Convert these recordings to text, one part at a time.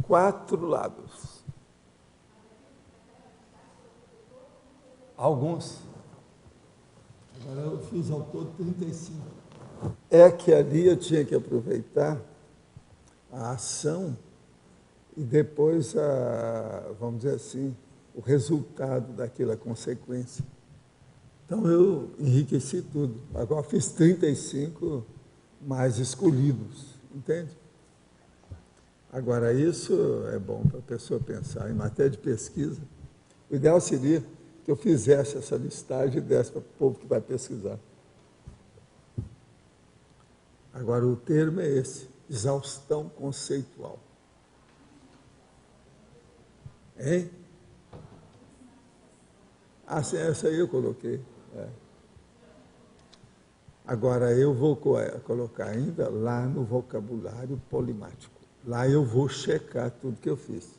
4 lados. Alguns. Agora eu fiz ao todo 35. É que ali eu tinha que aproveitar a ação e depois, vamos dizer assim, o resultado daquela consequência. Então eu enriqueci tudo. Agora fiz 35 mais escolhidos, entende? Agora isso é bom para a pessoa pensar. Em matéria de pesquisa, o ideal seria que eu fizesse essa listagem e desse para o povo que vai pesquisar. Agora o termo é esse, exaustão conceitual. Hein? Ah, sim, essa aí eu coloquei. Agora eu vou colocar ainda lá no vocabulário polimático. Lá eu vou checar tudo que eu fiz,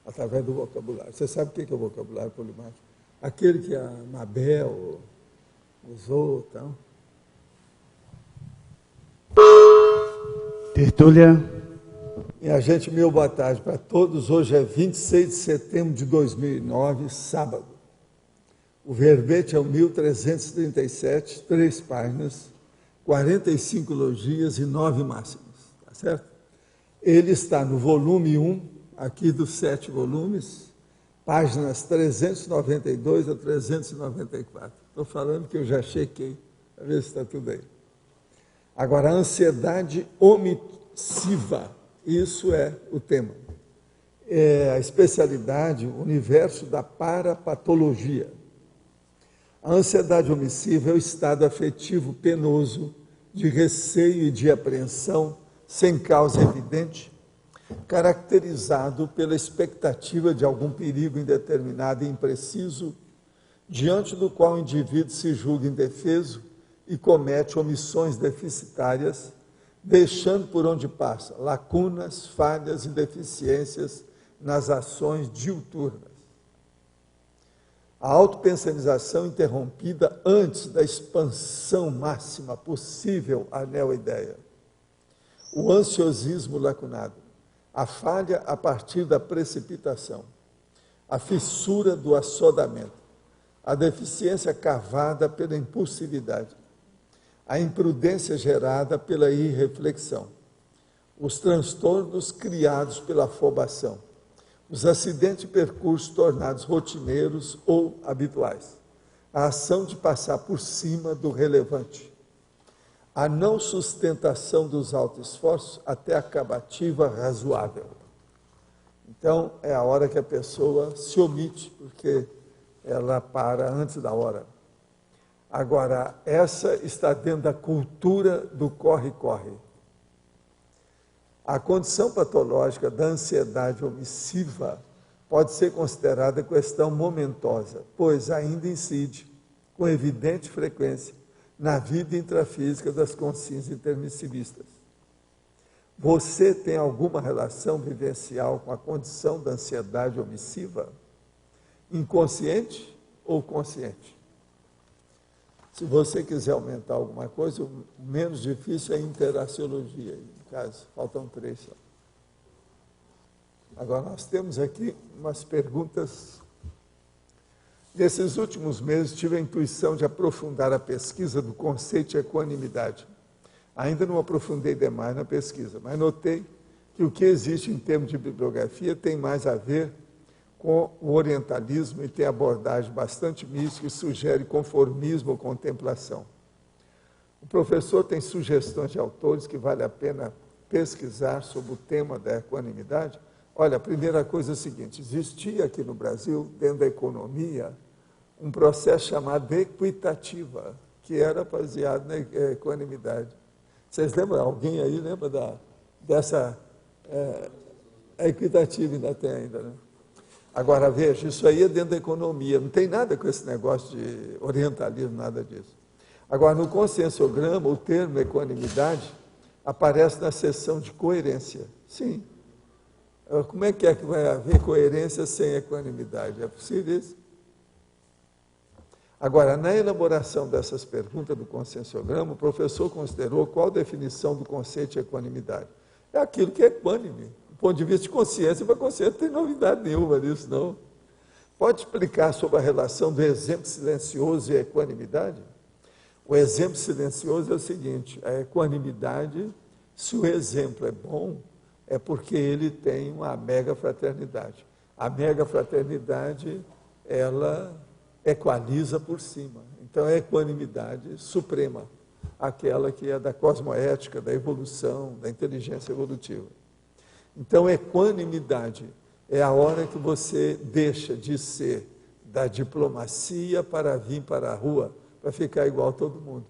através do vocabulário. Você sabe o que é o vocabulário polimático? Aquele que a Mabel usou, então. Tertúlia. Minha gente, meu boa tarde para todos. Hoje é 26 de setembro de 2009, sábado. O verbete é o 1337, 3 páginas, 45 logias e 9 máximas, tá certo? Ele está no volume 1, aqui dos 7 volumes, páginas 392 a 394. Estou falando que eu já chequei, para ver se está tudo aí. Agora, a ansiedade omissiva, isso é o tema. É a especialidade, o universo da parapatologia. A ansiedade omissiva é o estado afetivo penoso de receio e de apreensão sem causa evidente, caracterizado pela expectativa de algum perigo indeterminado e impreciso, diante do qual o indivíduo se julga indefeso e comete omissões deficitárias, deixando por onde passa lacunas, falhas e deficiências nas ações diuturnas. A autopensanização interrompida antes da expansão máxima possível à neo-ideia. O ansiosismo lacunado. A falha a partir da precipitação. A fissura do assodamento. A deficiência cavada pela impulsividade. A imprudência gerada pela irreflexão. Os transtornos criados pela afobação. Os acidentes de percurso tornados rotineiros ou habituais. A ação de passar por cima do relevante. A não sustentação dos altos esforços até a acabativa razoável. Então, é a hora que a pessoa se omite, porque ela para antes da hora. Agora, essa está dentro da cultura do corre-corre. A condição patológica da ansiedade omissiva pode ser considerada questão momentosa, pois ainda incide, com evidente frequência, na vida intrafísica das consciências intermissivistas. Você tem alguma relação vivencial com a condição da ansiedade omissiva? Inconsciente ou consciente? Se você quiser aumentar alguma coisa, o menos difícil é a interaciologia, no caso, faltam 3 só. Agora, nós temos aqui umas perguntas. Nesses últimos meses, tive a intuição de aprofundar a pesquisa do conceito de equanimidade. Ainda não aprofundei demais na pesquisa, mas notei que o que existe em termos de bibliografia tem mais a ver com o orientalismo e tem abordagem bastante mística e sugere conformismo ou contemplação. O professor tem sugestões de autores que vale a pena pesquisar sobre o tema da equanimidade? Olha, a primeira coisa é a seguinte, existia aqui no Brasil, dentro da economia, um processo chamado equitativa, que era baseado na equanimidade. Vocês lembram? Alguém aí lembra dessa equitativa? Ainda tem ainda, né? Agora, veja, isso aí é dentro da economia, não tem nada com esse negócio de orientalismo, nada disso. Agora, no conscienciograma, o termo equanimidade aparece na seção de coerência. Sim. Como é que vai haver coerência sem equanimidade? É possível isso? Agora, na elaboração dessas perguntas do conscienciograma, o professor considerou qual a definição do conceito de equanimidade. É aquilo que é equânime. ponto de vista de consciência, para a consciência não tem novidade nenhuma nisso, não. Pode explicar sobre a relação do exemplo silencioso e a equanimidade? O exemplo silencioso é o seguinte: a equanimidade, se o exemplo é bom, é porque ele tem uma mega fraternidade. A mega fraternidade, ela equaliza por cima. Então, é a equanimidade suprema, aquela que é da cosmoética, da evolução, da inteligência evolutiva. Então, equanimidade é a hora que você deixa de ser da diplomacia para vir para a rua, para ficar igual a todo mundo.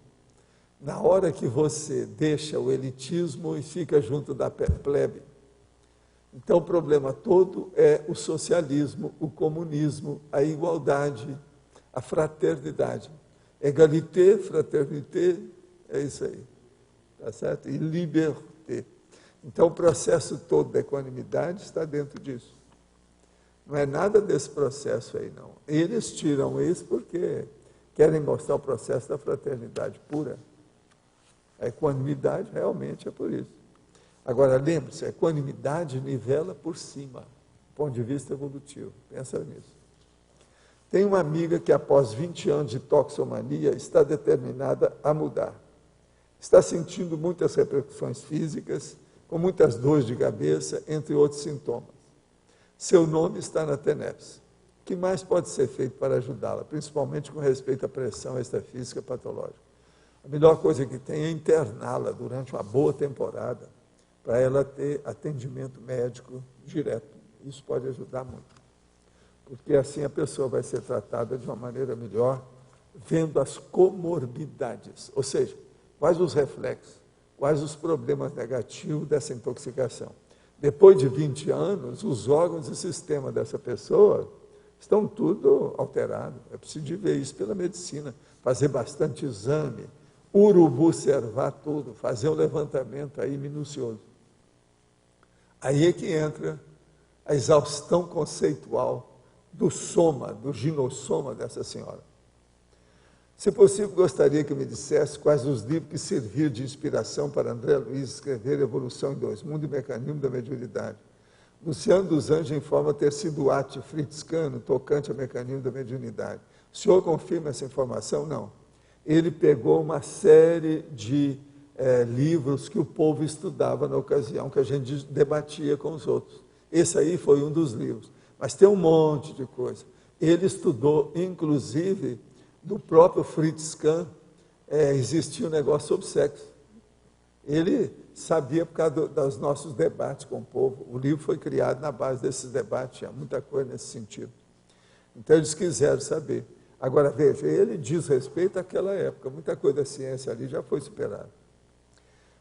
Na hora que você deixa o elitismo e fica junto da plebe. Então, o problema todo é o socialismo, o comunismo, a igualdade, a fraternidade. Égalité, fraternité, é isso aí. Tá certo? E liberté. Então, o processo todo da equanimidade está dentro disso. Não é nada desse processo aí, não. Eles tiram isso porque querem mostrar o processo da fraternidade pura. A equanimidade realmente é por isso. Agora, lembre-se, a equanimidade nivela por cima, do ponto de vista evolutivo. Pensa nisso. Tem uma amiga que, após 20 anos de toxomania, está determinada a mudar. Está sentindo muitas repercussões físicas, com muitas dores de cabeça, entre outros sintomas. Seu nome está na TENEPS. O que mais pode ser feito para ajudá-la, principalmente com respeito à pressão extrafísica patológica? A melhor coisa que tem é interná-la durante uma boa temporada, para ela ter atendimento médico direto. Isso pode ajudar muito. Porque assim a pessoa vai ser tratada de uma maneira melhor, vendo as comorbidades, ou seja, quais os reflexos, quais os problemas negativos dessa intoxicação. Depois de 20 anos, os órgãos e sistema dessa pessoa estão tudo alterados. É preciso ver isso pela medicina, fazer bastante exame, urubucervar tudo, fazer um levantamento aí minucioso. Aí é que entra a exaustão conceitual do soma, do ginossoma dessa senhora. Se possível, gostaria que me dissesse quais os livros que serviram de inspiração para André Luiz escrever Evolução em Dois Mundos e Mecanismo da Mediunidade. Luciano dos Anjos informa ter sido o ate fritzscano tocante ao mecanismo da mediunidade. O senhor confirma essa informação? Não. Ele pegou uma série de livros que o povo estudava na ocasião, que a gente debatia com os outros. Esse aí foi um dos livros. Mas tem um monte de coisa. Ele estudou, inclusive, do próprio Fritz Kahn, existia um negócio sobre sexo. Ele sabia por causa dos nossos debates com o povo. O livro foi criado na base desses debates, tinha muita coisa nesse sentido. Então, eles quiseram saber. Agora, veja, ele diz respeito àquela época. Muita coisa da ciência ali já foi superada.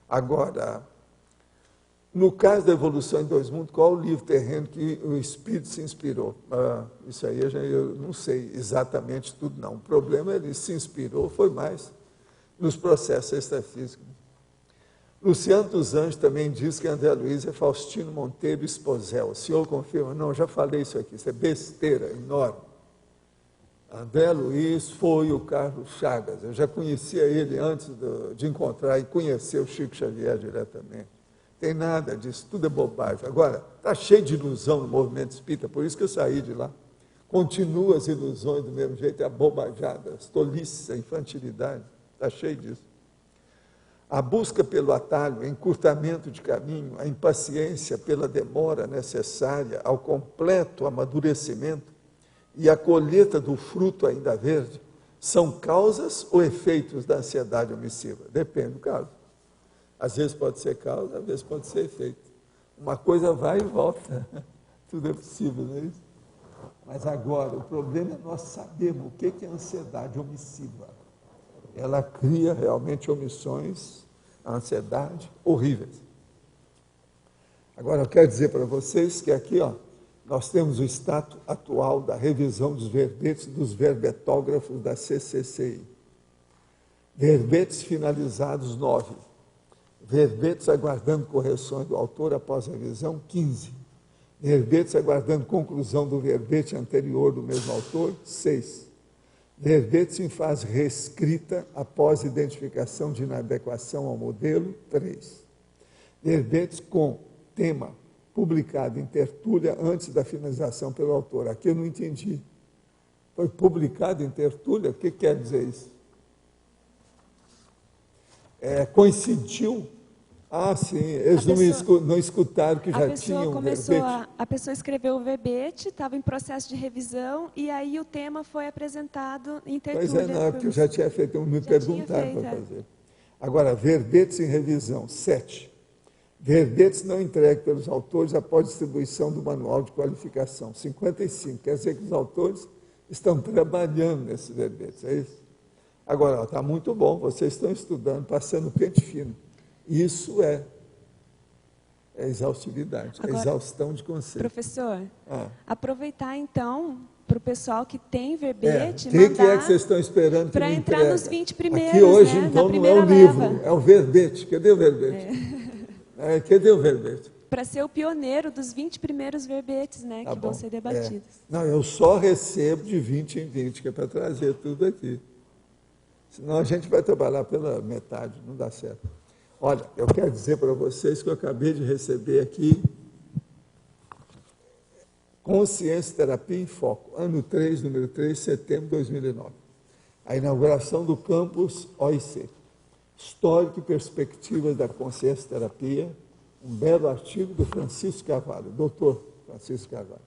Agora, no caso da Evolução em Dois Mundos, qual o livro terreno que o Espírito se inspirou? Isso aí eu não sei exatamente tudo, não. O problema é que ele se inspirou, foi mais nos processos extrafísicos. Luciano dos Anjos também diz que André Luiz é Faustino Monteiro Esposel. O senhor confirma? Não, já falei isso aqui, isso é besteira enorme. André Luiz foi o Carlos Chagas. Eu já conhecia ele antes de encontrar e conhecer o Chico Xavier diretamente. Tem nada disso, tudo é bobagem. Agora, está cheio de ilusão no movimento espírita, por isso que eu saí de lá. Continua as ilusões do mesmo jeito, é a bobajada, as tolices, a infantilidade, está cheio disso. A busca pelo atalho, o encurtamento de caminho, a impaciência pela demora necessária ao completo amadurecimento e a colheita do fruto ainda verde, são causas ou efeitos da ansiedade omissiva? Depende do caso. Às vezes pode ser causa, às vezes pode ser efeito. Uma coisa vai e volta. Tudo é possível, não é isso? Mas agora, o problema é nós sabermos o que é ansiedade omissiva. Ela cria realmente omissões, a ansiedade, horríveis. Agora, eu quero dizer para vocês que aqui, nós temos o status atual da revisão dos verbetes dos verbetógrafos da CCCI. Verbetes finalizados, 9. Verbetes aguardando correções do autor após a revisão, 15. Verbetes aguardando conclusão do verbete anterior do mesmo autor, 6. Verbetes em fase reescrita após identificação de inadequação ao modelo, 3. Verbetes com tema publicado em tertúlia antes da finalização pelo autor. Aqui eu não entendi. Foi publicado em tertúlia? O que quer dizer isso? Coincidiu? Ah, sim, eles não escutaram que já tinham um verbete. A pessoa escreveu o verbete, estava em processo de revisão, e aí o tema foi apresentado em tertúlia. Pois não, porque eu já tinha feito, me perguntaram para fazer. Agora, verbetes em revisão, 7. Verbetes não entregues pelos autores após distribuição do manual de qualificação, 55. Quer dizer que os autores estão trabalhando nesses verbetes, é isso? Agora, está muito bom, vocês estão estudando, passando pente fino. Isso é exaustividade, agora, exaustão de conceito. Professor, aproveitar então para o pessoal que tem verbete, o que é que vocês estão esperando para entrar nos 20 primeiros, aqui hoje, né? Então, não é o livro, é o verbete. Cadê o verbete? Cadê o verbete? Para ser o pioneiro dos 20 primeiros verbetes, né, que vão ser debatidos. Não, eu só recebo de 20 em 20, que é para trazer tudo aqui. Senão a gente vai trabalhar pela metade, não dá certo. Olha, eu quero dizer para vocês que eu acabei de receber aqui Consciência Terapia em Foco, ano 3, número 3, setembro de 2009. A inauguração do campus OIC. Histórico e perspectivas da consciência terapia, um belo artigo do Francisco Carvalho, doutor Francisco Carvalho.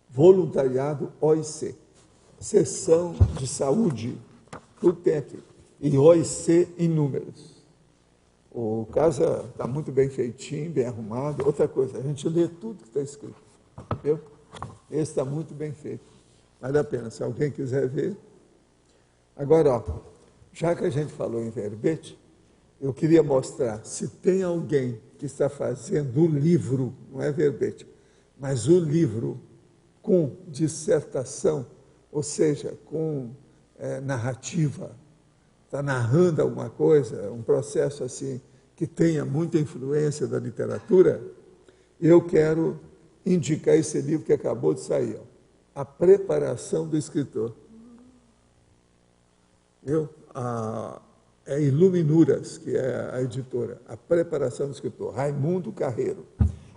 Voluntariado OIC, sessão de saúde, tudo tem aqui. E OIC em números. O caso está muito bem feitinho, bem arrumado. Outra coisa, a gente lê tudo que está escrito. Viu? Esse está muito bem feito. Vale a pena, se alguém quiser ver. Agora, já que a gente falou em verbete, eu queria mostrar, se tem alguém que está fazendo o livro, não é verbete, mas o livro com dissertação, ou seja, com narrativa, está narrando alguma coisa, um processo assim, que tenha muita influência da literatura, eu quero indicar esse livro que acabou de sair, A Preparação do Escritor. É Iluminuras, que é a editora, A Preparação do Escritor, Raimundo Carreiro.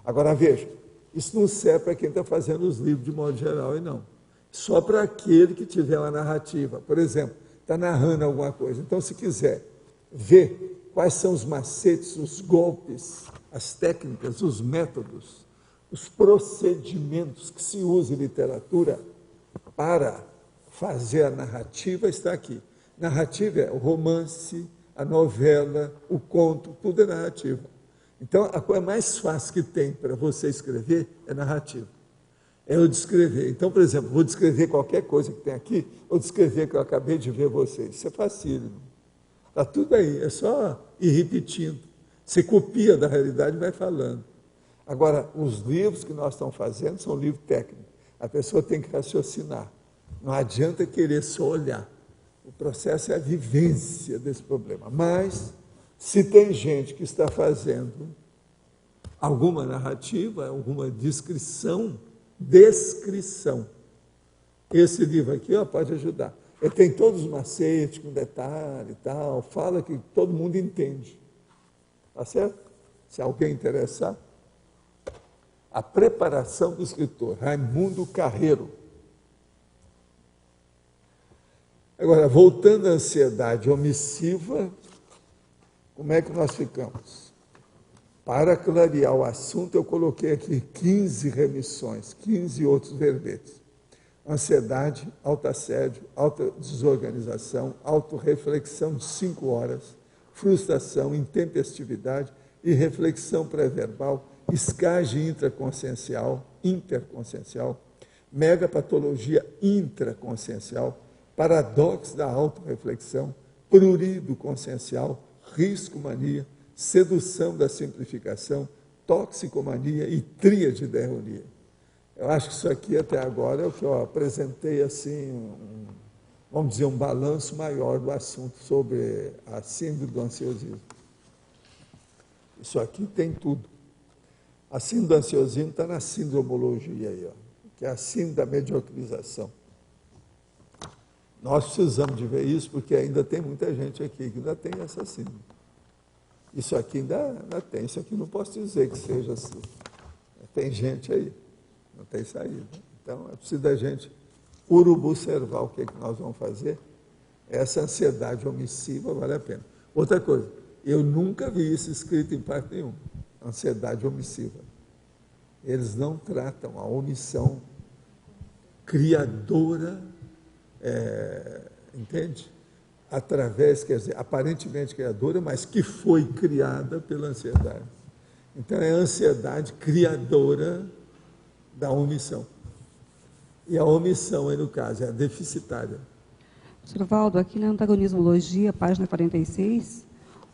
Agora, veja, isso não serve para quem está fazendo os livros de modo geral, e não. Só para aquele que tiver uma narrativa. Por exemplo, está narrando alguma coisa. Então, se quiser ver quais são os macetes, os golpes, as técnicas, os métodos, os procedimentos que se usa em literatura para fazer a narrativa, está aqui. Narrativa é o romance, a novela, o conto, tudo é narrativa. Então, a coisa mais fácil que tem para você escrever é narrativa. É eu descrever. Então, por exemplo, vou descrever qualquer coisa que tem aqui, ou descrever que eu acabei de ver vocês. Isso é facílimo. Está tudo aí, é só ir repetindo. Você copia da realidade e vai falando. Agora, os livros que nós estamos fazendo são livros técnicos. A pessoa tem que raciocinar. Não adianta querer só olhar. O processo é a vivência desse problema. Mas, se tem gente que está fazendo alguma narrativa, alguma descrição, esse livro aqui pode ajudar. Ele tem todos os macetes, com detalhe e tal, fala que todo mundo entende. Tá certo? Se alguém interessar. A Preparação do Escritor, Raimundo Carreiro. Agora, voltando à ansiedade omissiva, como é que nós ficamos? Para clarear o assunto, eu coloquei aqui 15 remissões, 15 outros verbetes. Ansiedade, autoassédio, autodesorganização, autorreflexão de 5 horas, frustração, intempestividade, irreflexão pré-verbal, escagem interconsciencial, megapatologia intraconsciencial, paradoxo da autorreflexão, prurido consciencial, risco-mania, sedução da simplificação, toxicomania e tríade da erronia. Eu acho que isso aqui até agora é o que eu apresentei assim, vamos dizer, um balanço maior do assunto sobre a síndrome do ansiosismo. Isso aqui tem tudo. A síndrome do ansiosismo está na sindromologia aí, que é a síndrome da mediocrização. Nós precisamos de ver isso, porque ainda tem muita gente aqui que ainda tem essa síndrome. Isso aqui ainda tem, isso aqui não posso dizer que seja assim. tem gente aí, não tem saída. Então, é preciso da gente urubu-servar o que é que nós vamos fazer. Essa ansiedade omissiva vale a pena. Outra coisa, eu nunca vi isso escrito em parte nenhuma, ansiedade omissiva. Eles não tratam a omissão criadora, entende? Através, quer dizer, aparentemente criadora, mas que foi criada pela ansiedade. Então, é a ansiedade criadora da omissão. E a omissão, aí no caso, é a deficitária. Sr. Valdo, aqui na antagonismologia, página 46,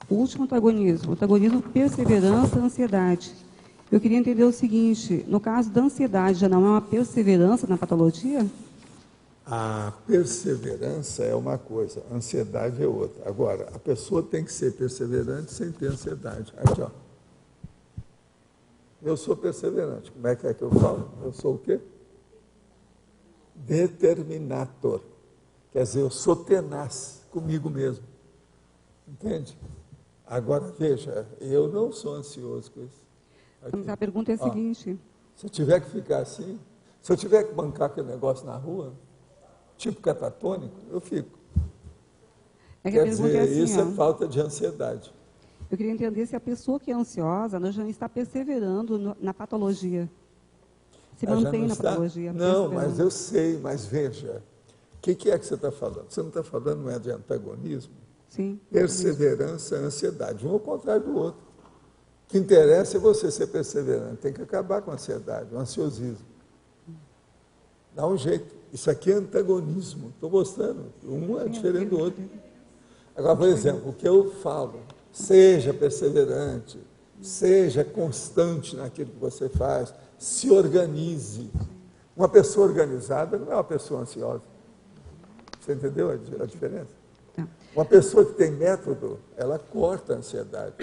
o último antagonismo, perseverança, ansiedade. Eu queria entender o seguinte, no caso da ansiedade, já não é uma perseverança na patologia? A perseverança é uma coisa, a ansiedade é outra. Agora, a pessoa tem que ser perseverante sem ter ansiedade. Aqui, ó. Eu sou perseverante. Como é que eu falo? Eu sou o quê? Determinator. Quer dizer, eu sou tenaz comigo mesmo. Entende? Agora, veja, eu não sou ansioso com isso. Aqui. A pergunta é a seguinte. Se eu tiver que ficar assim, se eu tiver que bancar aquele negócio na rua, tipo catatônico, eu fico. Quer dizer, é assim, isso é falta de ansiedade. Eu queria entender se a pessoa que é ansiosa ela já está perseverando na patologia. Se mantém na patologia. Não, mas eu sei, mas veja, o que é que você está falando? Você não está falando, não é de antagonismo? Sim. Perseverança e ansiedade, um ao contrário do outro. O que interessa é você ser perseverante, tem que acabar com a ansiedade, o ansiosismo. Dá um jeito. Isso aqui é antagonismo, estou mostrando, um é diferente do outro. Agora, por exemplo, o que eu falo, seja perseverante, seja constante naquilo que você faz, se organize. Uma pessoa organizada não é uma pessoa ansiosa. Você entendeu a diferença? Uma pessoa que tem método, ela corta a ansiedade.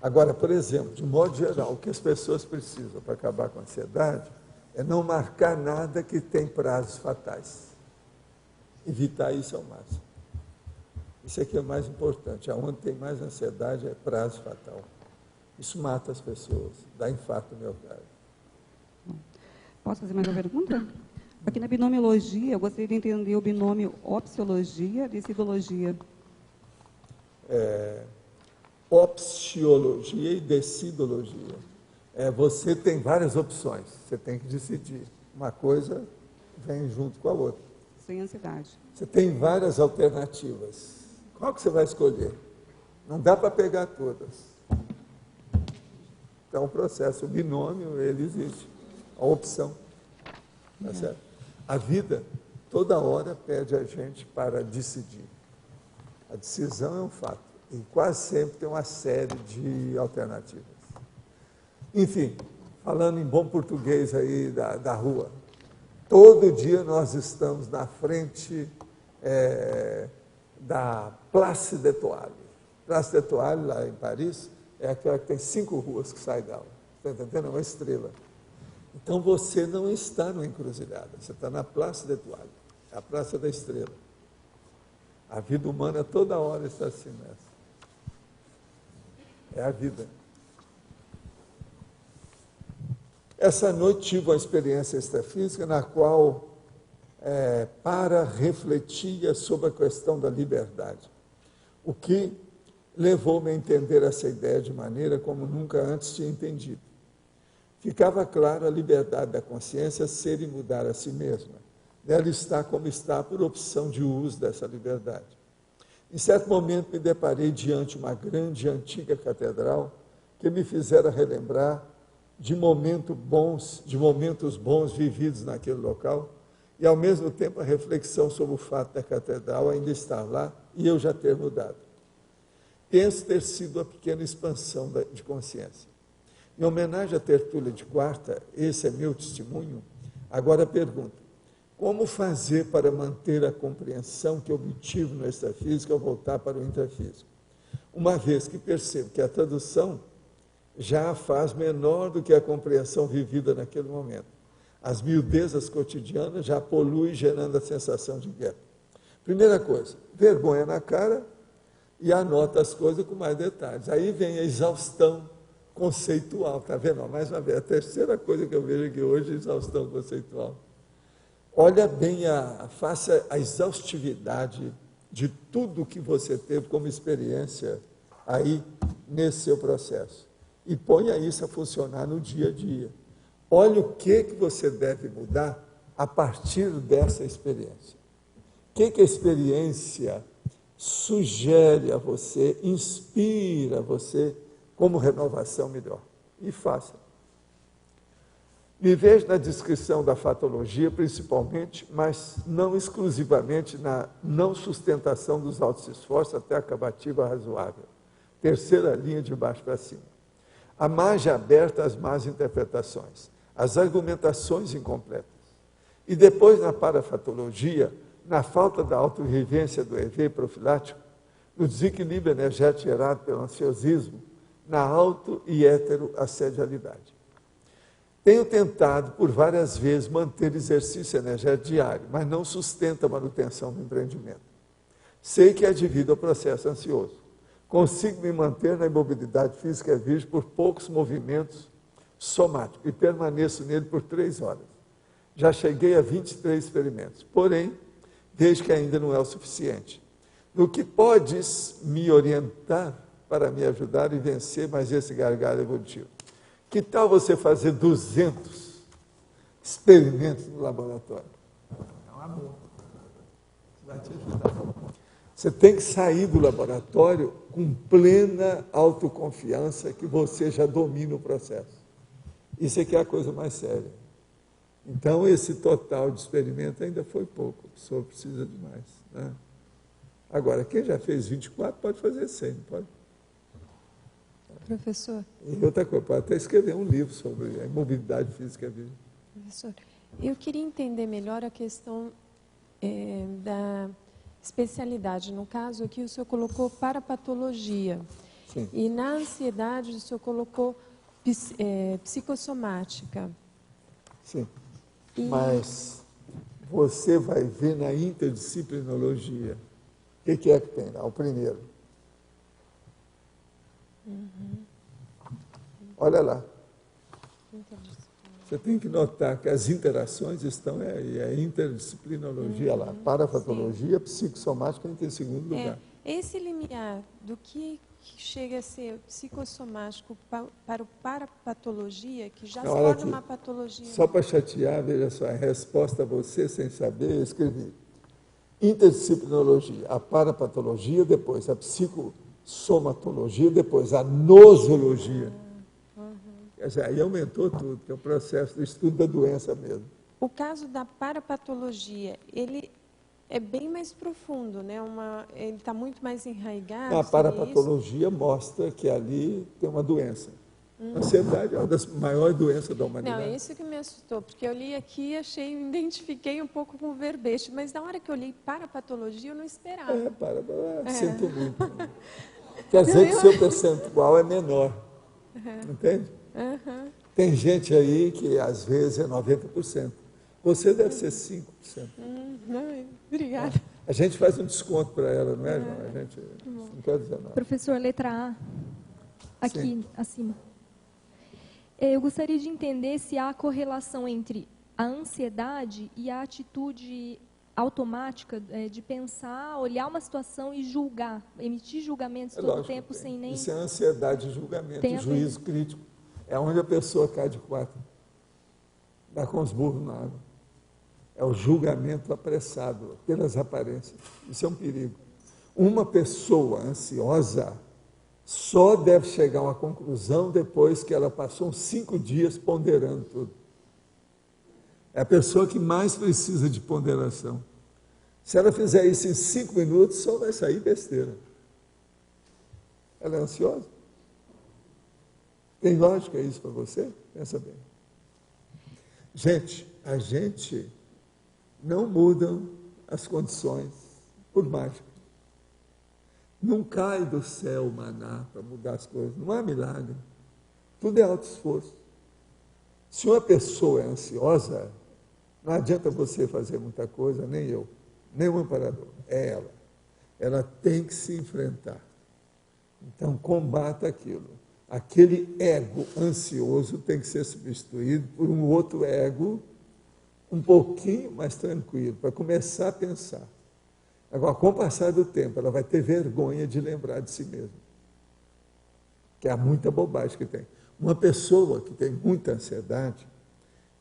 Agora, por exemplo, de modo geral, o que as pessoas precisam para acabar com a ansiedade é não marcar nada que tem prazos fatais. Evitar isso ao máximo. Isso aqui é o mais importante. Aonde tem mais ansiedade é prazo fatal. Isso mata as pessoas, dá infarto miocárdio. Posso fazer mais uma pergunta? Aqui na binomiologia, eu gostaria de entender o binômio opsiologia e decidologia. Opsiologia e decidologia. Você tem várias opções, você tem que decidir. Uma coisa vem junto com a outra. Sem ansiedade. Você tem várias alternativas. Qual que você vai escolher? Não dá para pegar todas. Então, o processo, o binômio, ele existe. A opção. Tá certo? A vida, toda hora, pede a gente para decidir. A decisão é um fato. E quase sempre tem uma série de alternativas. Enfim, falando em bom português aí da rua, todo dia nós estamos na frente da Place d'Étoile. Place d'Étoile, lá em Paris, é aquela que tem 5 ruas que sai dela. Está entendendo? É uma estrela. Então você não está numa encruzilhada, você está na Place d'Étoile, é a Praça da Estrela. A vida humana toda hora está assim nessa. É a vida. Essa noite tive uma experiência extrafísica na qual refletia sobre a questão da liberdade, o que levou-me a entender essa ideia de maneira como nunca antes tinha entendido. Ficava claro a liberdade da consciência ser e mudar a si mesma. Ela está como está por opção de uso dessa liberdade. Em certo momento me deparei diante de uma grande e antiga catedral que me fizera relembrar de momentos bons vividos naquele local e, ao mesmo tempo, a reflexão sobre o fato da catedral ainda estar lá e eu já ter mudado. Penso ter sido a pequena expansão de consciência. Em homenagem à tertúlia de quarta, esse é meu testemunho, agora pergunto, como fazer para manter a compreensão que obtive no extrafísico ao voltar para o intrafísico? Uma vez que percebo que a tradução já a faz menor do que a compreensão vivida naquele momento. As miudezas cotidianas já poluem, gerando a sensação de guerra. Primeira coisa, vergonha na cara e anota as coisas com mais detalhes. Aí vem a exaustão conceitual, está vendo? Mais uma vez, a terceira coisa que eu vejo aqui hoje é exaustão conceitual. Olha bem, faça a exaustividade de tudo que você teve como experiência aí nesse seu processo. E ponha isso a funcionar no dia a dia. Olha o que você deve mudar a partir dessa experiência. O que a experiência sugere a você, inspira você como renovação melhor. E faça. Me vejo na descrição da fatologia, principalmente, mas não exclusivamente na não sustentação dos altos esforços até a acabativa razoável. Terceira linha de baixo para cima. A margem aberta às más interpretações, às argumentações incompletas. E depois, na parafatologia, na falta da autovivência do EV profilático, no desequilíbrio energético gerado pelo ansiosismo, na auto- e heteroassedialidade. Tenho tentado, por várias vezes, manter exercício energético diário, mas não sustenta a manutenção do empreendimento. Sei que é devido ao processo ansioso. Consigo me manter na imobilidade física virgem por poucos movimentos somáticos e permaneço nele por 3 horas. Já cheguei a 23 experimentos, porém, vejo que ainda não é o suficiente. No que podes me orientar para me ajudar e vencer mais esse gargalo evolutivo? Que tal você fazer 200 experimentos no laboratório? É uma boa. Vai te ajudar. Você tem que sair do laboratório com plena autoconfiança que você já domina o processo. Isso aqui é a coisa mais séria. Então, esse total de experimento ainda foi pouco. A pessoa precisa de mais. Né? Agora, quem já fez 24 pode fazer 100, não pode? Professor. E outra coisa, pode até escrever um livro sobre a imobilidade física virgem. Professor, eu queria entender melhor a questão da especialidade. No caso aqui, o senhor colocou parapatologia. Sim. E na ansiedade, o senhor colocou psicossomática. Sim. Mas você vai ver na interdisciplinologia. O que é que tem lá? O primeiro. Olha lá. Você tem que notar que as interações estão aí, a interdisciplinologia lá, parapatologia, psicossomática em segundo lugar. Esse limiar do que chega a ser psicossomático para o parapatologia, que já se torna uma patologia. Só para chatear, veja só, a resposta a você, sem saber, eu escrevi. Interdisciplinologia, a parapatologia, depois a psicossomatologia, depois a nosologia. Quer dizer, aí aumentou tudo, que é o processo do estudo da doença mesmo. O caso da parapatologia, ele é bem mais profundo, né? Ele está muito mais enraizado. A parapatologia mostra que ali tem uma doença. A ansiedade é uma das maiores doenças da humanidade. Não, é isso que me assustou, porque eu li aqui e identifiquei um pouco com o verbete, mas na hora que eu li parapatologia, eu não esperava. Sinto muito. Quer dizer que o seu percentual é menor. Entende? Tem gente aí que às vezes é 90%. Você deve ser 5%. Obrigada. A gente faz um desconto para ela, não é, João? A gente não quer dizer nada. Professor, letra A, aqui Sim. acima. Eu gostaria de entender se há correlação entre a ansiedade e a atitude automática de pensar, olhar uma situação e julgar, emitir julgamentos todo o tempo sem nem... Isso é ansiedade de julgamento, juízo crítico. É onde a pessoa cai de 4. Dá com os burros na água. É o julgamento apressado, pelas aparências. Isso é um perigo. Uma pessoa ansiosa só deve chegar a uma conclusão depois que ela passou uns 5 dias ponderando tudo. É a pessoa que mais precisa de ponderação. Se ela fizer isso em 5 minutos, só vai sair besteira. Ela é ansiosa? Tem lógica isso para você? Pensa bem. Gente, a gente não muda as condições por mágica. Não cai do céu o maná para mudar as coisas. Não há milagre. Tudo é alto esforço. Se uma pessoa é ansiosa, não adianta você fazer muita coisa, nem eu, nem o amparador. É ela. Ela tem que se enfrentar. Então, combata aquilo. aquele ego ansioso tem que ser substituído por um outro ego um pouquinho mais tranquilo, para começar a pensar. Agora, com o passar do tempo, ela vai ter vergonha de lembrar de si mesma, que é muita bobagem que tem. Uma pessoa que tem muita ansiedade,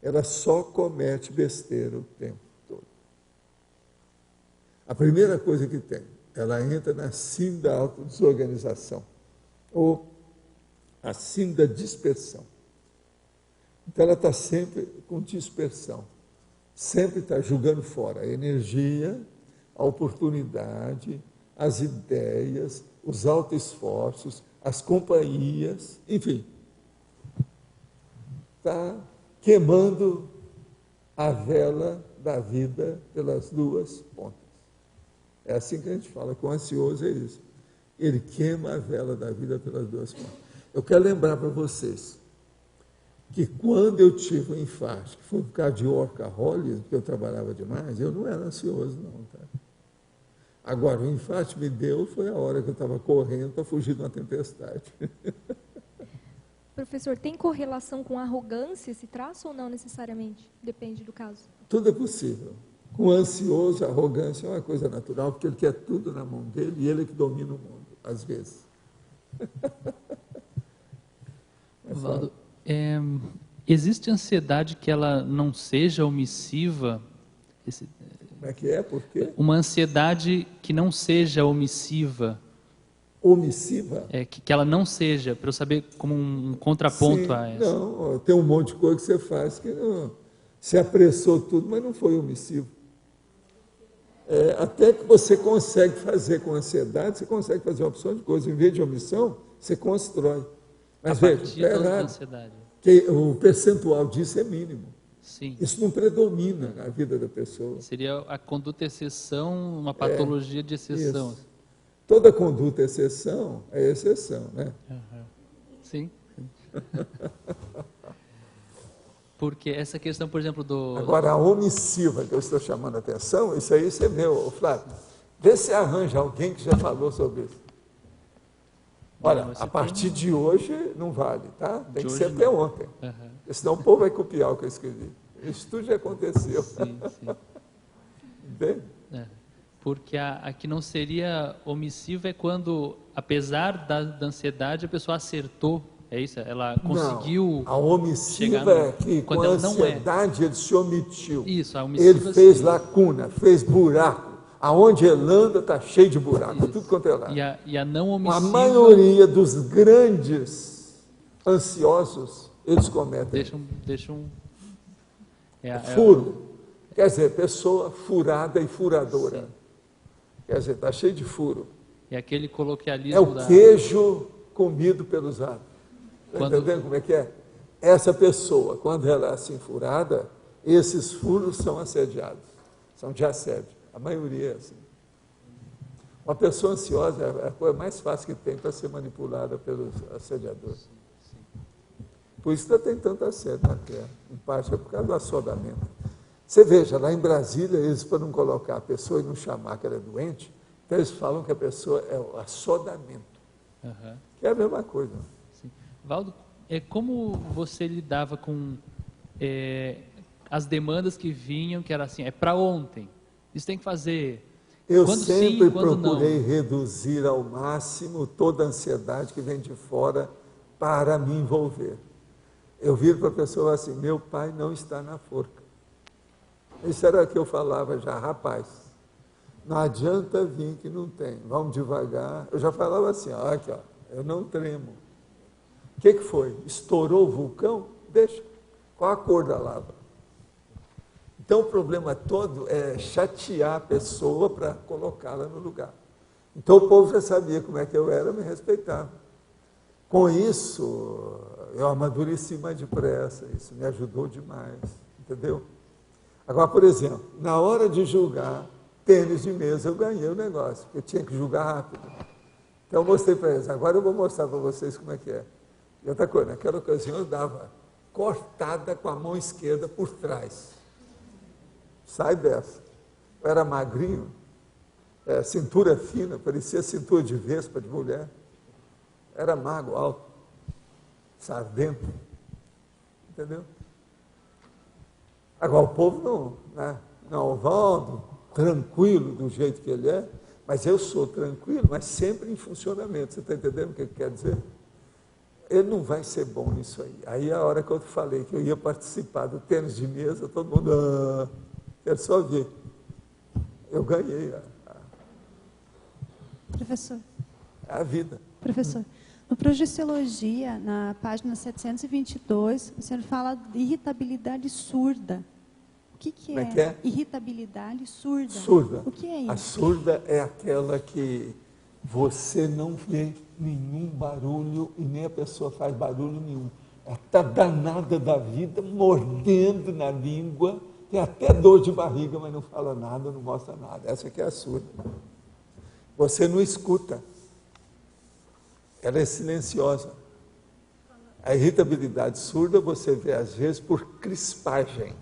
ela só comete besteira o tempo todo. A primeira coisa que tem, ela entra na síndrome da autodesorganização, ou a síndrome da dispersão. Então, ela está sempre com dispersão, sempre está jogando fora a energia, a oportunidade, as ideias, os autoesforços, as companhias, enfim. Está queimando a vela da vida pelas duas pontas. É assim que a gente fala, com o ansioso é isso. Ele queima a vela da vida pelas duas pontas. Eu quero lembrar para vocês que quando eu tive um infarto, que foi por causa de workaholism, porque eu trabalhava demais, eu não era ansioso não, tá? Agora, o infarto me deu, foi a hora que eu estava correndo para fugir de uma tempestade. Professor, tem correlação com arrogância esse traço ou não necessariamente? Depende do caso. Tudo é possível. Com o ansioso, a arrogância é uma coisa natural, porque ele quer tudo na mão dele e ele é que domina o mundo, às vezes. Valdo, existe ansiedade que ela não seja omissiva? Como é que é? Por quê? Uma ansiedade que não seja omissiva. Omissiva? Que ela não seja, para eu saber como um contraponto. Sim, a essa. Não, tem um monte de coisa que você faz que não, se apressou tudo, mas não foi omissivo. Até que você consegue fazer com ansiedade, você consegue fazer uma opção de coisa. Em vez de omissão, você constrói. Mas veja, ansiedade. Que o percentual disso é mínimo. Sim. Isso não predomina na vida da pessoa. Seria a conduta exceção, uma patologia de exceção. Isso. Toda conduta exceção é exceção, né? Uhum. Sim. Porque essa questão, por exemplo, do... Agora, a omissiva, que eu estou chamando a atenção, isso aí você meu, Flávio. Vê se arranja alguém que já falou sobre isso. Olha, a partir de hoje não vale, tá? Tem que ser até ontem. Uhum. Senão o povo vai copiar o que eu escrevi. Isso tudo já aconteceu. Sim, sim. Entende? Porque a que não seria omissiva é quando, apesar da ansiedade, a pessoa acertou. É isso? Ela conseguiu. Não, a omissiva é que com a ansiedade ele se omitiu. Isso, a omissiva. Ele fez lacuna, fez buraco. Aonde ele anda está cheio de buraco, tudo quanto é lado. E a não omissiva. A maioria dos grandes ansiosos, eles cometem. Deixam furo. Quer dizer, pessoa furada e furadora. Sim. Quer dizer, está cheio de furo. E aquele coloquialismo. É o queijo comido pelos ratos. Está entendendo como é que é? Essa pessoa, quando ela é assim furada, esses furos são assediados. São de assédio. A maioria é assim. Uma pessoa ansiosa é a coisa mais fácil que tem para ser manipulada pelos assediadores. Por isso que tem tanto assédio na Terra. Em parte é por causa do assodamento. Você veja, lá em Brasília, eles, para não colocar a pessoa e não chamar que ela é doente, então eles falam que a pessoa é o assodamento. Uhum. Que é a mesma coisa. Sim. Valdo, como você lidava com as demandas que vinham, que era assim, para ontem, isso tem que fazer. Eu quando sempre sim, quando procurei não. reduzir ao máximo toda a ansiedade que vem de fora para me envolver. Eu viro para a pessoa assim, meu pai não está na forca. Isso era o que eu falava já, rapaz, não adianta vir que não tem, vamos devagar. Eu já falava assim, aqui, eu não tremo. O que foi? Estourou o vulcão? Deixa. Qual a cor da lava? Então, o problema todo é chatear a pessoa para colocá-la no lugar. Então, o povo já sabia como é que eu era, me respeitava. Com isso, eu amadureci mais depressa, isso me ajudou demais, entendeu? Agora, por exemplo, na hora de julgar tênis de mesa, eu ganhei o negócio, porque eu tinha que julgar rápido. Então, eu mostrei para eles. Agora eu vou mostrar para vocês como é que é. E outra coisa, naquela ocasião eu dava cortada com a mão esquerda por trás. Sai dessa. Eu era magrinho, cintura fina, parecia cintura de vespa de mulher. Era magro, alto. sardento, entendeu? Agora, o povo não, né? Não, Valdo, tranquilo do jeito que ele é, mas eu sou tranquilo, mas sempre em funcionamento. Você está entendendo o que quer dizer? Ele não vai ser bom nisso aí. Aí a hora que eu falei que eu ia participar do tênis de mesa, todo mundo, quero só ver. Eu ganhei Professor. a vida. Professor, no Projeciologia, na página 722, o senhor fala de irritabilidade surda. O que é irritabilidade surda? Surda. O que é isso? A surda é aquela que você não vê nenhum barulho e nem a pessoa faz barulho nenhum. Ela está danada da vida, mordendo na língua, tem até dor de barriga, mas não fala nada, não mostra nada. Essa aqui é a surda. Você não escuta. Ela é silenciosa. A irritabilidade surda você vê às vezes por crispagem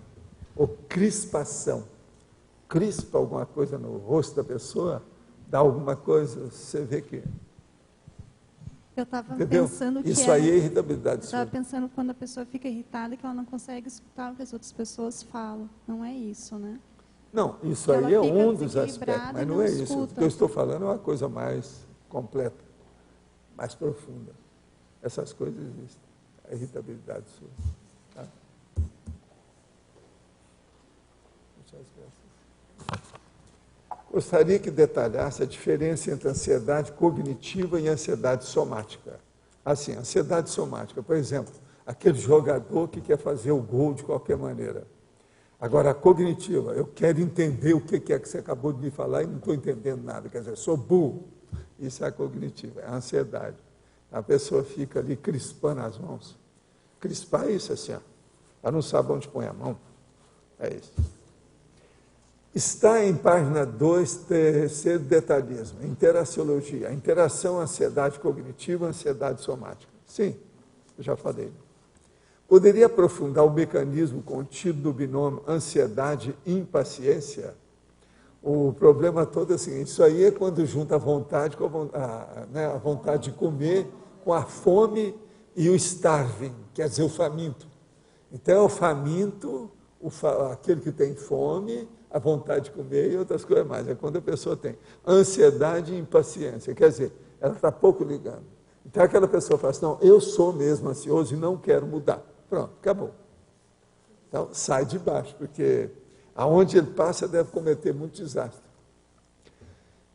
ou crispação. Crispa alguma coisa no rosto da pessoa, dá alguma coisa, você vê que... Eu estava Entendeu? pensando que isso aí é irritabilidade eu estava surda. pensando quando a pessoa fica irritada que ela não consegue escutar o que as outras pessoas falam. Não é isso, né? Não, isso Que aí ela é fica um dos desequilibrada aspectos, mas e não não é isso. escuta. O que eu estou falando é uma coisa mais completa, mais profunda. Essas coisas existem. A irritabilidade surda. Tá? Gostaria que detalhasse a diferença entre ansiedade cognitiva e ansiedade somática. Assim, ansiedade somática, por exemplo, aquele jogador que quer fazer o gol de qualquer maneira. Agora, a cognitiva, eu quero entender o que é que você acabou de me falar e não estou entendendo nada, quer dizer, sou burro. Isso é a cognitiva, é a ansiedade. A pessoa fica ali crispando as mãos. Crispar é isso assim, ó. Ela não sabe onde põe a mão. É isso. Está em página 2, terceiro detalhismo, interaciologia, a interação, ansiedade cognitiva, ansiedade somática. Sim, eu já falei. Poderia aprofundar o mecanismo contido no binômio ansiedade e impaciência? O problema todo é o seguinte, isso aí é quando junta a vontade com a vontade de comer com a fome e o starving, quer dizer, o faminto. Então, é o faminto, aquele que tem fome, a vontade de comer e outras coisas mais. É quando a pessoa tem ansiedade e impaciência, quer dizer, ela está pouco ligando. Então, aquela pessoa fala assim, não, eu sou mesmo ansioso e não quero mudar. Pronto, acabou. Então, sai de baixo, porque aonde ele passa deve cometer muito desastre.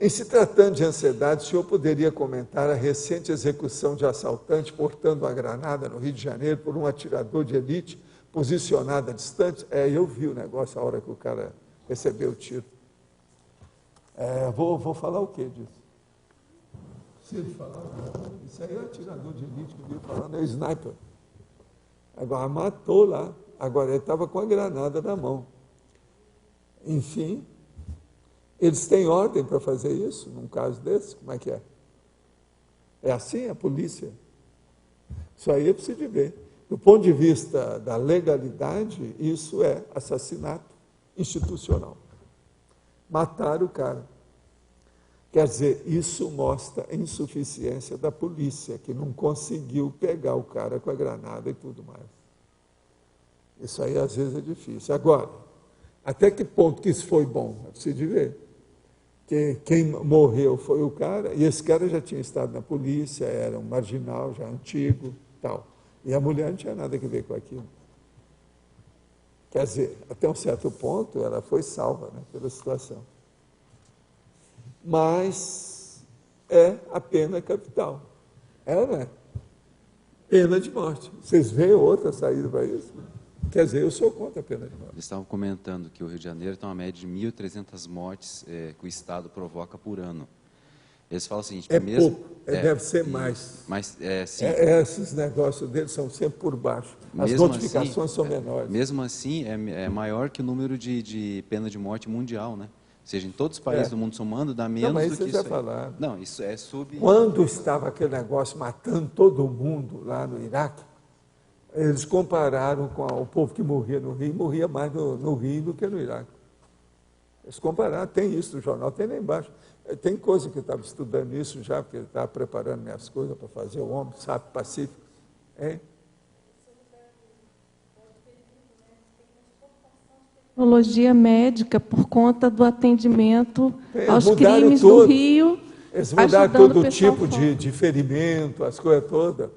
Em se tratando de ansiedade, o senhor poderia comentar a recente execução de assaltante portando uma granada no Rio de Janeiro por um atirador de elite posicionado a distante? Eu vi o negócio a hora que o cara recebeu o tiro. Vou falar o quê disso? Se ele falar, isso aí é o atirador de elite que eu vi falando, é o sniper. Agora, matou lá. Agora, ele estava com a granada na mão. Enfim, eles têm ordem para fazer isso, num caso desse? Como é que é? É assim a polícia? Isso aí é preciso de ver. Do ponto de vista da legalidade, isso é assassinato institucional. Matar o cara. Quer dizer, isso mostra a insuficiência da polícia, que não conseguiu pegar o cara com a granada e tudo mais. Isso aí, às vezes, é difícil. Agora, até que ponto que isso foi bom? É preciso ver. Que quem morreu foi o cara, e esse cara já tinha estado na polícia, era um marginal, já antigo, tal. E a mulher não tinha nada a ver com aquilo. Quer dizer, até um certo ponto, ela foi salva, né, pela situação. Mas é a pena capital. Não é? Pena de morte. Vocês veem outra saída para isso? Quer dizer, eu sou contra a pena de morte. Eles estavam comentando que o Rio de Janeiro tem uma média de 1.300 mortes que o Estado provoca por ano. Eles falam o seguinte... Pouco, deve ser mais. Mas, sim. Esses negócios deles são sempre por baixo. As Mesmo notificações assim, são menores. Mesmo assim, é maior que o número de pena de morte mundial, né? Ou seja, em todos os países do mundo somando, dá menos mas do que isso isso. Falaram. Não, isso é sub... Quando estava aquele negócio matando todo mundo lá no Iraque, eles compararam com o povo que morria no Rio, morria mais no Rio do que no Iraque. Eles compararam, tem isso no jornal, tem lá embaixo. Tem coisa que eu estava estudando isso já, porque eu estava preparando minhas coisas para fazer o homem, sabe, pacífico. Hein? Tecnologia médica por conta do atendimento aos crimes do Rio. Eles mudaram todo o tipo de ferimento, as coisas todas.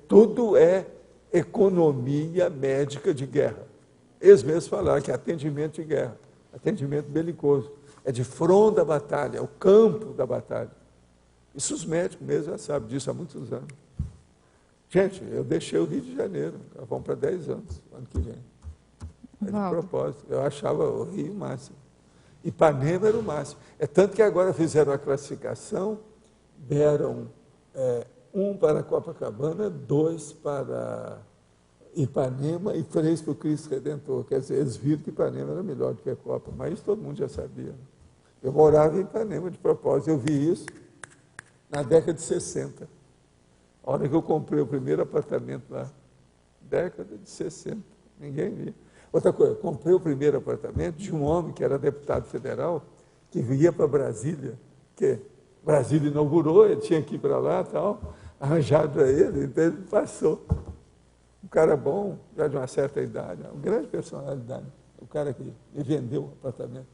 Tudo é economia médica de guerra. Eles mesmos falaram que é atendimento de guerra, atendimento belicoso. É de front da batalha, é o campo da batalha. Isso os médicos mesmo já sabem disso há muitos anos. Gente, eu deixei o Rio de Janeiro, vamos para 10 anos, ano que vem. De propósito, eu achava o Rio o máximo. Ipanema era o máximo. É tanto que agora fizeram a classificação, deram 1 para Copacabana, 2 para Ipanema e 3 para o Cristo Redentor. Quer dizer, eles viram que Ipanema era melhor do que a Copa, mas isso todo mundo já sabia. Eu morava em Ipanema de propósito, eu vi isso na década de 60. A hora que eu comprei o primeiro apartamento lá, década de 60, ninguém via. Outra coisa, comprei o primeiro apartamento de um homem que era deputado federal, que ia para Brasília, que Brasília inaugurou, ele tinha que ir para lá e tal, arranjado para ele, então ele passou. Um cara bom, já de uma certa idade, uma grande personalidade, o cara que me vendeu o apartamento.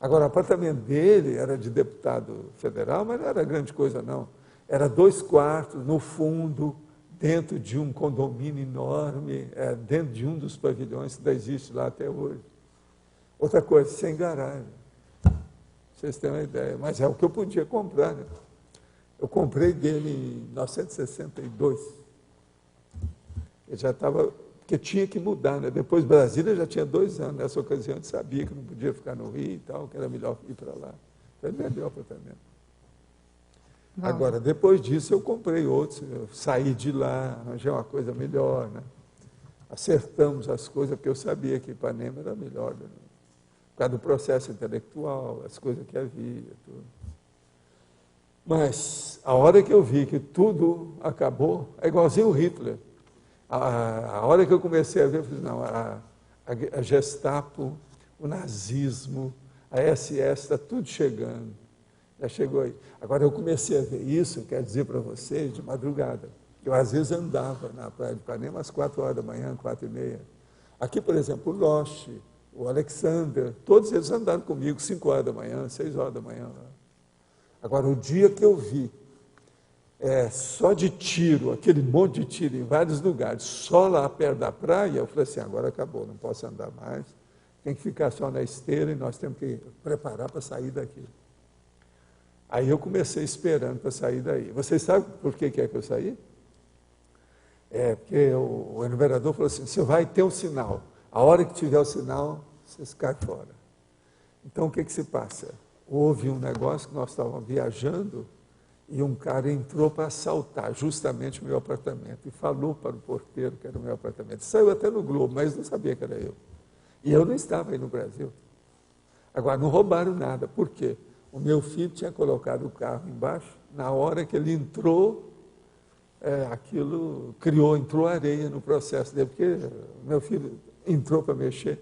Agora, o apartamento dele era de deputado federal, mas não era grande coisa, não. Era 2 quartos, no fundo, dentro de um condomínio enorme, dentro de um dos pavilhões que ainda existe lá até hoje. Outra coisa, sem garagem. Vocês têm uma ideia, mas é o que eu podia comprar, né? Eu comprei dele em 1962. Ele já estava, porque tinha que mudar, né? Depois Brasília já tinha 2 anos, nessa ocasião a gente sabia que não podia ficar no Rio e tal, que era melhor ir para lá. Então ele vendeu o apartamento. Agora, depois disso, eu comprei outros, eu saí de lá, arranjei uma coisa melhor, né? Acertamos as coisas, porque eu sabia que Ipanema era melhor, né? Por causa do processo intelectual, as coisas que havia, tudo. Mas, a hora que eu vi que tudo acabou, é igualzinho o Hitler. A hora que eu comecei a ver, eu falei, não, a Gestapo, o nazismo, a SS, está tudo chegando. Já chegou aí. Agora, eu comecei a ver isso, quero dizer para vocês, de madrugada. Eu, às vezes, andava na praia de Ipanema às 4 horas da manhã, 4h30. Aqui, por exemplo, o Loche, o Alexander, todos eles andaram comigo 5 horas da manhã, 6 horas da manhã. Agora, o dia que eu vi, só de tiro, aquele monte de tiro em vários lugares, só lá perto da praia, eu falei assim, agora acabou, não posso andar mais, tem que ficar só na esteira e nós temos que preparar para sair daqui. Aí eu comecei esperando para sair daí. Vocês sabem por que é que eu saí? Porque o enumerador falou assim, você vai ter um sinal. A hora que tiver o sinal, vocês caem fora. Então, o que se passa? Houve um negócio que nós estávamos viajando e um cara entrou para assaltar justamente o meu apartamento e falou para o porteiro que era o meu apartamento. Saiu até no Globo, mas não sabia que era eu. E eu não estava aí no Brasil. Agora, não roubaram nada. Por quê? O meu filho tinha colocado o carro embaixo, na hora que ele entrou, entrou areia no processo dele, porque o meu filho entrou para mexer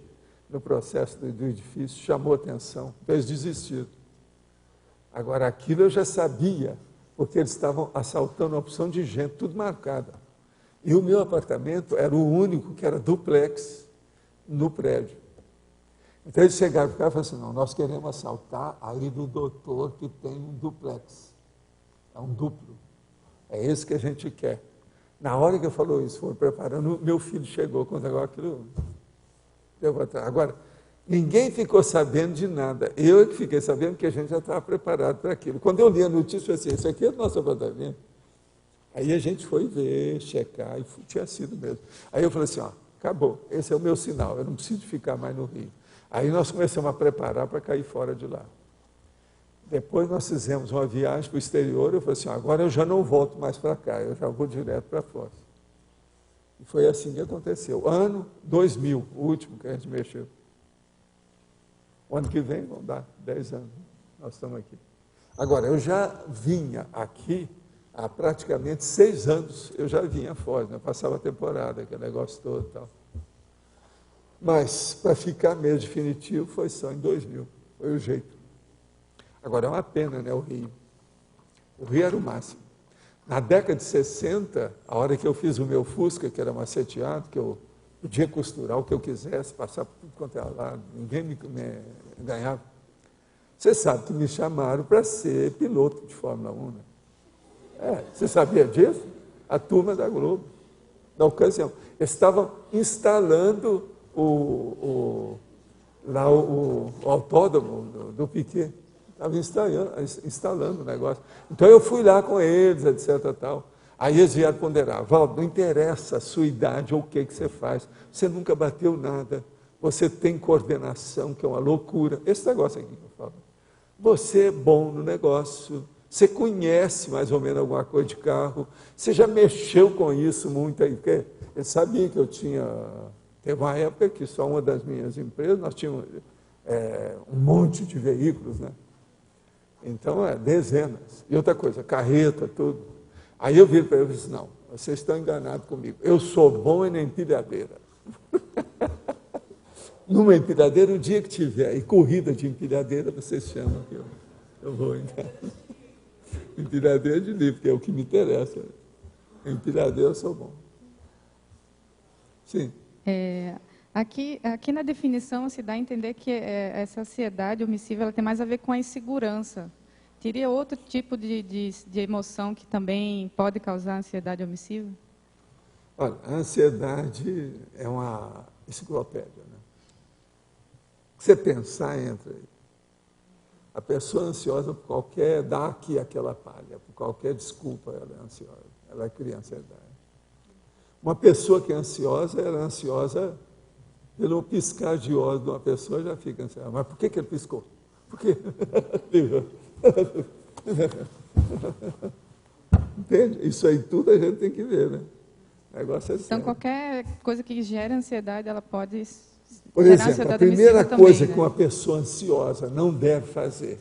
no processo do edifício, chamou atenção, então eles desistiram. Agora, aquilo eu já sabia, porque eles estavam assaltando uma opção de gente, tudo marcada. E o meu apartamento era o único que era duplex no prédio. Então eles chegaram para o cara e falaram assim, não, nós queremos assaltar ali do doutor que tem um duplex. É um duplo. É esse que a gente quer. Na hora que eu falou isso, foram preparando, meu filho chegou com o negócio, aquilo deu para trás. Agora, ninguém ficou sabendo de nada. Eu é que fiquei sabendo que a gente já estava preparado para aquilo. Quando eu li a notícia, eu falei assim, isso aqui é do nosso apartamento. Aí a gente foi ver, checar, e tinha sido mesmo. Aí eu falei assim, acabou, esse é o meu sinal, eu não preciso ficar mais no Rio. Aí nós começamos a preparar para cair fora de lá. Depois nós fizemos uma viagem para o exterior, eu falei assim, agora eu já não volto mais para cá, eu já vou direto para fora. E foi assim que aconteceu. Ano 2000, o último que a gente mexeu. O ano que vem vão dar 10 anos, nós estamos aqui. Agora, eu já vinha aqui há praticamente 6 anos, eu já vinha fora, né? Passava a temporada, aquele negócio todo e tal. Mas, para ficar mesmo definitivo, foi só em 2000, foi o jeito. Agora, é uma pena, né, o Rio. O Rio era o máximo. Na década de 60, a hora que eu fiz o meu Fusca, que era maceteado, que eu podia costurar o que eu quisesse, passar por tudo quanto era lado, ninguém me ganhava. Você sabe que me chamaram para ser piloto de Fórmula 1, né? Você sabia disso? A turma da Globo, na ocasião. Eles estavam instalando o autódromo do Piquet. Estava instalando o negócio. Então eu fui lá com eles, etc. Tal. Aí eles vieram ponderar: Valdo, não interessa a sua idade ou o que você faz, você nunca bateu nada, você tem coordenação, que é uma loucura. Esse negócio aqui que eu falo. Você é bom no negócio, você conhece mais ou menos alguma coisa de carro, você já mexeu com isso muito aí, porque eles sabiam que eu tinha. Teve uma época que só uma das minhas empresas, nós tínhamos um monte de veículos, né? Então, dezenas. E outra coisa, carreta, tudo. Aí eu viro para ele e disse: não, vocês estão enganados comigo. Eu sou bom na empilhadeira. Numa empilhadeira, o dia que tiver, e corrida de empilhadeira, vocês chamam que eu vou entrar. Empilhadeira de livro, que é o que me interessa. Empilhadeira eu sou bom. Sim. Aqui na definição se dá a entender que essa ansiedade omissiva ela tem mais a ver com a insegurança. Teria outro tipo de emoção que também pode causar ansiedade omissiva? Olha, a ansiedade é uma enciclopédia, né? Você pensar, entra aí. A pessoa ansiosa por qualquer, dá aqui aquela palha, por qualquer desculpa ela é ansiosa, ela cria ansiedade. Uma pessoa que é ansiosa, ela é ansiosa pelo piscar de olhos de uma pessoa, já fica ansiosa. Mas por que ele piscou? Por quê? Entende? Isso aí tudo a gente tem que ver, né? O negócio é então, sério. Qualquer coisa que gere ansiedade, ela pode Por gerar exemplo, a ansiedade primeira omissiva coisa também, que uma pessoa ansiosa não deve fazer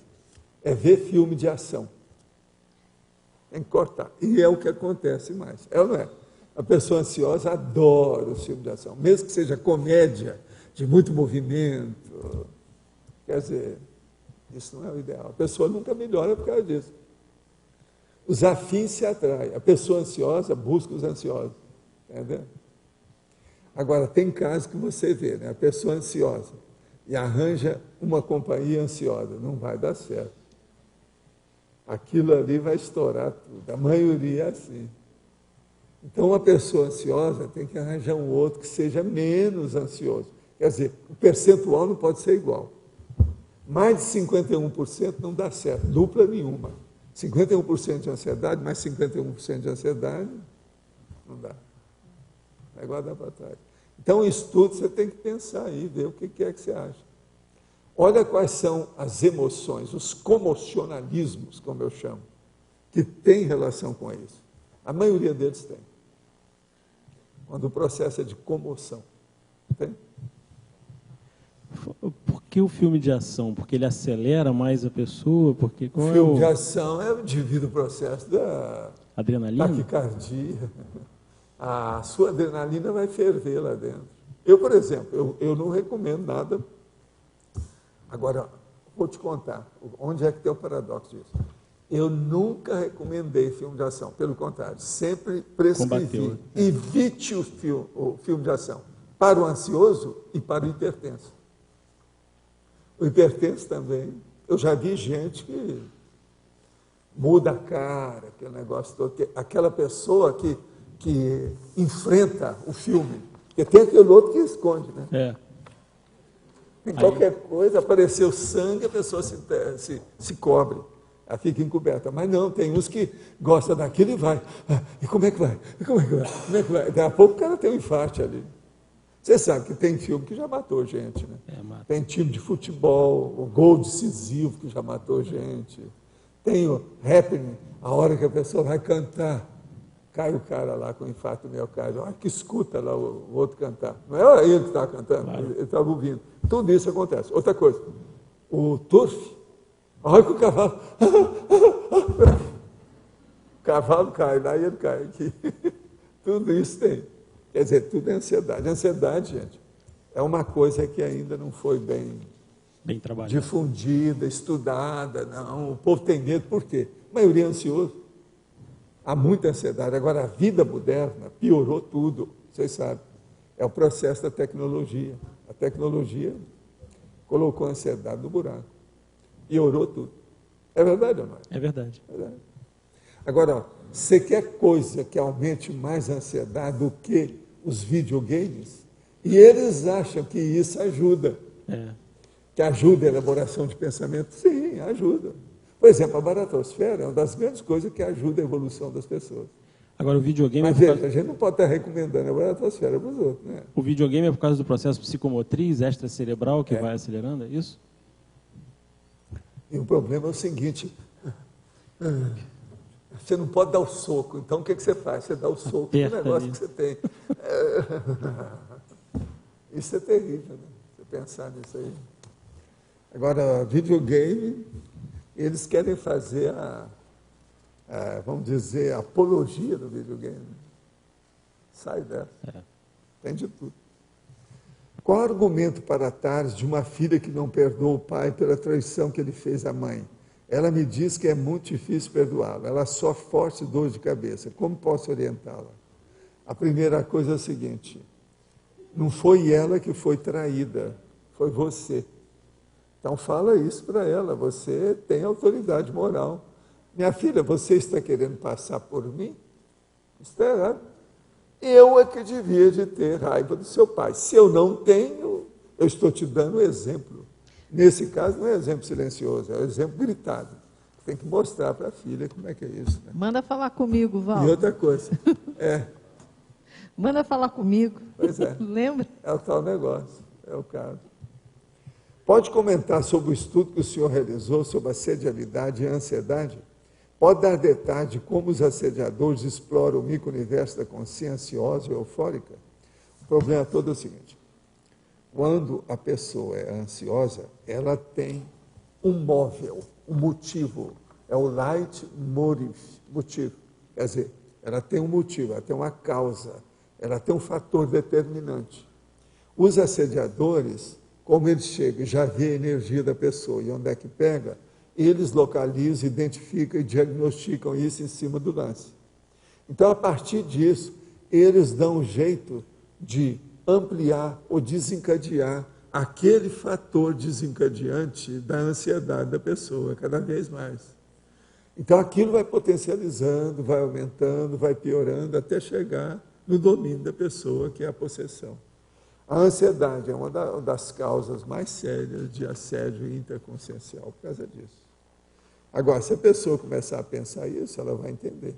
é ver filme de ação. Tem que cortar. E é o que acontece mais. É ou não é? A pessoa ansiosa adora o filme de ação, mesmo que seja comédia, de muito movimento. Quer dizer, isso não é o ideal. A pessoa nunca melhora por causa disso. Os afins se atraem. A pessoa ansiosa busca os ansiosos. Entendeu? Agora, tem casos que você vê, né? A pessoa ansiosa e arranja uma companhia ansiosa. Não vai dar certo. Aquilo ali vai estourar tudo. A maioria é assim. Então, uma pessoa ansiosa tem que arranjar um outro que seja menos ansioso. Quer dizer, o percentual não pode ser igual. Mais de 51% não dá certo, dupla nenhuma. 51% de ansiedade, mais 51% de ansiedade, não dá. O negócio dá para trás. Então, isso tudo você tem que pensar aí, ver o que é que você acha. Olha quais são as emoções, os comocionalismos, como eu chamo, que tem relação com isso. A maioria deles tem. Quando o processo é de comoção. Tem? Por que o filme de ação? Porque ele acelera mais a pessoa? Porque o filme de ação é devido ao processo da adrenalina? Taquicardia. A sua adrenalina vai ferver lá dentro. Eu, por exemplo, eu não recomendo nada. Agora, vou te contar, onde é que tem o paradoxo disso? Eu nunca recomendei filme de ação, pelo contrário, sempre prescrevi. Evite o filme de ação para o ansioso e para o hipertenso. O hipertenso também, eu já vi gente que muda a cara, aquele negócio todo, aquela pessoa que enfrenta o filme, porque tem aquele outro que esconde, né? Em qualquer coisa, apareceu sangue, a pessoa se cobre. Ela fica encoberta. Mas não, tem uns que gostam daquilo e vai. E como é que vai? E como é que vai? Como é que vai? Daqui a pouco o cara tem um infarte ali. Você sabe que tem filme que já matou gente, né? Tem time de futebol, o gol decisivo que já matou gente. Tem o happening, a hora que a pessoa vai cantar, cai o cara lá com infarto do miocárdio. Olha que escuta lá o outro cantar. Não era ele que estava cantando, ele estava ouvindo. Tudo isso acontece. Outra coisa, o turf, olha que o cavalo... O cavalo cai lá e ele cai aqui. Tudo isso tem. Quer dizer, tudo é ansiedade. Ansiedade, gente, é uma coisa que ainda não foi bem difundida, estudada. Não. O povo tem medo, por quê? A maioria é ansioso. Há muita ansiedade. Agora, a vida moderna piorou tudo, vocês sabem. É o processo da tecnologia. A tecnologia colocou a ansiedade no buraco. Piorou tudo. É verdade ou não é? É verdade. É verdade. Agora, ó, você quer coisa que aumente mais a ansiedade do que os videogames? E eles acham que isso ajuda. Que ajuda a elaboração de pensamento? Sim, ajuda. Por exemplo, a baratosfera é uma das grandes coisas que ajuda a evolução das pessoas. Agora, o videogame... Mas veja, a gente não pode estar recomendando a baratosfera para os outros, né? O videogame é por causa do processo psicomotriz, extracerebral, que vai acelerando, é isso? E o problema é o seguinte, você não pode dar o soco, então o que você faz? Você dá o soco no negócio que você tem. Isso é terrível, né? Você pensar nisso aí. Agora, videogame, eles querem fazer vamos dizer, a apologia do videogame. Sai dessa. Tem de tudo. Qual o argumento para Tars de uma filha que não perdoa o pai pela traição que ele fez à mãe? Ela me diz que é muito difícil perdoá-lo. Ela sofre forte dor de cabeça. Como posso orientá-la? A primeira coisa é a seguinte: não foi ela que foi traída, foi você. Então fala isso para ela, você tem autoridade moral. Minha filha, você está querendo passar por mim? Isso está errado. Eu é que devia de ter raiva do seu pai. Se eu não tenho, eu estou te dando um exemplo. Nesse caso, não é exemplo silencioso, é um exemplo gritado. Tem que mostrar para a filha como é que é isso. Né? Manda falar comigo, Val. E outra coisa, Manda falar comigo. Pois é. Lembra? É o tal negócio, é o caso. Pode comentar sobre o estudo que o senhor realizou sobre assedialidade e ansiedade? Pode dar detalhes de como os assediadores exploram o micro-universo da consciência ansiosa e eufórica? O problema todo é o seguinte: quando a pessoa é ansiosa, ela tem um móvel, um motivo. É o leitmotiv. Quer dizer, ela tem um motivo, ela tem uma causa, ela tem um fator determinante. Os assediadores, como eles chegam e já vê a energia da pessoa e onde é que pega, eles localizam, identificam e diagnosticam isso em cima do lance. Então, a partir disso, eles dão um jeito de ampliar ou desencadear aquele fator desencadeante da ansiedade da pessoa, cada vez mais. Então, aquilo vai potencializando, vai aumentando, vai piorando, até chegar no domínio da pessoa, que é a possessão. A ansiedade é uma das causas mais sérias de assédio interconsciencial por causa disso. Agora, se a pessoa começar a pensar isso, ela vai entender.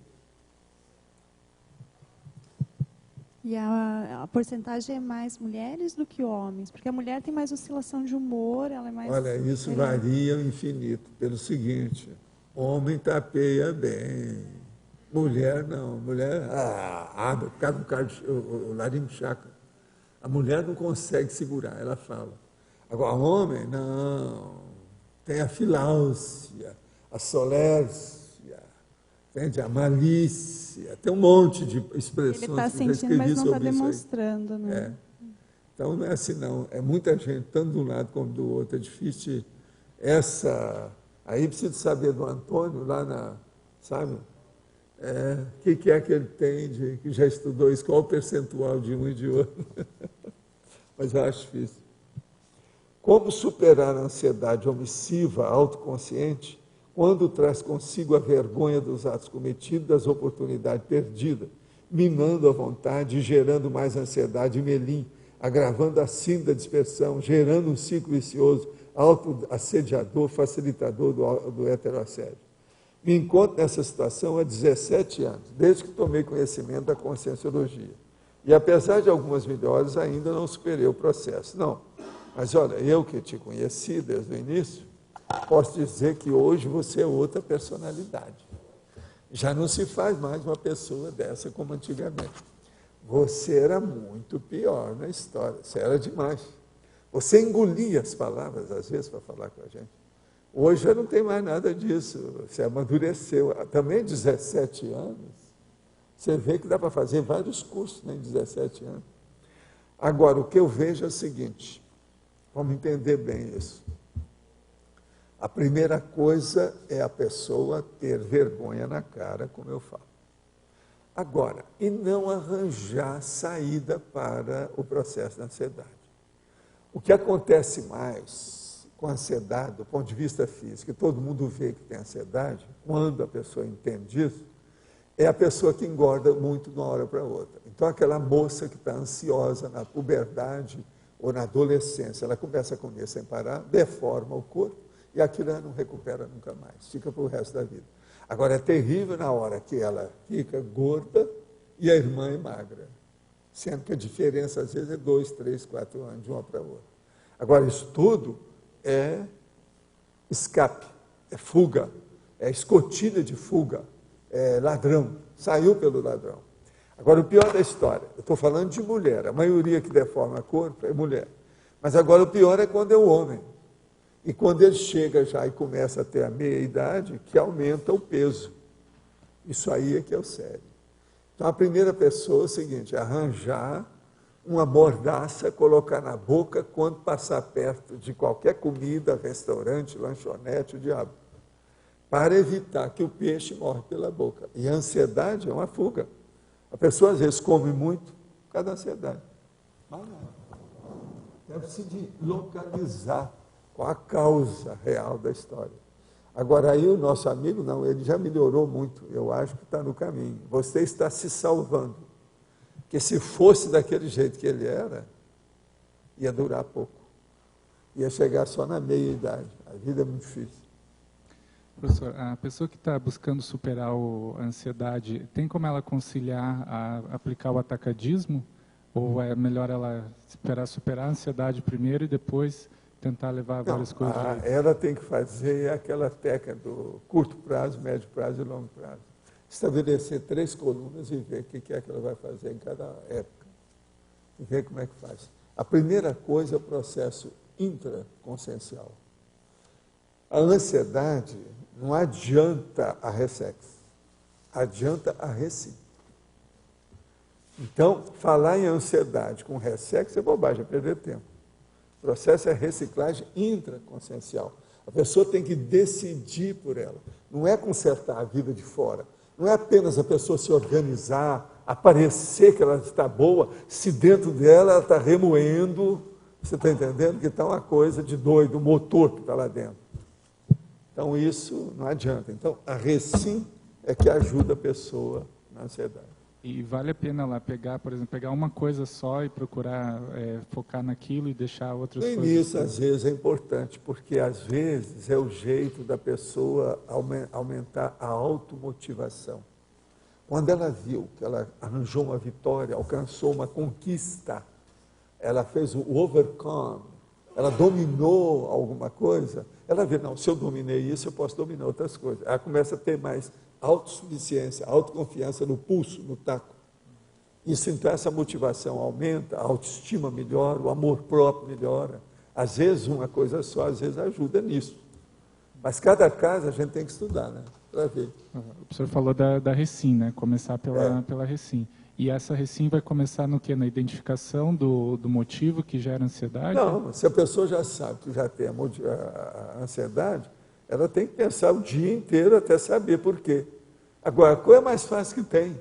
E a porcentagem é mais mulheres do que homens? Porque a mulher tem mais oscilação de humor, ela é mais... Olha, isso varia ao infinito, pelo seguinte: homem tapeia bem, mulher não. Mulher, por causa do laringochaca. A mulher não consegue segurar, ela fala. Agora, homem, não. Tem a filáusia, a solércia, entende? A malícia, tem um monte de expressões. Ele está sentindo, mas não está demonstrando. Né? Então, não é assim, não. É muita gente, tanto de um lado como do outro. É difícil. Aí precisa saber do Antônio, lá sabe? O que é que ele tem, que já estudou isso, qual o percentual de um e de outro. Mas eu acho difícil. Como superar a ansiedade omissiva, autoconsciente, quando traz consigo a vergonha dos atos cometidos, das oportunidades perdidas, minando a vontade e gerando mais ansiedade e melim, agravando a síndrome da dispersão, gerando um ciclo vicioso, autoassediador, facilitador do heteroassédio. Me encontro nessa situação há 17 anos, desde que tomei conhecimento da conscienciologia. E apesar de algumas melhores, ainda não superei o processo. Não, mas olha, eu que te conheci desde o início, posso dizer que hoje você é outra personalidade. Já não se faz mais uma pessoa dessa como antigamente. Você era muito pior na história, você era demais. Você engolia as palavras, às vezes, para falar com a gente. Hoje já não tem mais nada disso, você amadureceu. Também 17 anos, você vê que dá para fazer vários cursos em 17 anos. Agora, o que eu vejo é o seguinte, vamos entender bem isso. A primeira coisa é a pessoa ter vergonha na cara, como eu falo. Agora, e não arranjar saída para o processo da ansiedade. O que acontece mais com a ansiedade, do ponto de vista físico, e todo mundo vê que tem ansiedade, quando a pessoa entende isso, é a pessoa que engorda muito de uma hora para outra. Então, aquela moça que está ansiosa na puberdade ou na adolescência, ela começa a comer sem parar, deforma o corpo, e aquilo ela não recupera nunca mais, fica para o resto da vida. Agora, é terrível na hora que ela fica gorda e a irmã é magra, sendo que a diferença, às vezes, é 2, 3, 4 anos de uma para outra. Agora, isso tudo é escape, é fuga, é escotilha de fuga, é ladrão, saiu pelo ladrão. Agora, o pior da história, eu estou falando de mulher, a maioria que deforma o corpo é mulher. Mas agora o pior é quando é o homem. E quando ele chega já e começa a ter a meia-idade, que aumenta o peso. Isso aí é que é o sério. Então, a primeira pessoa é o seguinte, arranjar uma mordaça, colocar na boca quando passar perto de qualquer comida, restaurante, lanchonete, o diabo, para evitar que o peixe morre pela boca. E a ansiedade é uma fuga. A pessoa, às vezes, come muito por causa da ansiedade. Mas não. Deve-se de localizar qual a causa real da história. Agora, aí o nosso amigo, não, ele já melhorou muito, eu acho que está no caminho. Você está se salvando. Porque se fosse daquele jeito que ele era, ia durar pouco. Ia chegar só na meia-idade. A vida é muito difícil. Professor, a pessoa que está buscando superar a ansiedade, tem como ela conciliar, aplicar o atacadismo? Ou é melhor ela superar a ansiedade primeiro e depois tentar levar várias coisas? Ela tem que fazer aquela técnica do curto prazo, médio prazo e longo prazo. Estabelecer 3 colunas e ver o que é que ela vai fazer em cada época. E ver como é que faz. A primeira coisa é o processo intraconsciencial. A ansiedade não adianta a Ressex, adianta a Recim. Então, falar em ansiedade com Ressex é bobagem, é perder tempo. O processo é reciclagem intraconsciencial. A pessoa tem que decidir por ela. Não é consertar a vida de fora. Não é apenas a pessoa se organizar, aparecer que ela está boa, se dentro dela ela está remoendo, você está entendendo? Que está uma coisa de doido, o motor que está lá dentro. Então, isso não adianta. Então, a Recim é que ajuda a pessoa na ansiedade. E vale a pena lá pegar, por exemplo, pegar uma coisa só e procurar focar naquilo e deixar outras coisas? No início, às vezes, é importante, porque às vezes é o jeito da pessoa aumentar a automotivação. Quando ela viu que ela arranjou uma vitória, alcançou uma conquista, ela fez o overcome, ela dominou alguma coisa, ela vê, não, se eu dominei isso, eu posso dominar outras coisas. Ela começa a ter mais autossuficiência, autoconfiança no pulso, no taco. Isso, então, essa motivação aumenta, a autoestima melhora, o amor próprio melhora. Às vezes, uma coisa só, às vezes, ajuda nisso. Mas cada caso a gente tem que estudar, né? Para ver. O senhor falou da Recim, né? Começar pela Recim. E essa Recim vai começar no quê? Na identificação do motivo que gera ansiedade? Não, se a pessoa já sabe que já tem a ansiedade, ela tem que pensar o dia inteiro até saber por quê. Agora, a coisa mais fácil que tem.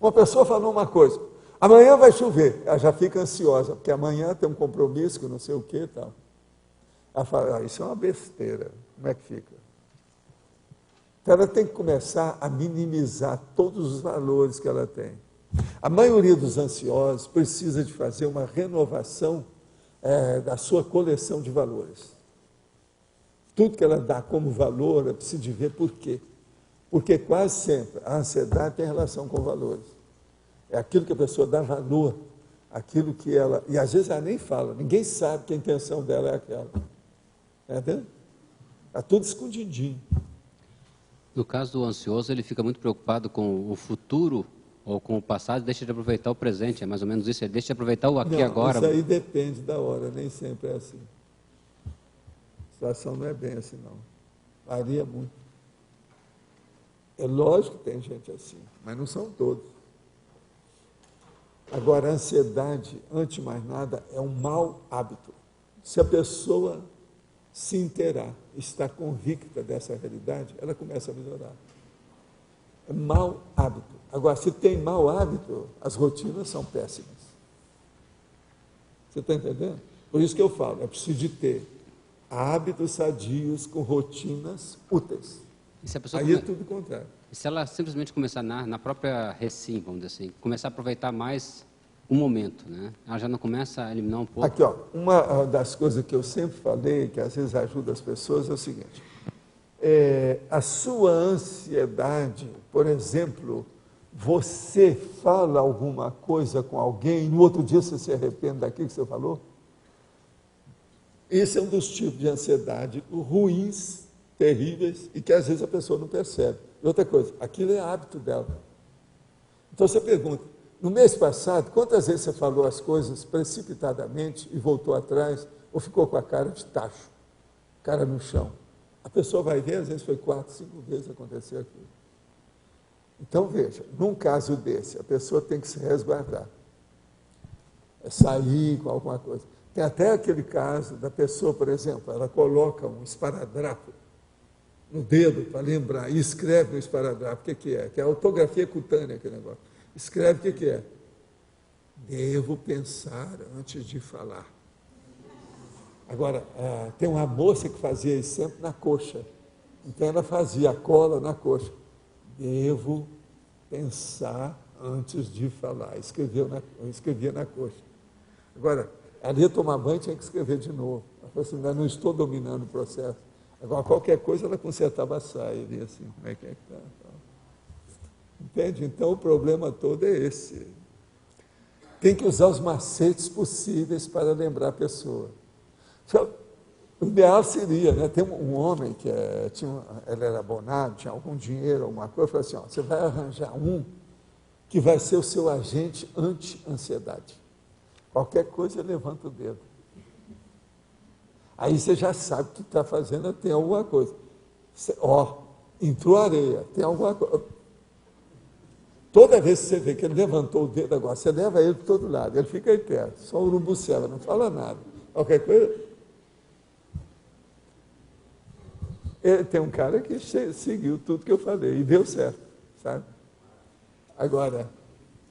Uma pessoa falou uma coisa, amanhã vai chover, ela já fica ansiosa, porque amanhã tem um compromisso que não sei o quê e tal. Ela fala, isso é uma besteira, como é que fica? Então, ela tem que começar a minimizar todos os valores que ela tem. A maioria dos ansiosos precisa de fazer uma renovação da sua coleção de valores. Tudo que ela dá como valor, ela precisa de ver por quê. Porque quase sempre a ansiedade tem relação com valores. É aquilo que a pessoa dá valor, aquilo que ela... E às vezes ela nem fala, ninguém sabe que a intenção dela é aquela. Está entendendo? Está tudo escondidinho. No caso do ansioso, ele fica muito preocupado com o futuro ou com o passado, deixa de aproveitar o presente, é mais ou menos isso, ele deixa de aproveitar o aqui e agora. Isso aí depende da hora, nem sempre é assim. A situação não é bem assim, não. Varia muito. É lógico que tem gente assim, mas não são todos. Agora, a ansiedade, antes de mais nada, é um mau hábito. Se a pessoa se inteirar, está convicta dessa realidade, ela começa a melhorar. É mau hábito. Agora, se tem mau hábito, as rotinas são péssimas. Você está entendendo? Por isso que eu falo, é preciso de ter hábitos sadios com rotinas úteis. Aí é tudo o contrário. E se ela simplesmente começar na própria recim, vamos dizer assim, começar a aproveitar mais o momento, né? Ela já não começa a eliminar um pouco? Aqui, ó, uma das coisas que eu sempre falei, que às vezes ajuda as pessoas, é o seguinte. A sua ansiedade, por exemplo, você fala alguma coisa com alguém e no outro dia você se arrepende daquilo que você falou? Esse é um dos tipos de ansiedade ruins, terríveis, e que às vezes a pessoa não percebe. E outra coisa, aquilo é hábito dela. Então você pergunta, no mês passado, quantas vezes você falou as coisas precipitadamente e voltou atrás, ou ficou com a cara de tacho, cara no chão? A pessoa vai ver, às vezes foi 4, 5 vezes acontecer aquilo. Então, veja, num caso desse, a pessoa tem que se resguardar. É sair com alguma coisa. Tem até aquele caso da pessoa, por exemplo, ela coloca um esparadrapo no dedo para lembrar, e escreve no esparadrapo, o que é? Que é a ortografia cutânea, aquele negócio. Escreve o que é? Devo pensar antes de falar. Agora, tem uma moça que fazia isso sempre na coxa. Então, ela fazia a cola na coxa. Devo pensar antes de falar. Escrevia na coxa. Agora, ela ia tomar banho e tinha que escrever de novo. Ela falou assim, não estou dominando o processo. Agora, qualquer coisa, ela consertava a saia. Via assim, como é que está? Entende? Então, o problema todo é esse. Tem que usar os macetes possíveis para lembrar a pessoa. O ideal seria, né? Tem um homem que ele era abonado, tinha algum dinheiro, alguma coisa, falou assim, ó, você vai arranjar um que vai ser o seu agente anti-ansiedade. Qualquer coisa, levanta o dedo. Aí você já sabe que está fazendo, tem alguma coisa. Entrou areia, tem alguma coisa. Toda vez que você vê que ele levantou o dedo agora, você leva ele para todo lado, ele fica aí perto, só o urubucela, não fala nada. Qualquer coisa. Tem um cara que seguiu tudo que eu falei e deu certo, sabe? Agora,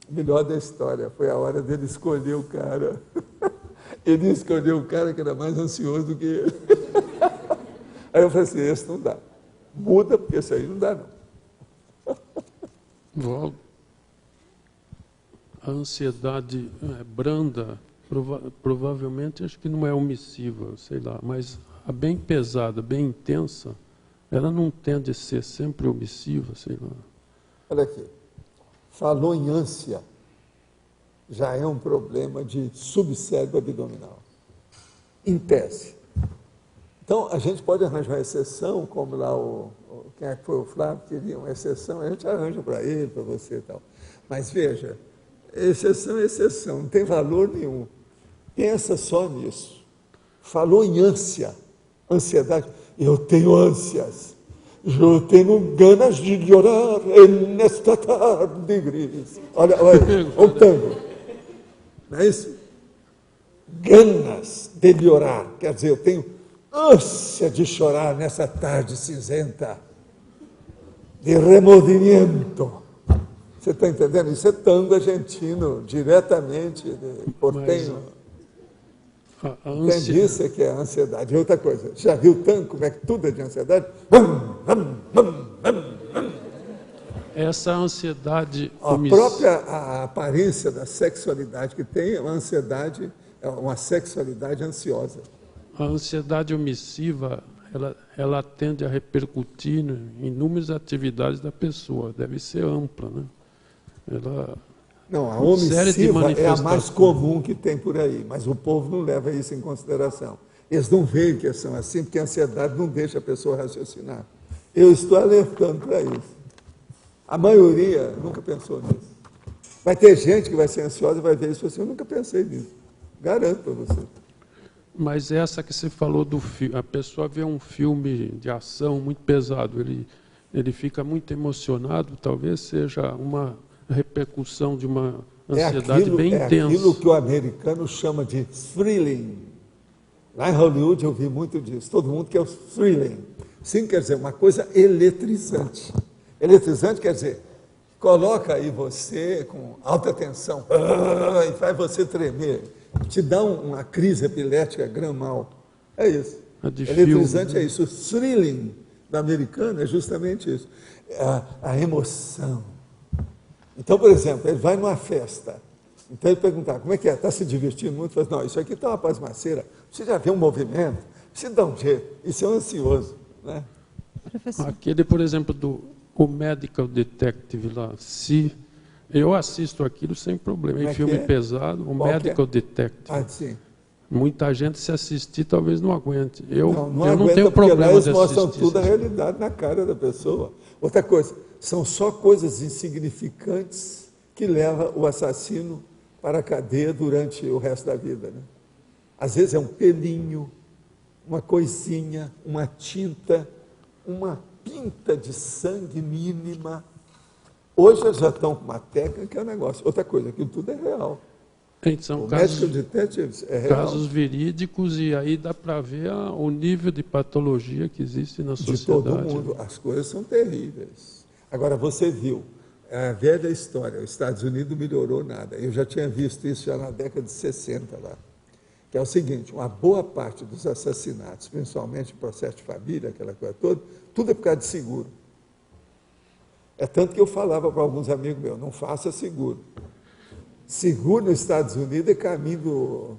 o melhor da história foi a hora dele escolher o cara. Ele escolheu o cara que era mais ansioso do que ele. Aí eu falei assim, esse não dá. Muda, porque esse aí não dá, não. Valdo, a ansiedade branda, provavelmente, acho que não é omissiva, sei lá, mas a bem pesada, bem intensa, ela não tende a ser sempre omissiva, sei lá. Olha aqui, falou em ânsia, já é um problema de subsérvio abdominal, em tese. Então, a gente pode arranjar uma exceção, como lá quem é que foi o Flávio, queria uma exceção, a gente arranja para ele, para você e tal. Mas veja, exceção é exceção, não tem valor nenhum. Pensa só nisso. Falou em ânsia, ansiedade. Eu tenho ânsias. Eu tenho ganas de chorar nesta tarde gris. Olha o tango. Não é isso? Ganas de chorar. Quer dizer, eu tenho ânsia de chorar nessa tarde cinzenta. De remordimento. Você está entendendo? Isso é tango argentino, diretamente de portenho. Entende isso que é a ansiedade. E outra coisa, já viu tango, como é que tudo é de ansiedade? Essa ansiedade... A própria aparência da sexualidade que tem é uma ansiedade, é uma sexualidade ansiosa. A ansiedade omissiva, ela tende a repercutir em inúmeras atividades da pessoa, deve ser ampla, né? Não, a omissiva é a mais comum que tem por aí, mas o povo não leva isso em consideração. Eles não veem que são assim, porque a ansiedade não deixa a pessoa raciocinar. Eu estou alertando para isso. A maioria nunca pensou nisso. Vai ter gente que vai ser ansiosa e vai ver isso assim, eu nunca pensei nisso. Garanto para você. Mas essa que você falou do filme, a pessoa vê um filme de ação muito pesado, ele fica muito emocionado, talvez seja uma repercussão de uma ansiedade bem intensa. É aquilo que o americano chama de thrilling. Lá em Hollywood eu vi muito disso. Todo mundo quer o thrilling. Sim, quer dizer, uma coisa eletrizante. Eletrizante quer dizer, coloca aí você com alta tensão e faz você tremer, te dá uma crise epilética gramal. É isso. Eletrizante é isso. O thrilling da americana é justamente isso. A emoção. Então, por exemplo, ele vai numa festa. Então ele perguntar, como é que é? Está se divertindo muito? Fala, não, isso aqui está uma pasmaceira. Você já vê um movimento, você dá um jeito. Isso é um ansioso. Né? Aquele, por exemplo, o Medical Detective lá, se eu assisto aquilo sem problema. Em filme pesado, o Medical Detective. Sim. Muita gente, se assistir, talvez não aguente. Eu não não tenho problema eles de mostram assistir. tudo a realidade na cara da pessoa. Outra coisa, são só coisas insignificantes que levam o assassino para a cadeia durante o resto da vida. Né? Às vezes é um pelinho, uma coisinha, uma tinta, uma pinta de sangue mínima. Hoje eles já estão com uma técnica que é um negócio. Outra coisa, aquilo tudo é real. São casos verídicos e aí dá para ver o nível de patologia que existe na sociedade. De todo mundo. As coisas são terríveis. Agora, você viu, a velha história, os Estados Unidos não melhorou nada. Eu já tinha visto isso já na década de 60 lá. Que é o seguinte, uma boa parte dos assassinatos, principalmente o processo de família, aquela coisa toda, tudo é por causa de seguro. É tanto que eu falava para alguns amigos meus, não faça seguro. Seguro nos Estados Unidos é caminho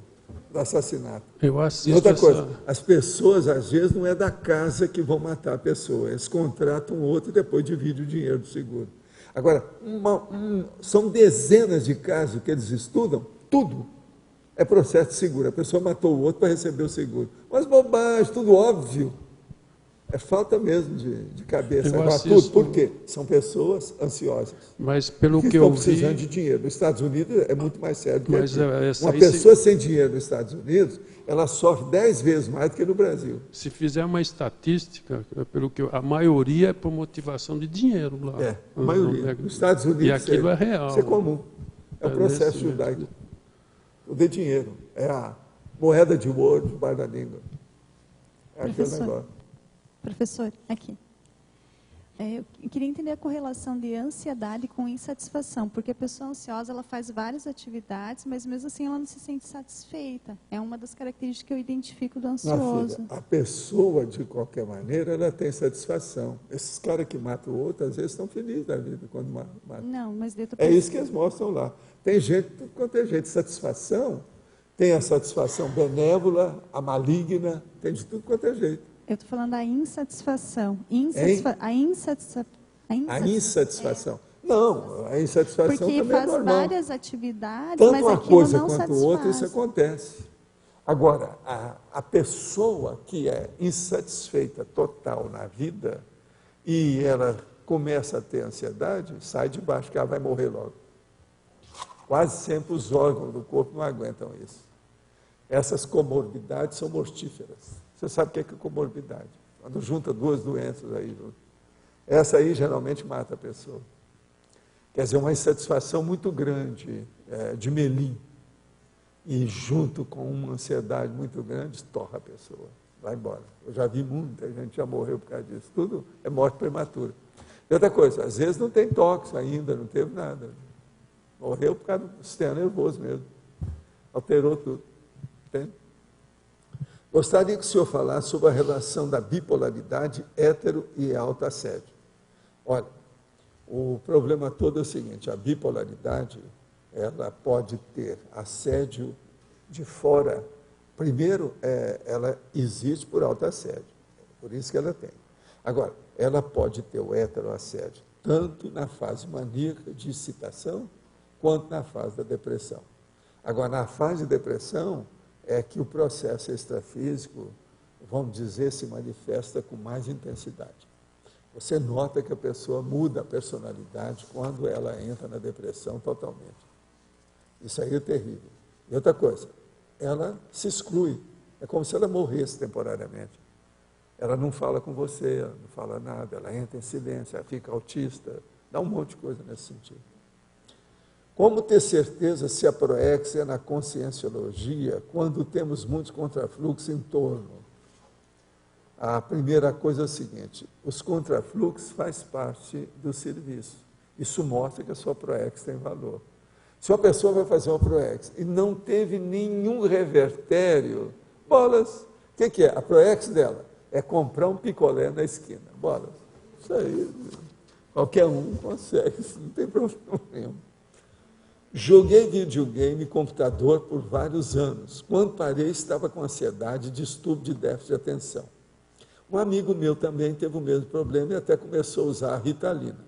do assassinato. Eu assisto e outra coisa, as pessoas, às vezes, não é da casa que vão matar a pessoa. Eles contratam outro e depois dividem o dinheiro do seguro. Agora, são dezenas de casos que eles estudam, tudo é processo de seguro. A pessoa matou o outro para receber o seguro. Mas bobagem, tudo óbvio. É falta mesmo de cabeça. Agora, tudo, por quê? São pessoas ansiosas. Mas pelo que eu vi... estão precisando de dinheiro. Nos Estados Unidos é muito mais sério do que aqui. Uma pessoa sem dinheiro nos Estados Unidos, ela sofre 10 vezes mais do que no Brasil. Se fizer uma estatística, pelo que a maioria é por motivação de dinheiro lá. A maioria. Nos Estados Unidos e aquilo é real. Isso é comum. É o processo judaico. Tudo é dinheiro. É a moeda de ouro debaixo da língua. É aquele negócio. Professor, aqui. Eu queria entender a correlação de ansiedade com insatisfação, porque a pessoa ansiosa ela faz várias atividades, mas mesmo assim ela não se sente satisfeita. É uma das características que eu identifico do ansioso. Filha, a pessoa, de qualquer maneira, ela tem satisfação. Esses caras que matam o outro, às vezes, estão felizes da vida quando matam. Não, mas dentro é isso que eles mostram lá. Tem gente, tudo quanto é jeito. Satisfação, tem a satisfação benévola, a maligna, tem de tudo quanto é jeito. Eu estou falando da insatisfação. A insatisfação. Não, a insatisfação porque também é normal. Porque faz várias atividades, tanto mas uma aquilo coisa não quanto satisfaz. outra, isso acontece. Agora, a pessoa que é insatisfeita total na vida e ela começa a ter ansiedade, sai de baixo, que ela vai morrer logo. Quase sempre os órgãos do corpo não aguentam isso. Essas comorbidades são mortíferas. Você sabe o que é comorbidade? Quando junta duas doenças aí. Essa aí geralmente mata a pessoa. Quer dizer, uma insatisfação muito grande de melim. E junto com uma ansiedade muito grande, torra a pessoa. Vai embora. Eu já vi muita gente já morreu por causa disso. Tudo é morte prematura. E outra coisa, às vezes não tem tóxico ainda, não teve nada. Morreu por causa do sistema nervoso mesmo. Alterou tudo. Entende? Gostaria que o senhor falasse sobre a relação da bipolaridade, hétero e autoassédio. Olha, o problema todo é o seguinte, a bipolaridade, ela pode ter assédio de fora. Primeiro, ela existe por autoassédio, por isso que ela tem. Agora, ela pode ter o heteroassédio, tanto na fase maníaca de excitação, quanto na fase da depressão. Agora, na fase de depressão, é que o processo extrafísico, vamos dizer, se manifesta com mais intensidade. Você nota que a pessoa muda a personalidade quando ela entra na depressão totalmente. Isso aí é terrível. E outra coisa, ela se exclui. É como se ela morresse temporariamente. Ela não fala com você, ela não fala nada, ela entra em silêncio, ela fica autista, dá um monte de coisa nesse sentido. Como ter certeza se a proexia é na conscienciologia quando temos muitos contrafluxos em torno? A primeira coisa é o seguinte, os contrafluxos faz parte do serviço. Isso mostra que a sua PROEX tem valor. Se uma pessoa vai fazer uma PROEX e não teve nenhum revertério, bolas, o que é? A PROEX dela é comprar um picolé na esquina, bolas. Isso aí, qualquer um consegue, isso não tem problema nenhum. Joguei videogame e computador por vários anos. Quando parei, estava com ansiedade e distúrbio de déficit de atenção. Um amigo meu também teve o mesmo problema e até começou a usar a Ritalina.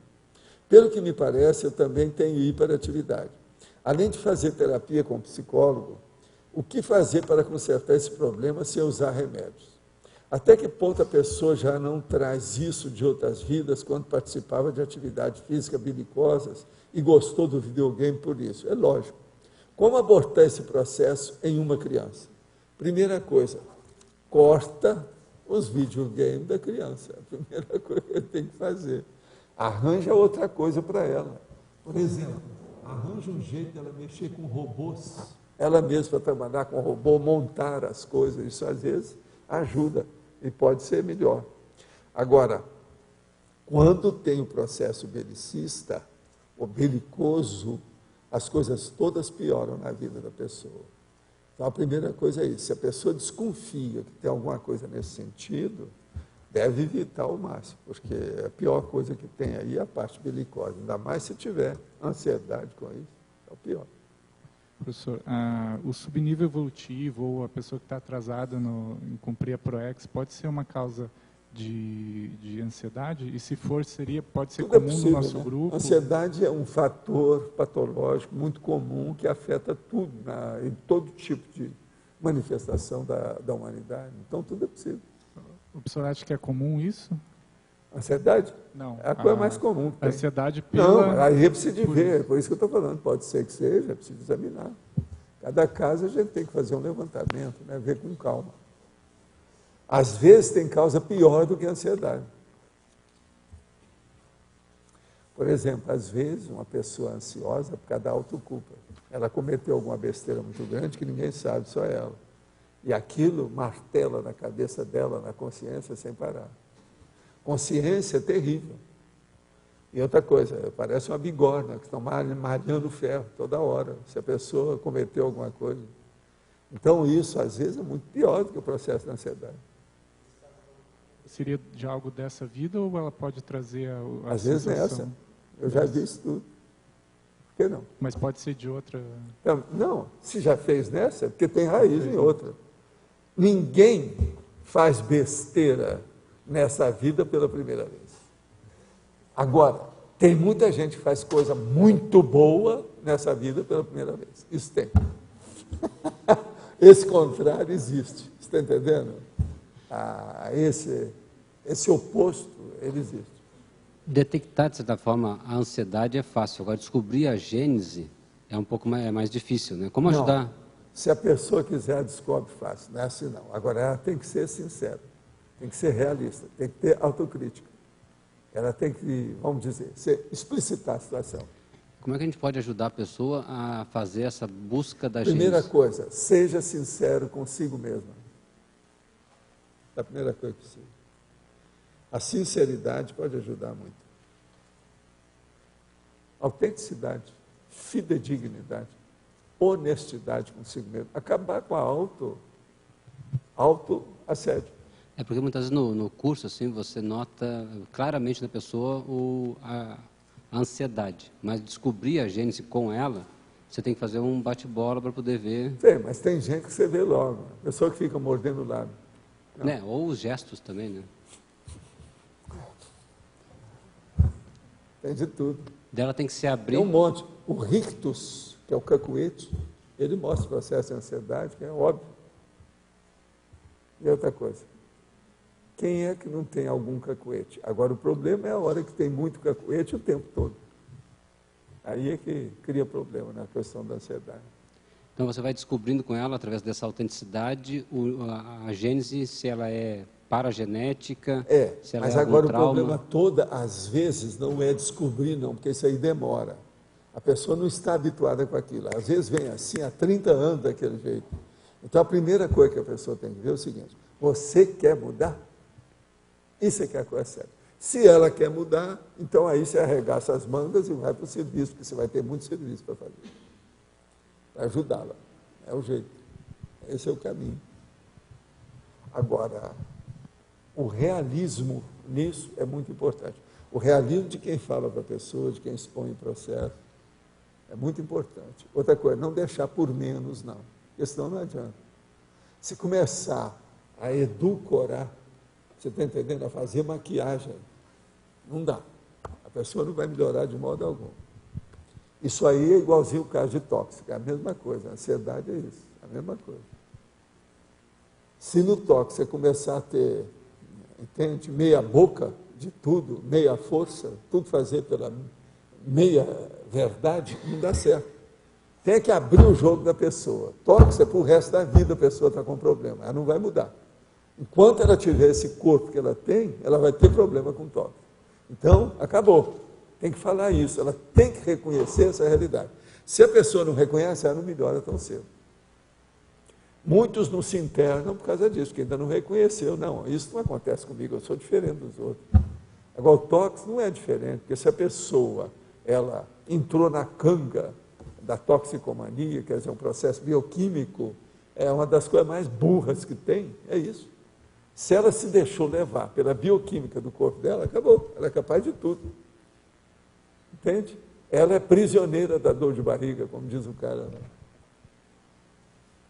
Pelo que me parece, eu também tenho hiperatividade. Além de fazer terapia com psicólogo, o que fazer para consertar esse problema sem usar remédios? Até que ponto a pessoa já não traz isso de outras vidas quando participava de atividade física belicosas e gostou do videogame por isso? É lógico. Como abortar esse processo em uma criança? Primeira coisa, corta os videogames da criança. A primeira coisa que ele tem que fazer. Arranja outra coisa para ela. Por exemplo, arranja um jeito de ela mexer com robôs. Ela mesma para trabalhar com robô, montar as coisas, isso às vezes ajuda e pode ser melhor. Agora, quando tem o processo belicista, ou belicoso, as coisas todas pioram na vida da pessoa. Então, a primeira coisa é isso. Se a pessoa desconfia que tem alguma coisa nesse sentido, deve evitar ao máximo, porque a pior coisa que tem aí é a parte belicosa. Ainda mais se tiver ansiedade com isso, é o pior. Professor, o subnível evolutivo ou a pessoa que está atrasada em cumprir a PROEX pode ser uma causa de ansiedade? E se for, pode ser tudo comum possível, no nosso né? grupo? Ansiedade é um fator patológico muito comum que afeta tudo, em todo tipo de manifestação da humanidade. Então, tudo é possível. O professor acha que é comum isso? Ansiedade? Não. É a coisa mais comum. Que tem. Ansiedade pela... Não, aí é preciso ver, por isso que eu estou falando. Pode ser que seja, é preciso examinar. Cada caso a gente tem que fazer um levantamento, né? Ver com calma. Às vezes tem causa pior do que a ansiedade. Por exemplo, às vezes uma pessoa ansiosa por causa da autoculpa. Ela cometeu alguma besteira muito grande que ninguém sabe, só ela. E aquilo martela na cabeça dela, na consciência, sem parar. Consciência é terrível. E outra coisa, parece uma bigorna, que estão malhando ferro toda hora, se a pessoa cometeu alguma coisa. Então, isso, às vezes, é muito pior do que o processo da ansiedade. Seria de algo dessa vida ou ela pode trazer a às vezes é essa. Eu já vi isso tudo. Por que não? Mas pode ser de outra... Então, não, se já fez nessa, é porque tem raiz em outra. Ninguém faz besteira nessa vida pela primeira vez. Agora, tem muita gente que faz coisa muito boa nessa vida pela primeira vez. Isso tem. Esse contrário existe. Você está entendendo? Esse oposto, ele existe. Detectar, de certa forma, a ansiedade é fácil. Agora, descobrir a gênese é um pouco mais difícil, né? Como ajudar? Não, se a pessoa quiser, descobre fácil. Não é assim, não. Agora, ela tem que ser sincera, tem que ser realista, tem que ter autocrítica. Ela tem que, vamos dizer, explicitar a situação. Como é que a gente pode ajudar a pessoa a fazer essa busca da Primeira gênese? coisa, seja sincero consigo mesma. É a primeira coisa que precisa. A sinceridade pode ajudar muito. Autenticidade, fidedignidade, honestidade consigo mesmo. Acabar com a auto-assédio. É porque muitas vezes no curso assim você nota claramente na pessoa a ansiedade, mas descobrir a gênese com ela, você tem que fazer um bate-bola para poder ver. Tem, mas tem gente que você vê logo, a pessoa que fica mordendo o lábio. Né? Ou os gestos também, né? Tem de tudo. Dela tem que se abrir. Tem um monte. O rictus, que é o cacuete, ele mostra o processo de ansiedade, que é óbvio. E outra coisa, quem é que não tem algum cacuete? Agora, o problema é a hora que tem muito cacuete o tempo todo. Aí é que cria problema na questão da ansiedade. Então, você vai descobrindo com ela, através dessa autenticidade, a gênese, se ela é paragenética, se ela mas é agora algum trauma. o problema todo, às vezes, não é descobrir, não, porque isso aí demora. A pessoa não está habituada com aquilo. Às vezes vem assim, há 30 anos daquele jeito. Então, a primeira coisa que a pessoa tem que ver é o seguinte: você quer mudar? Isso é que é a coisa séria. Se ela quer mudar, então aí você arregaça as mangas e vai para o serviço, porque você vai ter muito serviço para fazer. Para ajudá-la. É o jeito. Esse é o caminho. Agora, o realismo nisso é muito importante. O realismo de quem fala para a pessoa, de quem expõe o processo, é muito importante. Outra coisa, não deixar por menos, não. Porque senão não adianta. Se começar a edulcorar, você está entendendo? A fazer maquiagem, não dá. A pessoa não vai melhorar de modo algum. Isso aí é igualzinho o caso de tóxico, é a mesma coisa. A ansiedade é isso, é a mesma coisa. Se no tóxico você começar a ter, entende, meia boca de tudo, meia força, tudo fazer pela meia verdade, não dá certo. Tem que abrir o jogo da pessoa. Tóxico é para o resto da vida, a pessoa está com problema, ela não vai mudar. Enquanto ela tiver esse corpo que ela tem, ela vai ter problema com tóxico. Então, acabou. Tem que falar isso, ela tem que reconhecer essa realidade. Se a pessoa não reconhece, ela não melhora tão cedo. Muitos não se internam por causa disso, porque ainda não reconheceu. Não, isso não acontece comigo, eu sou diferente dos outros. Agora, o tóxico não é diferente, porque se a pessoa ela entrou na canga da toxicomania, quer dizer, um processo bioquímico, é uma das coisas mais burras que tem, é isso. Se ela se deixou levar pela bioquímica do corpo dela, acabou, ela é capaz de tudo. Entende? Ela é prisioneira da dor de barriga, como diz o cara lá.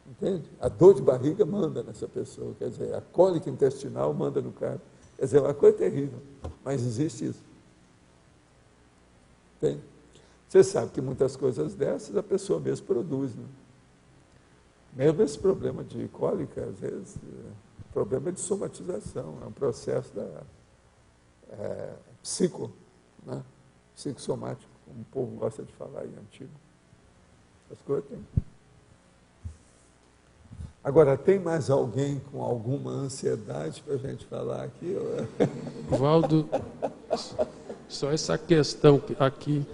Entende? A dor de barriga manda nessa pessoa, quer dizer, a cólica intestinal manda no cara. Quer dizer, é uma coisa terrível, mas existe isso. Entende? Você sabe que muitas coisas dessas a pessoa mesmo produz, né? Mesmo esse problema de cólica, às vezes, é problema de somatização, é um processo né? Psicossomático, como o povo gosta de falar aí, antigo. As coisas tem. Agora, tem mais alguém com alguma ansiedade para a gente falar aqui? Valdo, só essa questão aqui,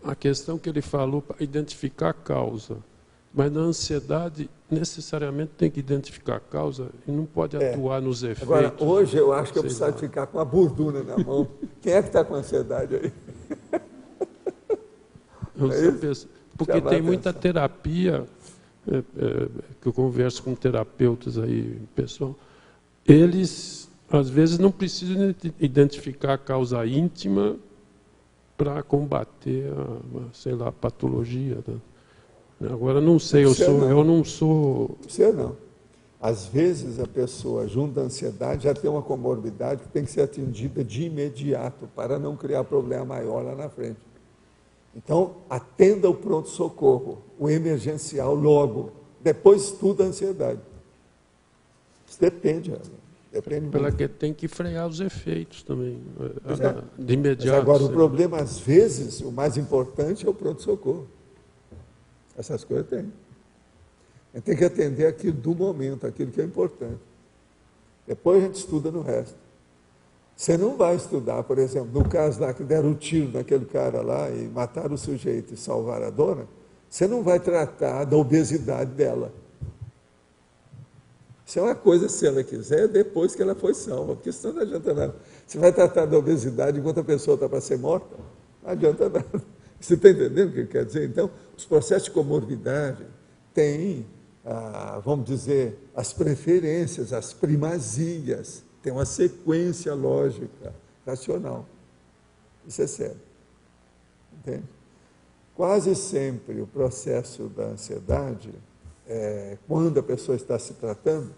a questão que ele falou para identificar a causa, mas na ansiedade necessariamente tem que identificar a causa e não pode atuar nos efeitos. Agora, hoje eu acho que eu preciso ficar com a borduna na mão. Quem é que está com ansiedade aí? Porque tem muita terapia, que eu converso com terapeutas aí, pessoal, eles às vezes não precisam identificar a causa íntima para combater a patologia, né? Agora, não sei, eu não sou... Você não. Às vezes, a pessoa, junto à ansiedade, já tem uma comorbidade que tem que ser atendida de imediato, para não criar problema maior lá na frente. Então, atenda o pronto-socorro, o emergencial logo, depois estuda a ansiedade. Isso depende pela que tem que frear os efeitos também, de imediato. Mas agora, o problema, às vezes, o mais importante é o pronto-socorro. Essas coisas tem. A gente tem que atender aquilo do momento, aquilo que é importante. Depois a gente estuda no resto. Você não vai estudar, por exemplo, no caso lá que deram o tiro naquele cara lá e mataram o sujeito e salvaram a dona, você não vai tratar da obesidade dela. Isso é uma coisa, se ela quiser, depois que ela foi salva, porque senão não adianta nada. Você vai tratar da obesidade enquanto a pessoa está para ser morta? Não adianta nada. Você está entendendo o que quer dizer? Então, os processos de comorbidade têm, vamos dizer, as preferências, as primazias, tem uma sequência lógica, racional. Isso é sério. Entende? Quase sempre o processo da ansiedade, quando a pessoa está se tratando,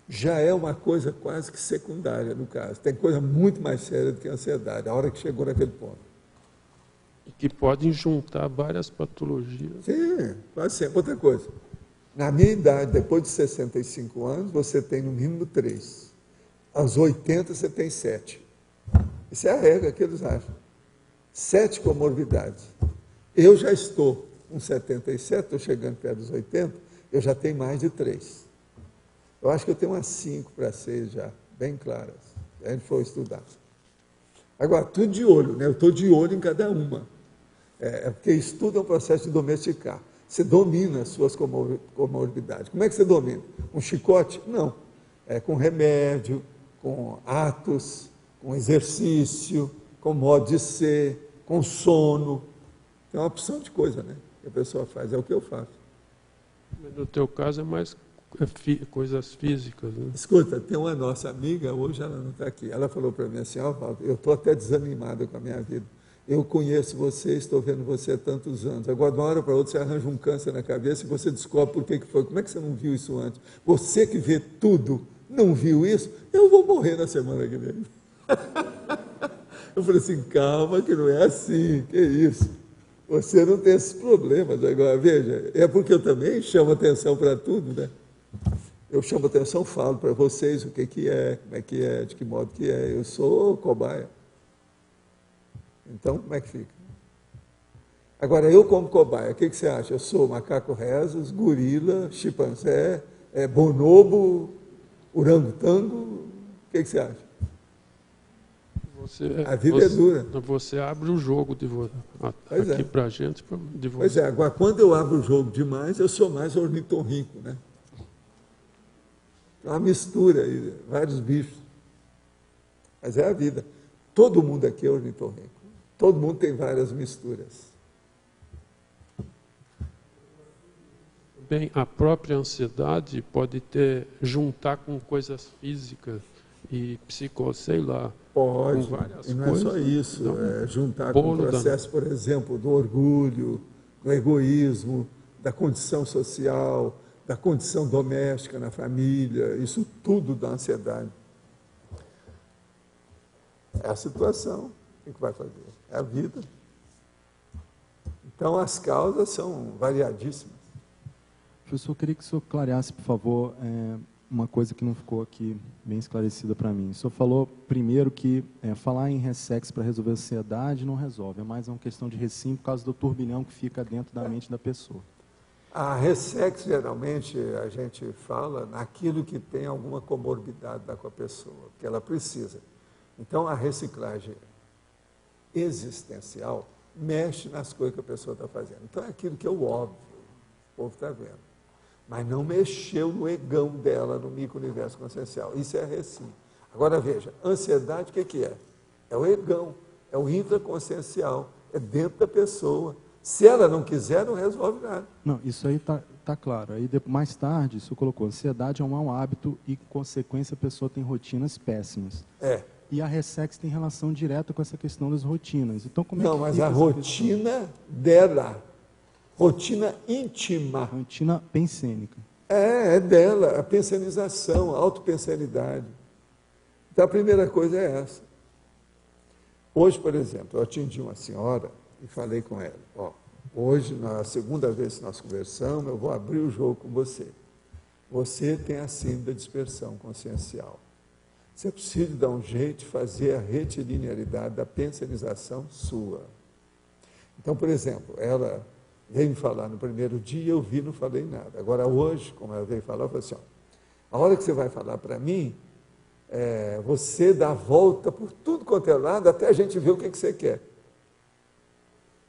já é uma coisa quase que secundária no caso. Tem coisa muito mais séria do que a ansiedade, a hora que chegou naquele ponto. Que podem juntar várias patologias. Sim, quase sempre. Outra coisa, na minha idade, depois de 65 anos, você tem no mínimo 3. Aos 80, você tem 7. Isso é a regra que eles acham. 7 comorbidades. Eu já estou com 77, estou chegando perto dos 80, eu já tenho mais de 3. Eu acho que eu tenho umas 5 para 6 já, bem claras. A gente foi estudar. Agora, tudo de olho, né? Eu estou de olho em cada uma. Porque estudo é um processo de domesticar. Você domina as suas comorbidades. Como é que você domina? Com chicote? Não. É com remédio, com atos, com exercício, com modo de ser, com sono. Tem uma opção de coisa, né? Que a pessoa faz, é o que eu faço. Mas no teu caso é mais coisas físicas, né? Escuta, tem uma nossa amiga, hoje ela não está aqui, ela falou para mim assim, ó, Valdo, eu estou até desanimada com a minha vida. Eu conheço você, estou vendo você há tantos anos. Agora, de uma hora para outra, você arranja um câncer na cabeça e você descobre por que foi. Como é que você não viu isso antes? Você que vê tudo, não viu isso? Eu vou morrer na semana que vem. Eu falei assim, calma que não é assim, que isso? Você não tem esses problemas. Agora, veja, é porque eu também chamo atenção para tudo, né? Eu chamo atenção, falo para vocês o que é, como é que é, de que modo que é. Eu sou cobaia. Então, como é que fica? Agora, eu como cobaia, o que você acha? Eu sou macaco rezos, gorila, chimpanzé, bonobo, orangotango, o que você acha? A vida é dura. Você abre o jogo aqui para a gente. Pois é, agora quando eu abro o jogo demais, eu sou mais ornitorrinco, né? É uma mistura aí, vários bichos. Mas é a vida. Todo mundo aqui é ornitorrinco. Todo mundo tem várias misturas. Bem, a própria ansiedade pode juntar com coisas físicas e sei lá. Pode, com várias e não coisas, é só isso, juntar com o processo, por exemplo, do orgulho, do egoísmo, da condição social, da condição doméstica na família, isso tudo dá ansiedade. É a situação, o que vai fazer? É a vida. Então, as causas são variadíssimas. Professor, eu queria que o senhor clareasse, por favor, uma coisa que não ficou aqui bem esclarecida para mim. O senhor falou, primeiro, que falar em ressex para resolver a ansiedade não resolve, é mais uma questão de resim por causa do turbilhão que fica dentro da mente da pessoa. A ressex, geralmente, a gente fala naquilo que tem alguma comorbidade com a pessoa, que ela precisa. Então, a reciclagem existencial mexe nas coisas que a pessoa está fazendo. Então, é aquilo que é o óbvio, o povo está vendo. Mas não mexeu no egão dela, no micro-universo consciencial. Isso é recim. Agora, veja, ansiedade, o que é? É o egão, é o intraconsciencial, é dentro da pessoa. Se ela não quiser, não resolve nada. Não, isso aí tá claro. Aí, mais tarde, isso colocou, ansiedade é um mau hábito e, em consequência, a pessoa tem rotinas péssimas. E a ressex tem relação direta com essa questão das rotinas. Então, como não, mas a rotina dela, rotina íntima. Rotina pensênica. É dela, a pensenização, a autopensenidade. Então, a primeira coisa é essa. Hoje, por exemplo, eu atendi uma senhora e falei com ela, hoje, na segunda vez que nós conversamos, eu vou abrir o jogo com você. Você tem a síndrome da dispersão consciencial. Você precisa dar um jeito de fazer a retilinearidade da pensenização sua. Então, por exemplo, ela veio me falar no primeiro dia, eu vi, não falei nada. Agora, hoje, como ela veio falar, eu falei assim, a hora que você vai falar para mim, você dá a volta por tudo quanto é lado, até a gente ver o que você quer.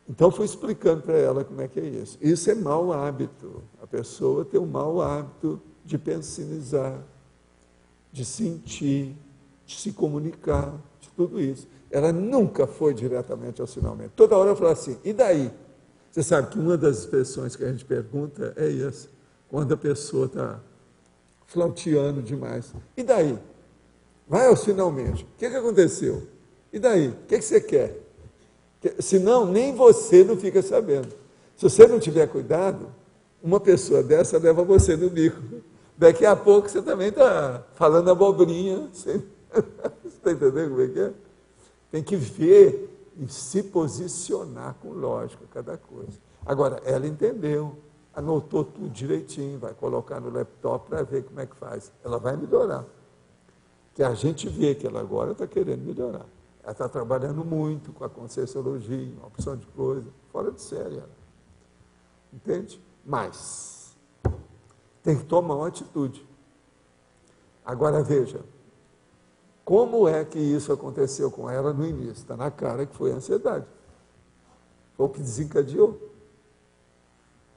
Então, fui explicando para ela como é que é isso. Isso é mau hábito. A pessoa tem um mau hábito de pensionizar, de sentir, de se comunicar, de tudo isso. Ela nunca foi diretamente ao sinalmente. Toda hora eu falo assim, e daí? Você sabe que uma das expressões que a gente pergunta é essa, quando a pessoa está flauteando demais. E daí? Vai ao finalmente. O que aconteceu? E daí? O que você quer? Senão, nem você não fica sabendo. Se você não tiver cuidado, uma pessoa dessa leva você no bico. Daqui a pouco você também está falando abobrinha. Você está entendendo como é que é? Tem que ver e se posicionar com lógica cada coisa. Agora, ela entendeu, anotou tudo direitinho, vai colocar no laptop para ver como é que faz. Ela vai melhorar. Que a gente vê que ela agora está querendo melhorar. Ela está trabalhando muito com a Conscienciologia, uma opção de coisa, fora de série. Ela. Entende? Mas tem que tomar uma atitude. Agora veja, como é que isso aconteceu com ela no início? Está na cara que foi a ansiedade. Foi o que desencadeou.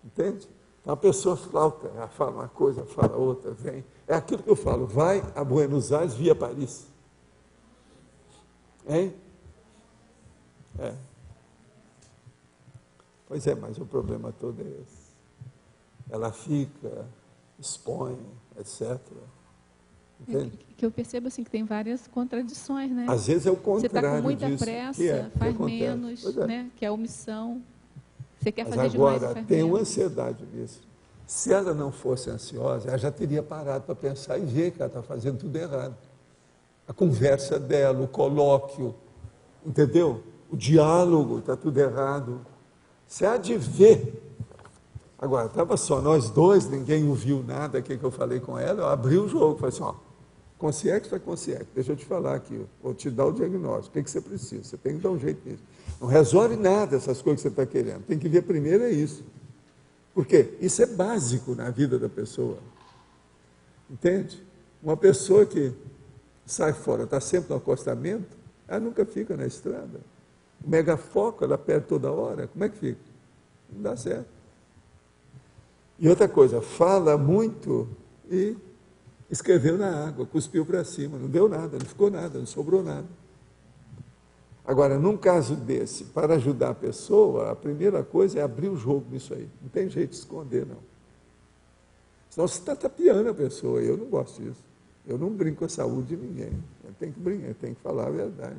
Entende? Então a pessoa flauta, ela fala uma coisa, fala outra, vem. É aquilo que eu falo, vai a Buenos Aires via Paris. Hein? É. Pois é, mas o problema todo é esse. Ela fica, expõe, etc. Entende? Que eu percebo assim que tem várias contradições, né? Às vezes é o contrário disso. Você está com muita pressa, faz menos, né? Que é a omissão. Você quer fazer demais e faz menos. Agora, tem uma ansiedade nisso. Se ela não fosse ansiosa, ela já teria parado para pensar e ver que ela está fazendo tudo errado. A conversa dela, o colóquio, entendeu? O diálogo está tudo errado. Você há de ver. Agora, estava só nós dois, ninguém ouviu nada que eu falei com ela, eu abri o jogo, falei assim, ó, consciente está consciente, deixa eu te falar aqui, vou te dar o diagnóstico, o que você precisa, você tem que dar um jeito nisso. Não resolve nada essas coisas que você está querendo, tem que ver primeiro é isso. Por quê? Isso é básico na vida da pessoa. Entende? Uma pessoa que sai fora, está sempre no acostamento, ela nunca fica na estrada. O megafoco, ela perde toda hora, como é que fica? Não dá certo. E outra coisa, fala muito e escreveu na água, cuspiu para cima, não deu nada, não ficou nada, não sobrou nada. Agora, num caso desse, para ajudar a pessoa, a primeira coisa é abrir o jogo nisso aí. Não tem jeito de esconder, não. Senão você está tapeando a pessoa, eu não gosto disso. Eu não brinco com a saúde de ninguém. Eu tenho que brincar, eu tenho que falar a verdade.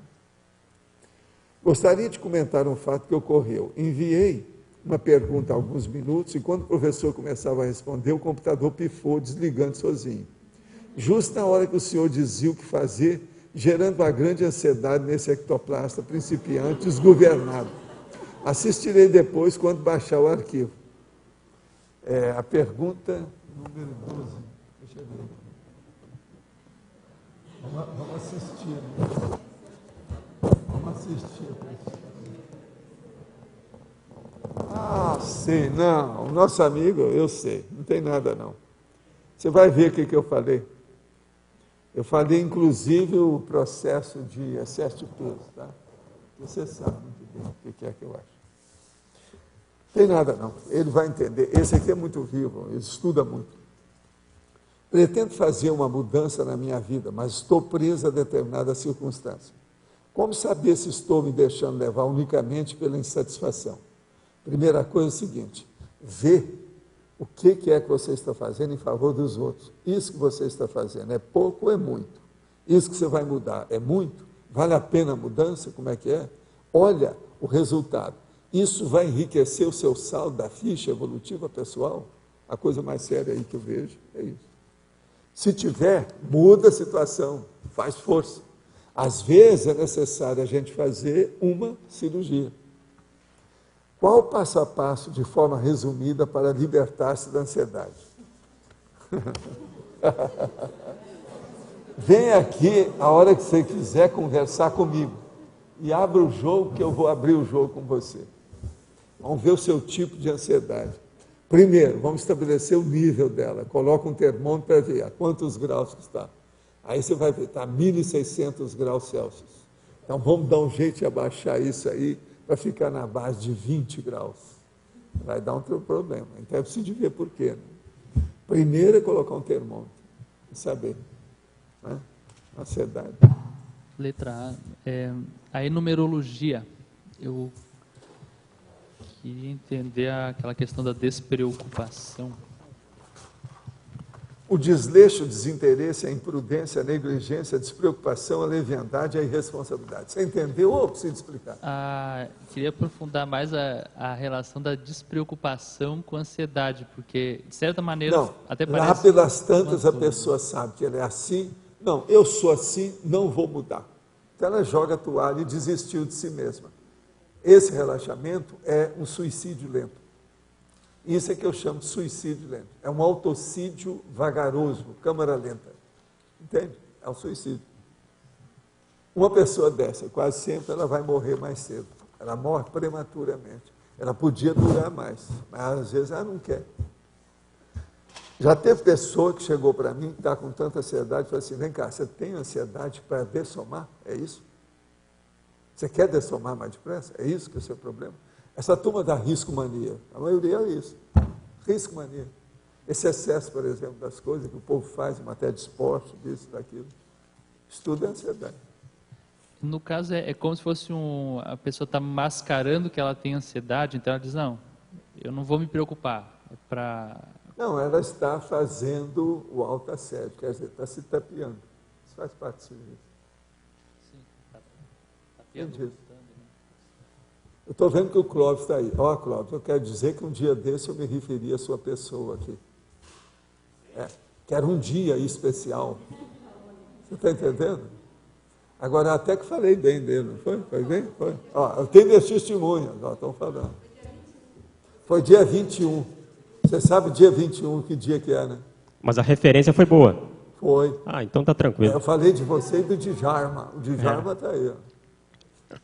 Gostaria de comentar um fato que ocorreu. Enviei uma pergunta há alguns minutos e quando o professor começava a responder, o computador pifou, desligando sozinho. Justo na hora que o senhor dizia o que fazer, gerando uma grande ansiedade nesse ectoplasta principiante, desgovernado. Assistirei depois quando baixar o arquivo. A pergunta número 12. Deixa eu ver. Vamos assistir. Vamos assistir. Ah, sei, não. O nosso amigo, eu sei. Não tem nada, não. Você vai ver o que eu falei. Eu falei, inclusive, o processo de excesso de peso, tá? Você sabe muito bem o que é que eu acho. Tem nada, não. Ele vai entender. Esse aqui é muito vivo, ele estuda muito. Pretendo fazer uma mudança na minha vida, mas estou preso a determinada circunstância. Como saber se estou me deixando levar unicamente pela insatisfação? Primeira coisa é o seguinte, vê o que é que você está fazendo em favor dos outros. Isso que você está fazendo é pouco ou é muito? Isso que você vai mudar é muito? Vale a pena a mudança? Como é que é? Olha o resultado. Isso vai enriquecer o seu saldo da ficha evolutiva pessoal? A coisa mais séria aí que eu vejo é isso. Se tiver, muda a situação, faz força. Às vezes é necessário a gente fazer uma cirurgia. Qual o passo a passo, de forma resumida, para libertar-se da ansiedade? Vem aqui a hora que você quiser conversar comigo. E abra o jogo, que eu vou abrir o jogo com você. Vamos ver o seu tipo de ansiedade. Primeiro, vamos estabelecer o nível dela. Coloca um termômetro para ver a quantos graus que está. Aí você vai ver, está 1.600 graus Celsius. Então vamos dar um jeito de abaixar isso aí para ficar na base de 20 graus. Vai dar um problema. Então é preciso ver por quê. Né? Primeiro é colocar um termômetro e saber. Né? Ansiedade. Letra A. A enumerologia. Eu queria entender aquela questão da despreocupação. O desleixo, o desinteresse, a imprudência, a negligência, a despreocupação, a leviandade e a irresponsabilidade. Você entendeu ou preciso explicar? Queria aprofundar mais a relação da despreocupação com a ansiedade, porque, de certa maneira, não, até parece... Lá pelas tantas a pessoa sabe que ela é assim. Não, eu sou assim, não vou mudar. Então ela joga a toalha e desistiu de si mesma. Esse relaxamento é um suicídio lento. Isso é que eu chamo de suicídio lento. É um autocídio vagaroso, câmara lenta. Entende? É um suicídio. Uma pessoa dessa, quase sempre, ela vai morrer mais cedo. Ela morre prematuramente. Ela podia durar mais, mas às vezes ela não quer. Já teve pessoa que chegou para mim, que está com tanta ansiedade, e falou assim, vem cá, você tem ansiedade para dessomar? É isso? Você quer dessomar mais depressa? É isso que é o seu problema? Essa turma da risco-mania, a maioria é isso. Risco mania. Esse excesso, por exemplo, das coisas que o povo faz em matéria de esporte, disso, daquilo. Estudo é ansiedade. No caso, é como se fosse a pessoa está mascarando que ela tem ansiedade, então ela diz, não, eu não vou me preocupar. Não, ela está fazendo o autoassédio, quer dizer, está se tapeando. Isso faz parte do serviço. Sim, tapeando. Eu estou vendo que o Clóvis está aí. Ó, Clóvis, eu quero dizer que um dia desse eu me referi à sua pessoa aqui. Que era um dia especial. Você está entendendo? Agora, até que falei bem dele, não foi? Foi bem? Foi. Ó, eu tenho minhas testemunhas, estão falando. Foi dia 21. Você sabe dia 21, que dia que é, né? Mas a referência foi boa. Foi. Ah, então tá tranquilo. Eu falei de você e do Djalma. O Djalma está aí. Ó.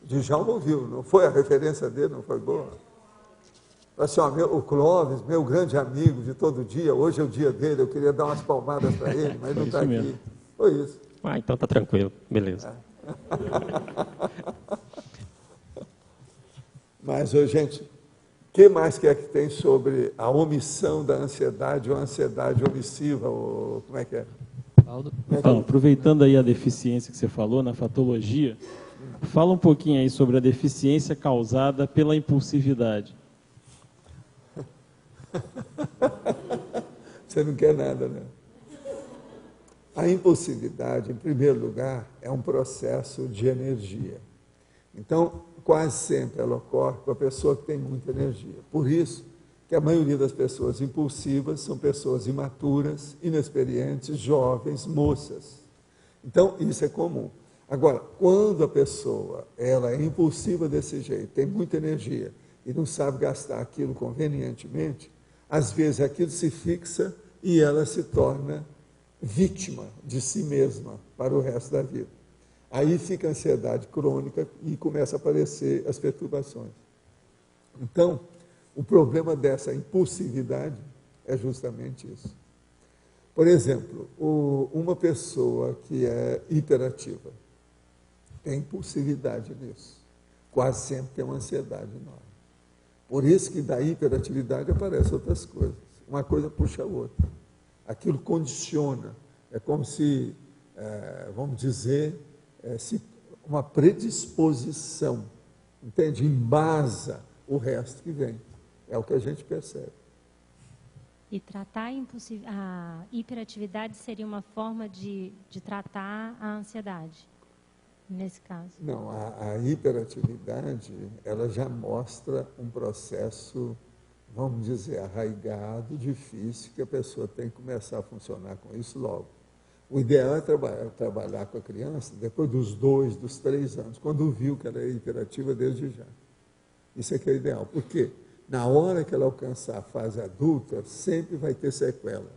O Djalma ouviu, não foi? A referência dele não foi boa? Assim, ó, o Clóvis, meu grande amigo de todo dia, hoje é o dia dele, eu queria dar umas palmadas para ele, mas não está aqui. Mesmo. Foi isso. Ah, então tá tranquilo. Beleza. Mas, gente, o que mais que tem sobre a omissão da ansiedade ou a ansiedade omissiva? Ou, como é que é? Então, aproveitando aí a deficiência que você falou na fatologia, fala um pouquinho aí sobre a deficiência causada pela impulsividade. Você não quer nada, né? A impulsividade, em primeiro lugar, é um processo de energia. Então, quase sempre ela ocorre com a pessoa que tem muita energia. Por isso que a maioria das pessoas impulsivas são pessoas imaturas, inexperientes, jovens, moças. Então, isso é comum. Agora, quando a pessoa ela é impulsiva desse jeito, tem muita energia e não sabe gastar aquilo convenientemente, às vezes aquilo se fixa e ela se torna vítima de si mesma para o resto da vida. Aí fica a ansiedade crônica e começa a aparecer as perturbações. Então, o problema dessa impulsividade é justamente isso. Por exemplo, uma pessoa que é hiperativa tem impulsividade nisso. Quase sempre tem uma ansiedade enorme. Por isso que da hiperatividade aparecem outras coisas. Uma coisa puxa a outra. Aquilo condiciona. É como se, vamos dizer, se uma predisposição, entende? Embasa o resto que vem. É o que a gente percebe. E tratar a hiperatividade seria uma forma de tratar a ansiedade, nesse caso? Não, a hiperatividade, ela já mostra um processo, vamos dizer, arraigado, difícil, que a pessoa tem que começar a funcionar com isso logo. O ideal é trabalhar com a criança depois dos 2, dos 3 anos, quando viu que ela é hiperativa desde já. Isso é que é ideal. Por quê? Na hora que ela alcançar a fase adulta, sempre vai ter sequela.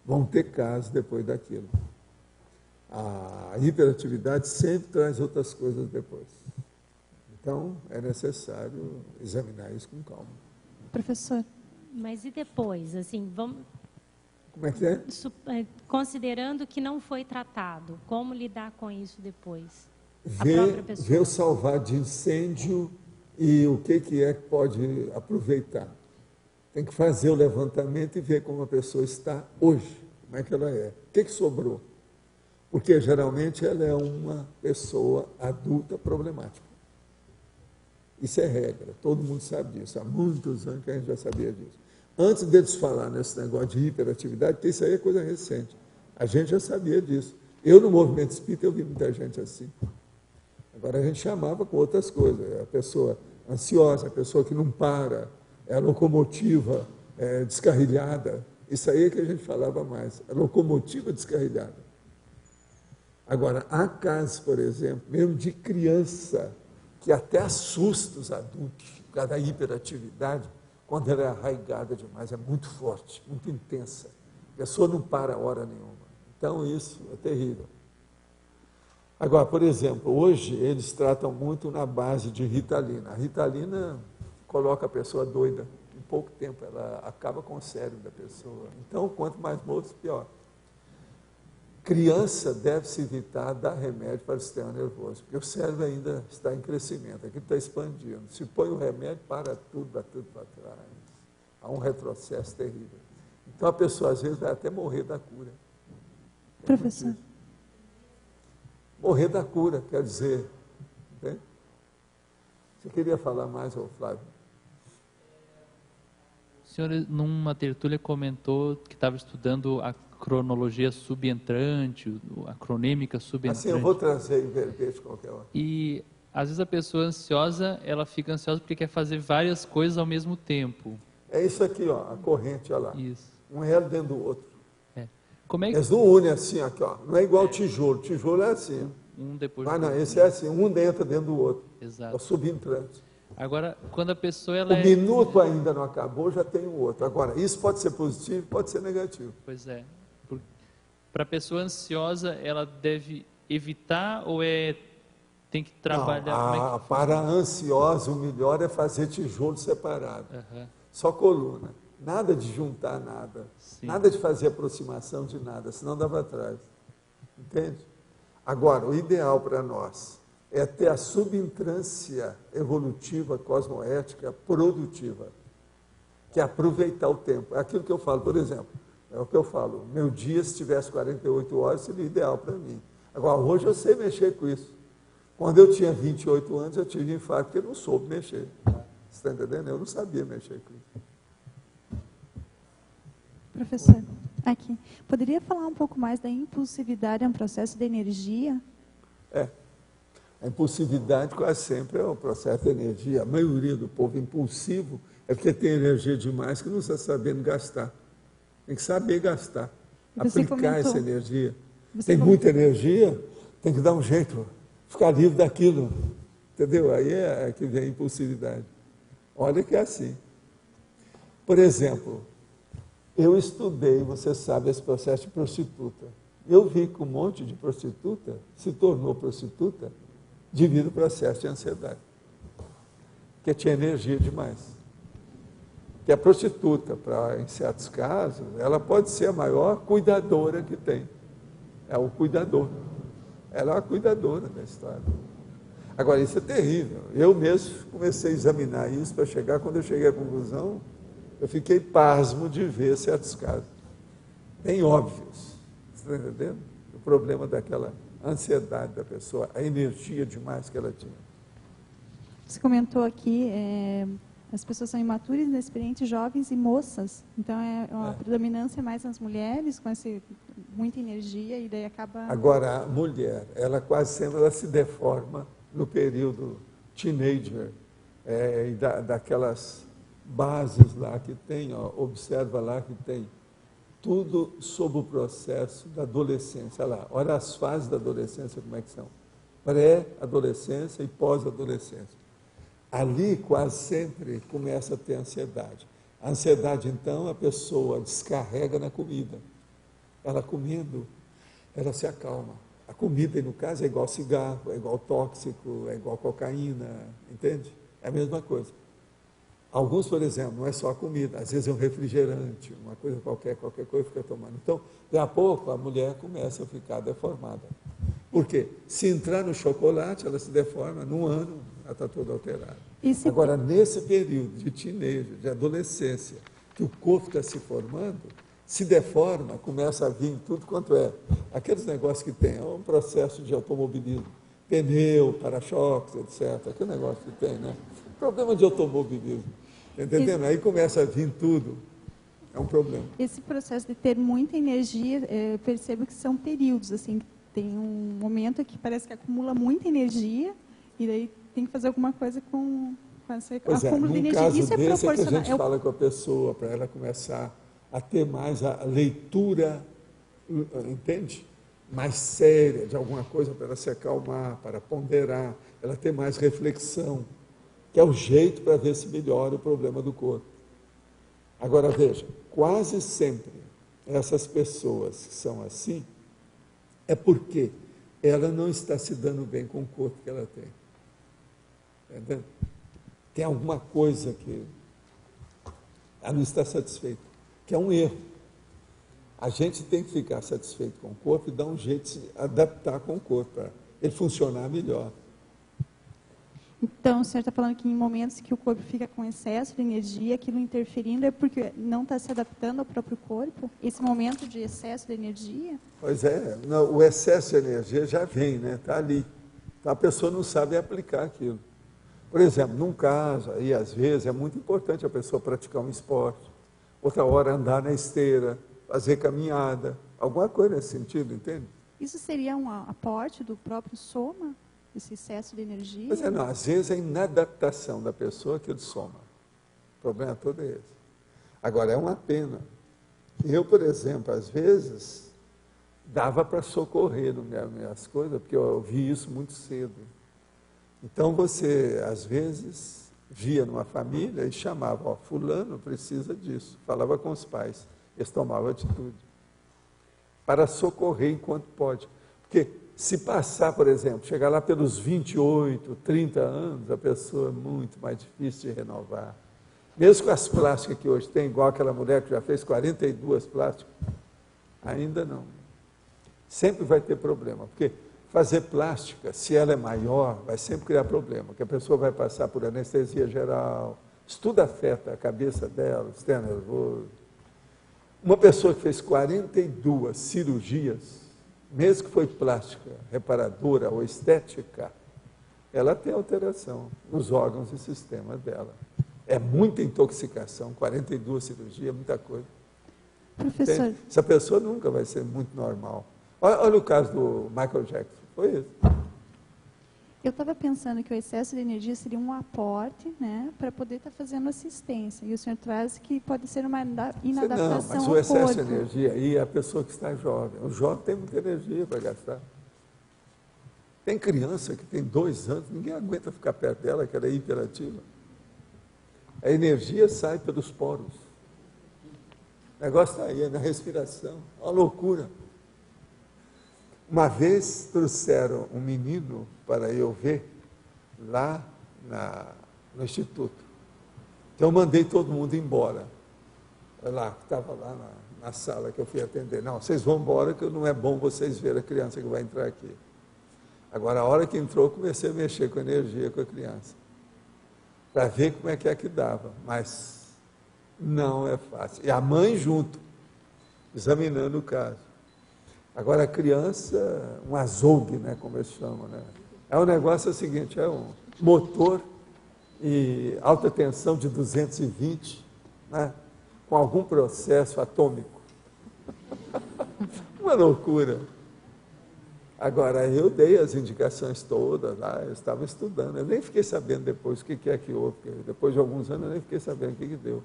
Vão ter casos depois daquilo. A hiperatividade sempre traz outras coisas depois. Então, é necessário examinar isso com calma. Professor. Mas e depois? Assim, vamos... Como é que é? Considerando que não foi tratado, como lidar com isso depois? Ver o salvar de incêndio e o que é que pode aproveitar. Tem que fazer o levantamento e ver como a pessoa está hoje, como é que ela é. O que sobrou? Porque geralmente ela é uma pessoa adulta problemática. Isso é regra, todo mundo sabe disso. Há muitos anos que a gente já sabia disso. Antes deles falar nesse negócio de hiperatividade, porque isso aí é coisa recente. A gente já sabia disso. Eu, no movimento espírita, eu vi muita gente assim. Agora, a gente chamava com outras coisas. A pessoa ansiosa, a pessoa que não para, é locomotiva descarrilhada. Isso aí é que a gente falava mais. A locomotiva descarrilhada. Agora, há casos, por exemplo, mesmo de criança, que até assusta os adultos, por causa da hiperatividade, quando ela é arraigada demais, é muito forte, muito intensa. A pessoa não para a hora nenhuma. Então, isso é terrível. Agora, por exemplo, hoje eles tratam muito na base de Ritalina. A Ritalina coloca a pessoa doida. Em pouco tempo, ela acaba com o cérebro da pessoa. Então, quanto mais moço, pior. Criança deve-se evitar dar remédio para o sistema nervoso, porque o cérebro ainda está em crescimento, aquilo está expandindo. Se põe o remédio, para tudo, dá tudo para trás. Há um retrocesso terrível. Então, a pessoa, às vezes, vai até morrer da cura. Professor. Morrer da cura, quer dizer... Entende? Você queria falar mais, Flávio? O senhor, numa tertúlia, comentou que estava estudando a cronologia subentrante, a cronêmica subentrante. Assim, eu vou trazer em verbete qualquer hora. E, às vezes, a pessoa ansiosa, ela fica ansiosa porque quer fazer várias coisas ao mesmo tempo. É isso aqui, ó, a corrente, olha lá. Isso. Um elo dentro do outro. Como é que... Eles não unem assim, aqui, ó. Não é igual o tijolo. O tijolo é assim. Um depois Mas do não, outro. esse é assim, um entra dentro do outro. Exato. É o subentrante. Agora, quando a pessoa... Ela o minuto ainda não acabou, já tem o outro. Agora, isso pode ser positivo, pode ser negativo. Pois é. Para a pessoa ansiosa, ela deve evitar ou tem que trabalhar? Não, para a ansiosa, o melhor é fazer tijolo separado. Só coluna. Nada de juntar nada. Sim. Nada de fazer aproximação de nada, senão dá para trás. Entende? Agora, o ideal para nós é ter a subintrância evolutiva, cosmoética, produtiva, que é aproveitar o tempo. É aquilo que eu falo, por exemplo, é o que eu falo, meu dia, se tivesse 48 horas, seria ideal para mim. Agora, hoje eu sei mexer com isso. Quando eu tinha 28 anos, eu tive infarto, porque eu não soube mexer. Você está entendendo? Eu não sabia mexer com isso. Professor, aqui, poderia falar um pouco mais da impulsividade, é um processo de energia? A impulsividade quase sempre é um processo de energia. A maioria do povo impulsivo é porque tem energia demais que não está sabendo gastar. Tem que saber gastar, aplicar essa energia. Tem muita energia, tem que dar um jeito, ficar livre daquilo. Entendeu? Aí é que vem a impulsividade. Olha que é assim. Por exemplo, eu estudei, você sabe, esse processo de prostituta. Eu vi que um monte de prostituta se tornou prostituta devido ao processo de ansiedade. Porque tinha energia demais. Que a prostituta, em certos casos, ela pode ser a maior cuidadora que tem. É o cuidador. Ela é uma cuidadora da história. Agora, isso é terrível. Eu mesmo comecei a examinar isso para chegar, quando eu cheguei à conclusão, eu fiquei pasmo de ver certos casos, bem óbvios. Você está entendendo? O problema daquela ansiedade da pessoa, a energia demais que ela tinha. Você comentou aqui, as pessoas são imaturas, inexperientes, jovens e moças. Então, é uma predominância mais nas mulheres, com muita energia, e daí acaba... Agora, a mulher, ela quase sempre ela se deforma no período teenager, e daquelas bases lá que tem, ó, observa lá que tem tudo sobre o processo da adolescência. Olha lá, olha as fases da adolescência como é que são. Pré-adolescência e pós-adolescência. Ali quase sempre começa a ter ansiedade. A ansiedade, então, a pessoa descarrega na comida. Ela comendo, ela se acalma. A comida, no caso, é igual cigarro, é igual tóxico, é igual cocaína, entende? É a mesma coisa. Alguns, por exemplo, não é só a comida, às vezes é um refrigerante, uma coisa qualquer coisa fica tomando. Então, daqui a pouco, a mulher começa a ficar deformada. Por quê? Se entrar no chocolate, ela se deforma, num ano, ela está toda alterada. Agora, nesse período de teenager, de adolescência, que o corpo está se formando, se deforma, começa a vir tudo quanto é. Aqueles negócios que tem, é um processo de automobilismo, pneu, para-choques, etc. Aquele negócio que tem, né? Problema de automobilismo, entendendo? Aí começa a vir tudo, é um problema. Esse processo de ter muita energia, eu percebo que são períodos, assim, tem um momento que parece que acumula muita energia, e daí tem que fazer alguma coisa com esse acúmulo de energia. Caso isso é desse proporcional. É que a gente fala com a pessoa, para ela começar a ter mais a leitura, entende? Mais séria de alguma coisa, para ela se acalmar, para ponderar, ela ter mais reflexão, que é o jeito para ver se melhora o problema do corpo. Agora, veja, quase sempre essas pessoas que são assim, é porque ela não está se dando bem com o corpo que ela tem. Entendeu? Tem alguma coisa que ela não está satisfeita, que é um erro. A gente tem que ficar satisfeito com o corpo e dar um jeito de se adaptar com o corpo, para ele funcionar melhor. Então, o senhor está falando que em momentos que o corpo fica com excesso de energia, aquilo interferindo é porque não está se adaptando ao próprio corpo? Esse momento de excesso de energia? Pois é, não, o excesso de energia já vem, né? Está ali. Então, a pessoa não sabe aplicar aquilo. Por exemplo, num caso, aí às vezes é muito importante a pessoa praticar um esporte, outra hora andar na esteira, fazer caminhada, alguma coisa nesse sentido, entende? Isso seria um aporte do próprio soma? Esse excesso de energia? Pois é, não, às vezes é a inadaptação da pessoa que ele soma. O problema todo é esse. Agora, é uma pena. Eu, por exemplo, às vezes, dava para socorrer nas minhas coisas, porque eu vi isso muito cedo. Então, você, às vezes, via numa família e chamava, ó, fulano precisa disso. Falava com os pais, eles tomavam atitude. Para socorrer enquanto pode. Porque se passar, por exemplo, chegar lá pelos 28, 30 anos, a pessoa é muito mais difícil de renovar. Mesmo com as plásticas que hoje tem, igual aquela mulher que já fez 42 plásticas, ainda não. Sempre vai ter problema, porque fazer plástica, se ela é maior, vai sempre criar problema, porque a pessoa vai passar por anestesia geral, isso tudo afeta a cabeça dela, o sistema nervoso. Uma pessoa que fez 42 cirurgias, mesmo que foi plástica, reparadora ou estética, ela tem alteração nos órgãos e sistemas dela. É muita intoxicação, 42 cirurgias, muita coisa. Professor. Essa pessoa nunca vai ser muito normal. Olha o caso do Michael Jackson, foi isso. Eu estava pensando que o excesso de energia seria um aporte, né, para poder estar fazendo assistência. E o senhor traz que pode ser uma inadaptação ao corpo. Não, mas o excesso de energia aí é a pessoa que está jovem. O jovem tem muita energia para gastar. Tem criança que tem 2 anos, ninguém aguenta ficar perto dela, que ela é hiperativa. A energia sai pelos poros. O negócio está aí, é na respiração. Uma loucura. Uma vez trouxeram um menino para eu ver lá no Instituto. Então eu mandei todo mundo embora. Lá, que estava lá na sala que eu fui atender. Não, vocês vão embora que não é bom vocês verem a criança que vai entrar aqui. Agora, a hora que entrou, comecei a mexer com a energia com a criança. Para ver como é que dava. Mas não é fácil. E a mãe junto, examinando o caso. Agora, a criança, um azougue, né, como eles chamam, né? É um negócio seguinte, é um motor e alta tensão de 220, né, com algum processo atômico. Uma loucura. Agora, eu dei as indicações todas lá, eu estava estudando, eu nem fiquei sabendo depois o que é que houve, porque depois de alguns anos eu nem fiquei sabendo o que deu.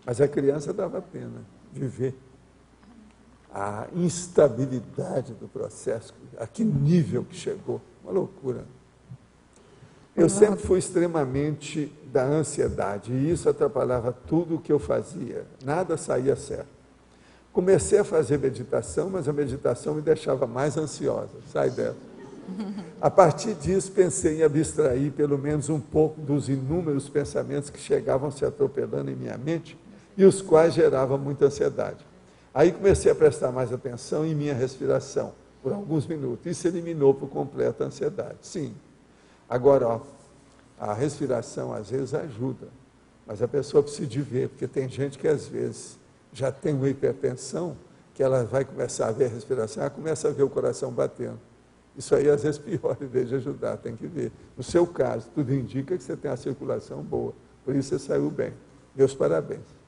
Mas a criança dava pena de ver a instabilidade do processo, a que nível que chegou, uma loucura. Eu sempre fui extremamente da ansiedade, e isso atrapalhava tudo o que eu fazia, nada saía certo. Comecei a fazer meditação, mas a meditação me deixava mais ansiosa, sai dela. A partir disso, pensei em abstrair pelo menos um pouco dos inúmeros pensamentos que chegavam se atropelando em minha mente, e os quais geravam muita ansiedade. Aí comecei a prestar mais atenção em minha respiração, por alguns minutos. Isso eliminou por completo a ansiedade. Sim. Agora, ó, a respiração às vezes ajuda, mas a pessoa precisa de ver, porque tem gente que às vezes já tem uma hipertensão, que ela vai começar a ver a respiração, ela começa a ver o coração batendo. Isso aí às vezes piora, em vez de ajudar, tem que ver. No seu caso, tudo indica que você tem a circulação boa, por isso você saiu bem. Meus parabéns.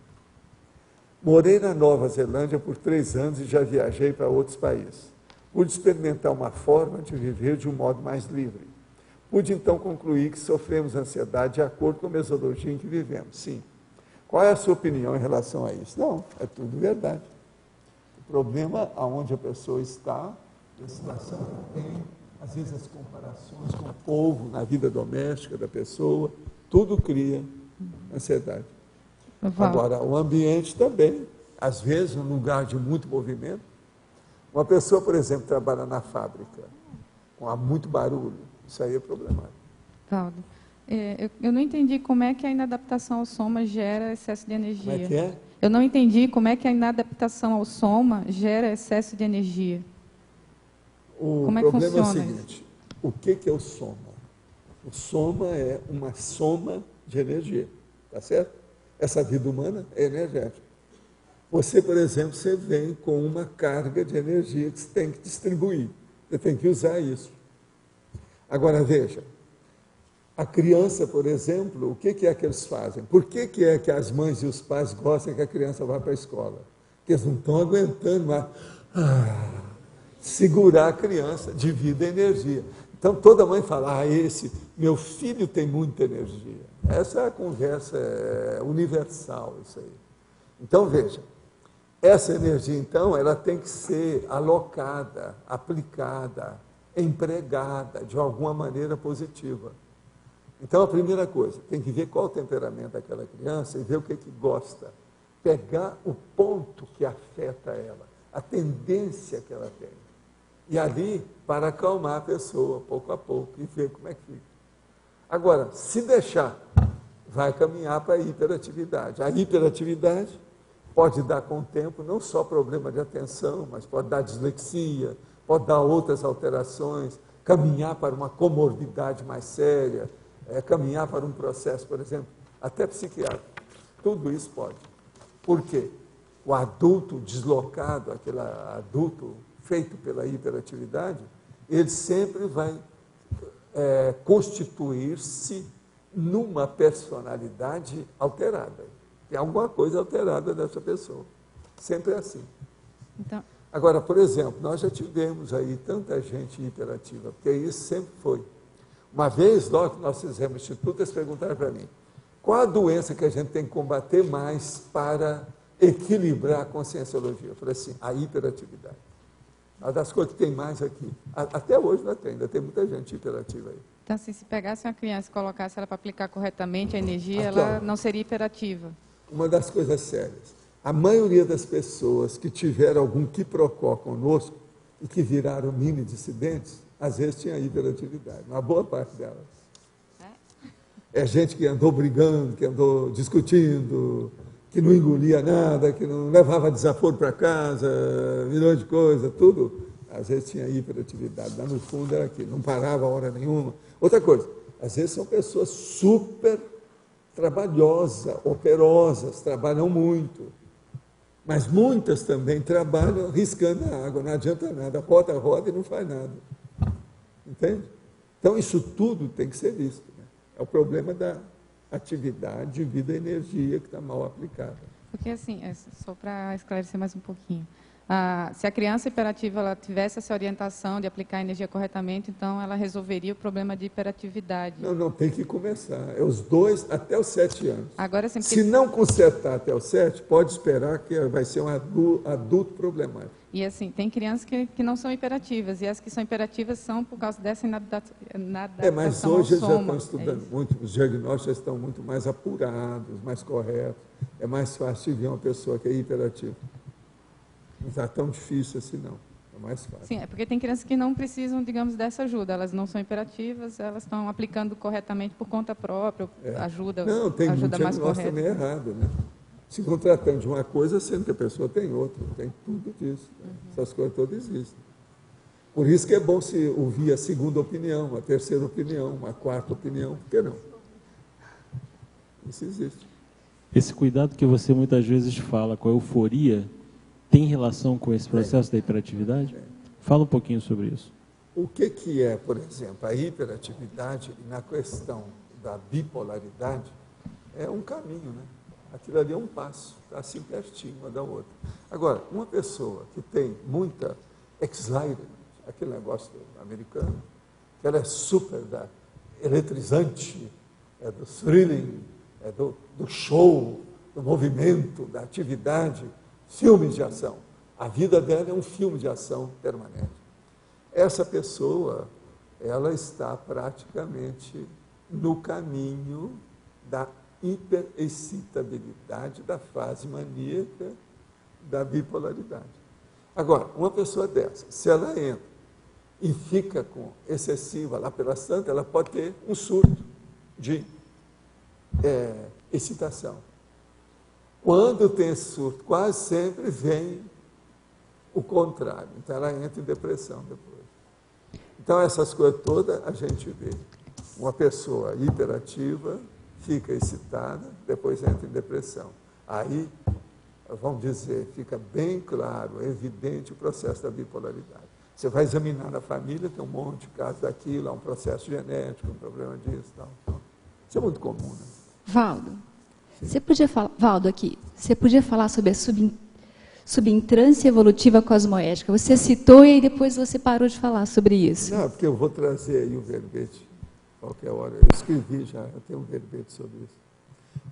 Morei na Nova Zelândia por 3 anos e já viajei para outros países. Pude experimentar uma forma de viver de um modo mais livre. Pude então concluir que sofremos ansiedade de acordo com a mesologia em que vivemos. Sim. Qual é a sua opinião em relação a isso? Não, é tudo verdade. O problema aonde a pessoa está, a situação que tem, às vezes as comparações com o povo na vida doméstica da pessoa, tudo cria ansiedade. Agora, o ambiente também, às vezes, um lugar de muito movimento. Uma pessoa, por exemplo, trabalha na fábrica, com muito barulho, isso aí é problemático. Valdo, eu não entendi como é que a inadaptação ao soma gera excesso de energia. Como é que é? Eu não entendi como é que a inadaptação ao soma gera excesso de energia. O como é que problema funciona é o seguinte, o que é o soma? O soma é uma soma de energia, tá certo? Essa vida humana é energética. Você, por exemplo, você vem com uma carga de energia que você tem que distribuir. Você tem que usar isso. Agora, veja, a criança, por exemplo, o que é que eles fazem? Por que é que as mães e os pais gostam que a criança vá para a escola? Porque eles não estão aguentando mais segurar a criança de vida e energia. Então, toda mãe fala, meu filho tem muita energia. Essa é a conversa universal, isso aí. Então, veja, essa energia, então, ela tem que ser alocada, aplicada, empregada de alguma maneira positiva. Então, a primeira coisa, tem que ver qual o temperamento daquela criança e ver o que gosta. Pegar o ponto que afeta ela, a tendência que ela tem. E ali, para acalmar a pessoa, pouco a pouco, e ver como é que fica. Agora, se deixar, vai caminhar para a hiperatividade. A hiperatividade pode dar com o tempo, não só problema de atenção, mas pode dar dislexia, pode dar outras alterações, caminhar para uma comorbidade mais séria, caminhar para um processo, por exemplo, até psiquiátrico. Tudo isso pode. Por quê? O adulto deslocado, aquele adulto feito pela hiperatividade, ele sempre vai constituir-se numa personalidade alterada. Tem alguma coisa alterada dessa pessoa. Sempre é assim. Então... Agora, por exemplo, nós já tivemos aí tanta gente hiperativa, porque isso sempre foi. Uma vez, logo que nós fizemos o Instituto, eles perguntaram para mim, qual a doença que a gente tem que combater mais para equilibrar a conscienciologia? Eu falei assim, a hiperatividade. Uma das coisas que tem mais aqui. Até hoje ainda tem muita gente hiperativa aí. Então, assim, se pegasse uma criança e colocasse ela para aplicar corretamente a energia, ela não seria hiperativa. Uma das coisas sérias. A maioria das pessoas que tiveram algum quiprocó conosco e que viraram mini dissidentes, às vezes tinha hiperatividade, uma boa parte delas. É gente que andou brigando, que andou discutindo, que não engolia nada, que não levava desaforo para casa, milhões de coisas, tudo. Às vezes tinha hiperatividade, lá no fundo era aquilo, não parava a hora nenhuma. Outra coisa, às vezes são pessoas super trabalhosas, operosas, trabalham muito. Mas muitas também trabalham riscando a água, não adianta nada, roda e não faz nada. Entende? Então, isso tudo tem que ser visto. Né? É o problema da atividade de vida e energia que está mal aplicada. Porque, assim, só para esclarecer mais um pouquinho, se a criança hiperativa ela tivesse essa orientação de aplicar a energia corretamente, então ela resolveria o problema de hiperatividade. Não, tem que começar. É os 2 até os 7 anos. Agora, assim, se não consertar até os 7, pode esperar que vai ser um adulto problemático. E assim, tem crianças que não são hiperativas, e as que são hiperativas são por causa dessa inadaptação mas hoje eles já estão estudando muito, os diagnósticos já estão muito mais apurados, mais corretos. É mais fácil de ver uma pessoa que é hiperativa. Não está tão difícil assim, não. É mais fácil. Sim, é porque tem crianças que não precisam, digamos, dessa ajuda. Elas não são hiperativas, elas estão aplicando corretamente por conta própria, ajuda mais correta. Não, tem muito diagnóstico também errado, né? Se contratando de uma coisa, sendo que a pessoa tem outra. Tem tudo disso. Né? Essas coisas todas existem. Por isso que é bom se ouvir a segunda opinião, a terceira opinião, a quarta opinião. Por que não? Isso existe. Esse cuidado que você muitas vezes fala com a euforia tem relação com esse processo da hiperatividade? Fala um pouquinho sobre isso. O que é, por exemplo, a hiperatividade na questão da bipolaridade é um caminho, né? Aquilo ali é um passo, está assim pertinho uma da outra. Agora, uma pessoa que tem muita excitement, aquele negócio americano, que ela é super eletrizante, é do thrilling, é do show, do movimento, da atividade, filme de ação. A vida dela é um filme de ação permanente. Essa pessoa, ela está praticamente no caminho da hiperexcitabilidade, da fase maníaca, da bipolaridade. Agora, uma pessoa dessa, se ela entra e fica com excessiva lá pela santa, ela pode ter um surto de excitação. Quando tem esse surto, quase sempre vem o contrário. Então, ela entra em depressão depois. Então, essas coisas todas a gente vê. Uma pessoa hiperativa fica excitada, depois entra em depressão. Aí, vamos dizer, fica bem claro, evidente o processo da bipolaridade. Você vai examinar na família, tem um monte de casos daquilo, há um processo genético, um problema disso e tal. Isso é muito comum, né? Valdo, você podia falar, Valdo, aqui, você podia falar sobre a subintrância evolutiva cosmoética. Você citou e aí depois você parou de falar sobre isso. Não, porque eu vou trazer aí o verbete qualquer hora. Eu escrevi já, eu tenho um verbete sobre isso.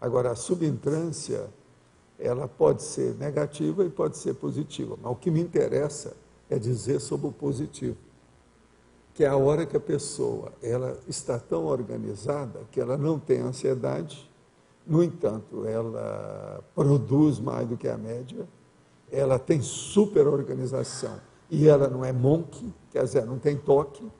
Agora, a subintrância, ela pode ser negativa e pode ser positiva, mas o que me interessa é dizer sobre o positivo, que é a hora que a pessoa ela está tão organizada que ela não tem ansiedade, no entanto, ela produz mais do que a média, ela tem super organização e ela não é monk, quer dizer, não tem toque.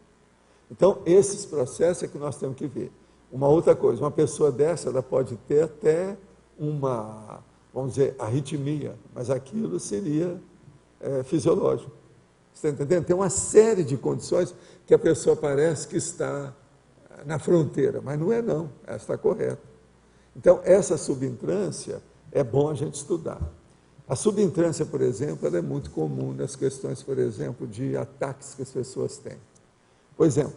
Então, esses processos é que nós temos que ver. Uma outra coisa, uma pessoa dessa, ela pode ter até uma, vamos dizer, arritmia, mas aquilo seria fisiológico. Você está entendendo? Tem uma série de condições que a pessoa parece que está na fronteira, mas não é não, ela está correta. Então, essa subintrância é bom a gente estudar. A subintrância, por exemplo, ela é muito comum nas questões, por exemplo, de ataques que as pessoas têm. Por exemplo,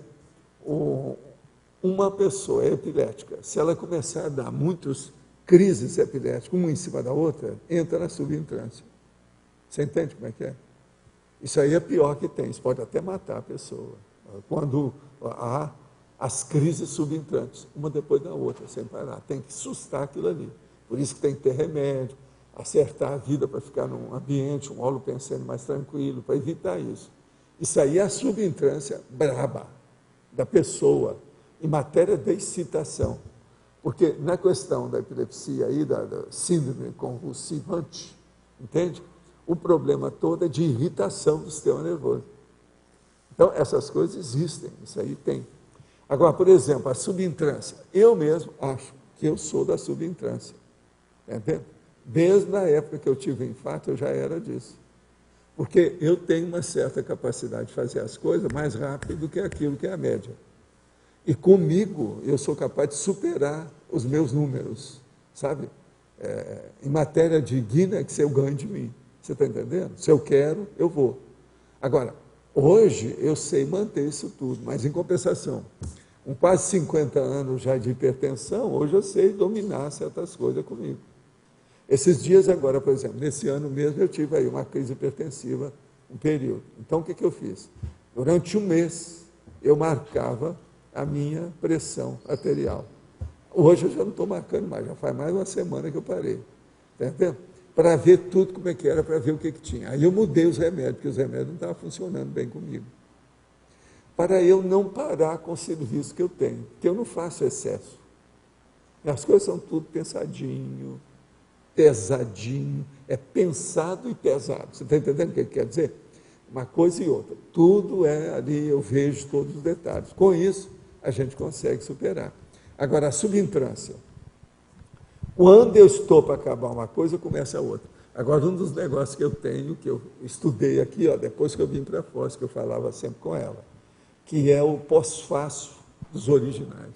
uma pessoa epilética, se ela começar a dar muitas crises epiléticas, uma em cima da outra, entra na subintrância. Você entende como é que é? Isso aí é pior que tem, isso pode até matar a pessoa. Quando há as crises subintrantes, uma depois da outra, sem parar, tem que sustar aquilo ali. Por isso que tem que ter remédio, acertar a vida para ficar num ambiente, um holopensene mais tranquilo, para evitar isso. Isso aí é a subintrância braba da pessoa, em matéria de excitação. Porque na questão da epilepsia aí, da síndrome convulsivante, entende? O problema todo é de irritação do sistema nervoso. Então, essas coisas existem, isso aí tem. Agora, por exemplo, a subintrância. Eu mesmo acho que eu sou da subintrância. Entende? Desde a época que eu tive o infarto, eu já era disso. Porque eu tenho uma certa capacidade de fazer as coisas mais rápido do que aquilo que é a média. E comigo, eu sou capaz de superar os meus números, sabe? Em matéria de Guinness, eu ganho de mim. Você está entendendo? Se eu quero, eu vou. Agora, hoje eu sei manter isso tudo, mas em compensação, com quase 50 anos já de hipertensão, hoje eu sei dominar certas coisas comigo. Esses dias agora, por exemplo, nesse ano mesmo eu tive aí uma crise hipertensiva, um período. Então o que eu fiz? Durante um mês eu marcava a minha pressão arterial. Hoje eu já não estou marcando mais, já faz mais de uma semana que eu parei. Está entendendo? Para ver tudo como é que era, para ver o que tinha. Aí eu mudei os remédios, porque os remédios não estavam funcionando bem comigo. Para eu não parar com o serviço que eu tenho, porque eu não faço excesso. As coisas são tudo pensadinho, pesadinho, é pensado e pesado. Você está entendendo o que quer dizer? Uma coisa e outra. Tudo é ali, eu vejo todos os detalhes. Com isso, a gente consegue superar. Agora, a subintrância. Quando eu estou para acabar uma coisa, começa a outra. Agora, um dos negócios que eu tenho, que eu estudei aqui, depois que eu vim para Foz, que eu falava sempre com ela, que é o pós-fácil dos originais.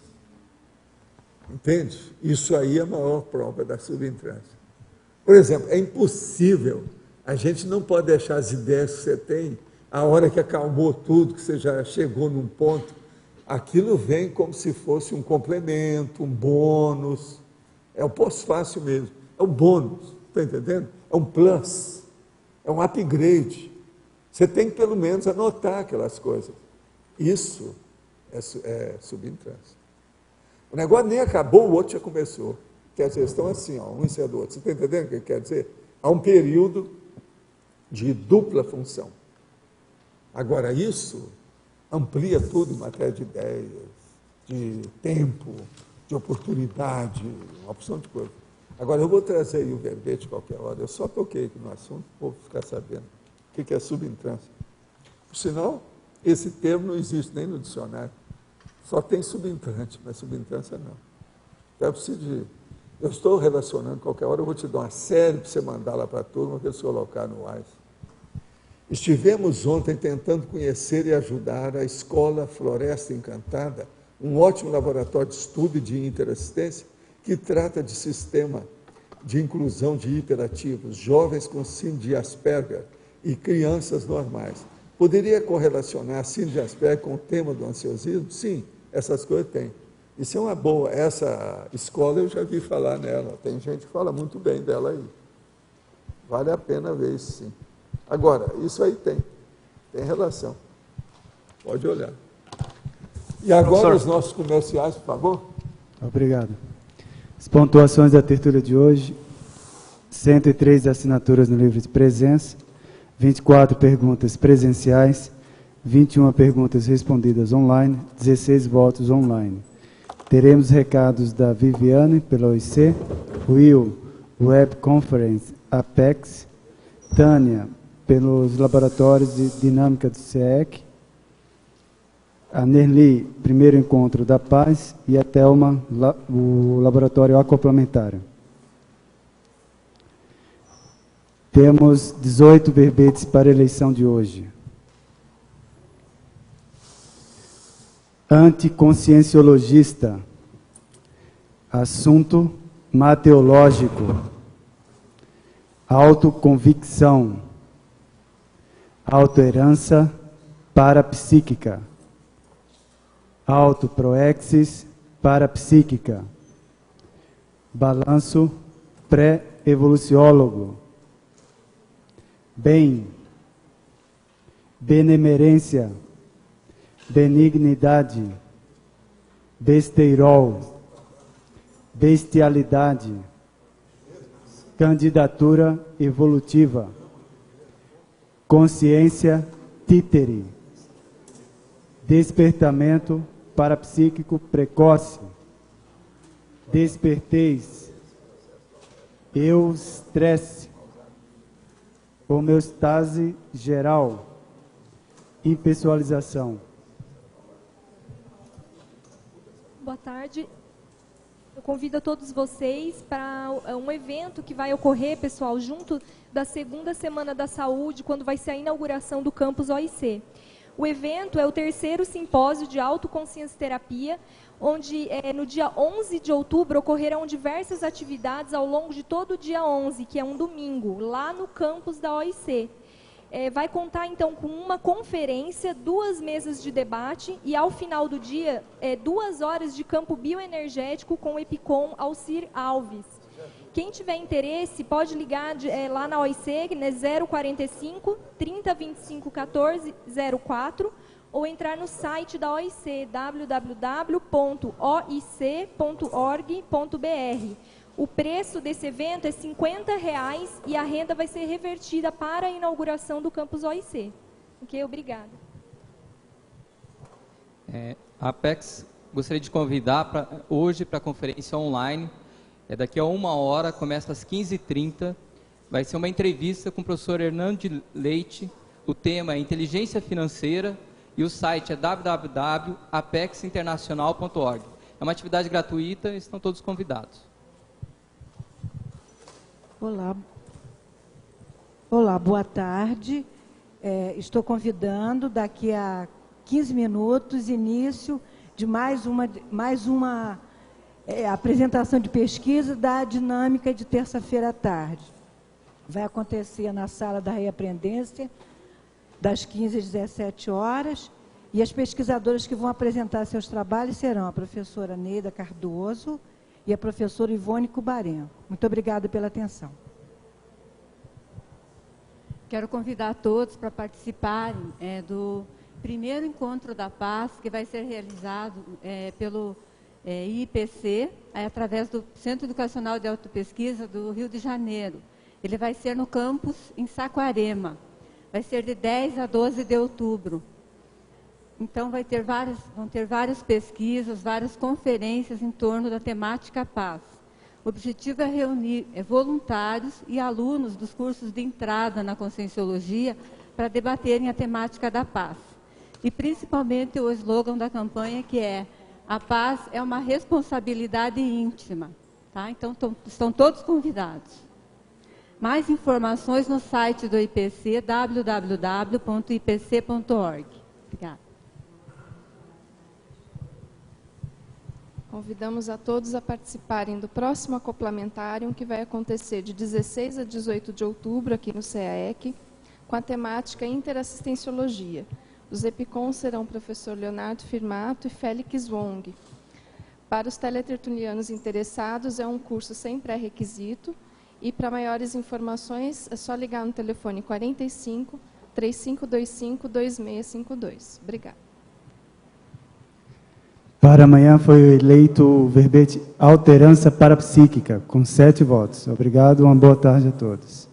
Entende? Isso aí é a maior prova da subintrância. Por exemplo, é impossível, a gente não pode deixar as ideias que você tem, a hora que acalmou tudo, que você já chegou num ponto, aquilo vem como se fosse um complemento, um bônus. É o pós-fácil mesmo, é um bônus, está entendendo? É um plus, é um upgrade. Você tem que, pelo menos, anotar aquelas coisas. Isso é subintrância. O negócio nem acabou, o outro já começou. Quer dizer, estão assim, um em cima do outro. Você está entendendo o que quer dizer? Há um período de dupla função. Agora, isso amplia tudo em matéria de ideias, de tempo, de oportunidade, uma opção de coisa. Agora, eu vou trazer aí o verbete qualquer hora. Eu só toquei aqui no assunto, vou ficar sabendo o que é subintrância. Por sinal, esse termo não existe nem no dicionário. Só tem subintrante, mas subintrância não. Então, eu estou relacionando, qualquer hora eu vou te dar uma série para você mandar lá para a turma, para eles colocar no ar. Estivemos ontem tentando conhecer e ajudar a Escola Floresta Encantada um ótimo laboratório de estudo e de interassistência que trata de sistema de inclusão de hiperativos, jovens com síndrome de Asperger e crianças normais. Poderia correlacionar a síndrome de Asperger com o tema do ansiosismo? Sim, essas coisas tem. Isso é uma boa. Essa escola eu já vi falar nela. Tem gente que fala muito bem dela aí. Vale a pena ver isso, sim. Agora, isso aí tem relação. Pode olhar. E agora os nossos comerciais, por favor. Obrigado. As pontuações da tertúlia de hoje: 103 assinaturas no livro de presença, 24 perguntas presenciais, 21 perguntas respondidas online, 16 votos online. Teremos recados da Viviane, pela OIC, Will, Web Conference, Apex, Tânia, pelos laboratórios de dinâmica do CEEC, a Nerli, primeiro encontro da paz, e a Thelma, o laboratório acoplamentário. Temos 18 verbetes para a eleição de hoje. Anticonscienciologista. Assunto mateológico. Autoconvicção. Autoherança parapsíquica. Autoproexis parapsíquica. Balanço pré-evoluciólogo. Bem. Benemerência. Benignidade, besteirol, bestialidade, candidatura evolutiva, consciência títere, despertamento parapsíquico precoce, despertez, eustresse, homeostase geral, impessoalização. Boa tarde. Eu convido a todos vocês para um evento que vai ocorrer, pessoal, junto da segunda Semana da Saúde, quando vai ser a inauguração do campus OIC. O evento é o 3º simpósio de autoconsciência terapia, onde no dia 11 de outubro ocorrerão diversas atividades ao longo de todo o dia 11, que é um domingo, lá no campus da OIC. Vai contar, então, com uma conferência, 2 mesas de debate e, ao final do dia, 2 horas de campo bioenergético com o EPICOM Alcir Alves. Quem tiver interesse, pode ligar lá na OIC, né, 045 3025 14 04, ou entrar no site da OIC, www.oic.org.br. O preço desse evento é R$ 50 e a renda vai ser revertida para a inauguração do campus OIC. Ok? Obrigada. A Apex gostaria de convidar hoje para a conferência online. Daqui a 1 hora, começa às 15h30. Vai ser uma entrevista com o professor Hernando Leite. O tema é inteligência financeira e o site é www.apexinternacional.org. É uma atividade gratuita e estão todos convidados. Olá, boa tarde. Estou convidando, daqui a 15 minutos, início de mais uma apresentação de pesquisa da dinâmica de terça-feira à tarde. Vai acontecer na sala da Reaprendência, das 15 às 17 horas, e as pesquisadoras que vão apresentar seus trabalhos serão a professora Neida Cardoso e a professora Ivone Cubarem. Muito obrigada pela atenção. Quero convidar a todos para participarem do primeiro encontro da paz, que vai ser realizado pelo IPC, através do Centro Educacional de Autopesquisa do Rio de Janeiro. Ele vai ser no campus em Saquarema. Vai ser de 10 a 12 de outubro. Então, vão ter várias pesquisas, várias conferências em torno da temática paz. O objetivo é reunir voluntários e alunos dos cursos de entrada na Conscienciologia para debaterem a temática da paz. E, principalmente, o slogan da campanha, que é: a paz é uma responsabilidade íntima. Tá? Então, estão todos convidados. Mais informações no site do IPC, www.ipc.org. Obrigada. Convidamos a todos a participarem do próximo acoplamentário, que vai acontecer de 16 a 18 de outubro, aqui no CAEC, com a temática Interassistenciologia. Os EPICOM serão o professor Leonardo Firmato e Félix Wong. Para os teletertulianos interessados, é um curso sem pré-requisito, e para maiores informações é só ligar no telefone 45 3525 2652. Obrigada. Para amanhã foi eleito o verbete Alterança Parapsíquica, com 7 votos. Obrigado, uma boa tarde a todos.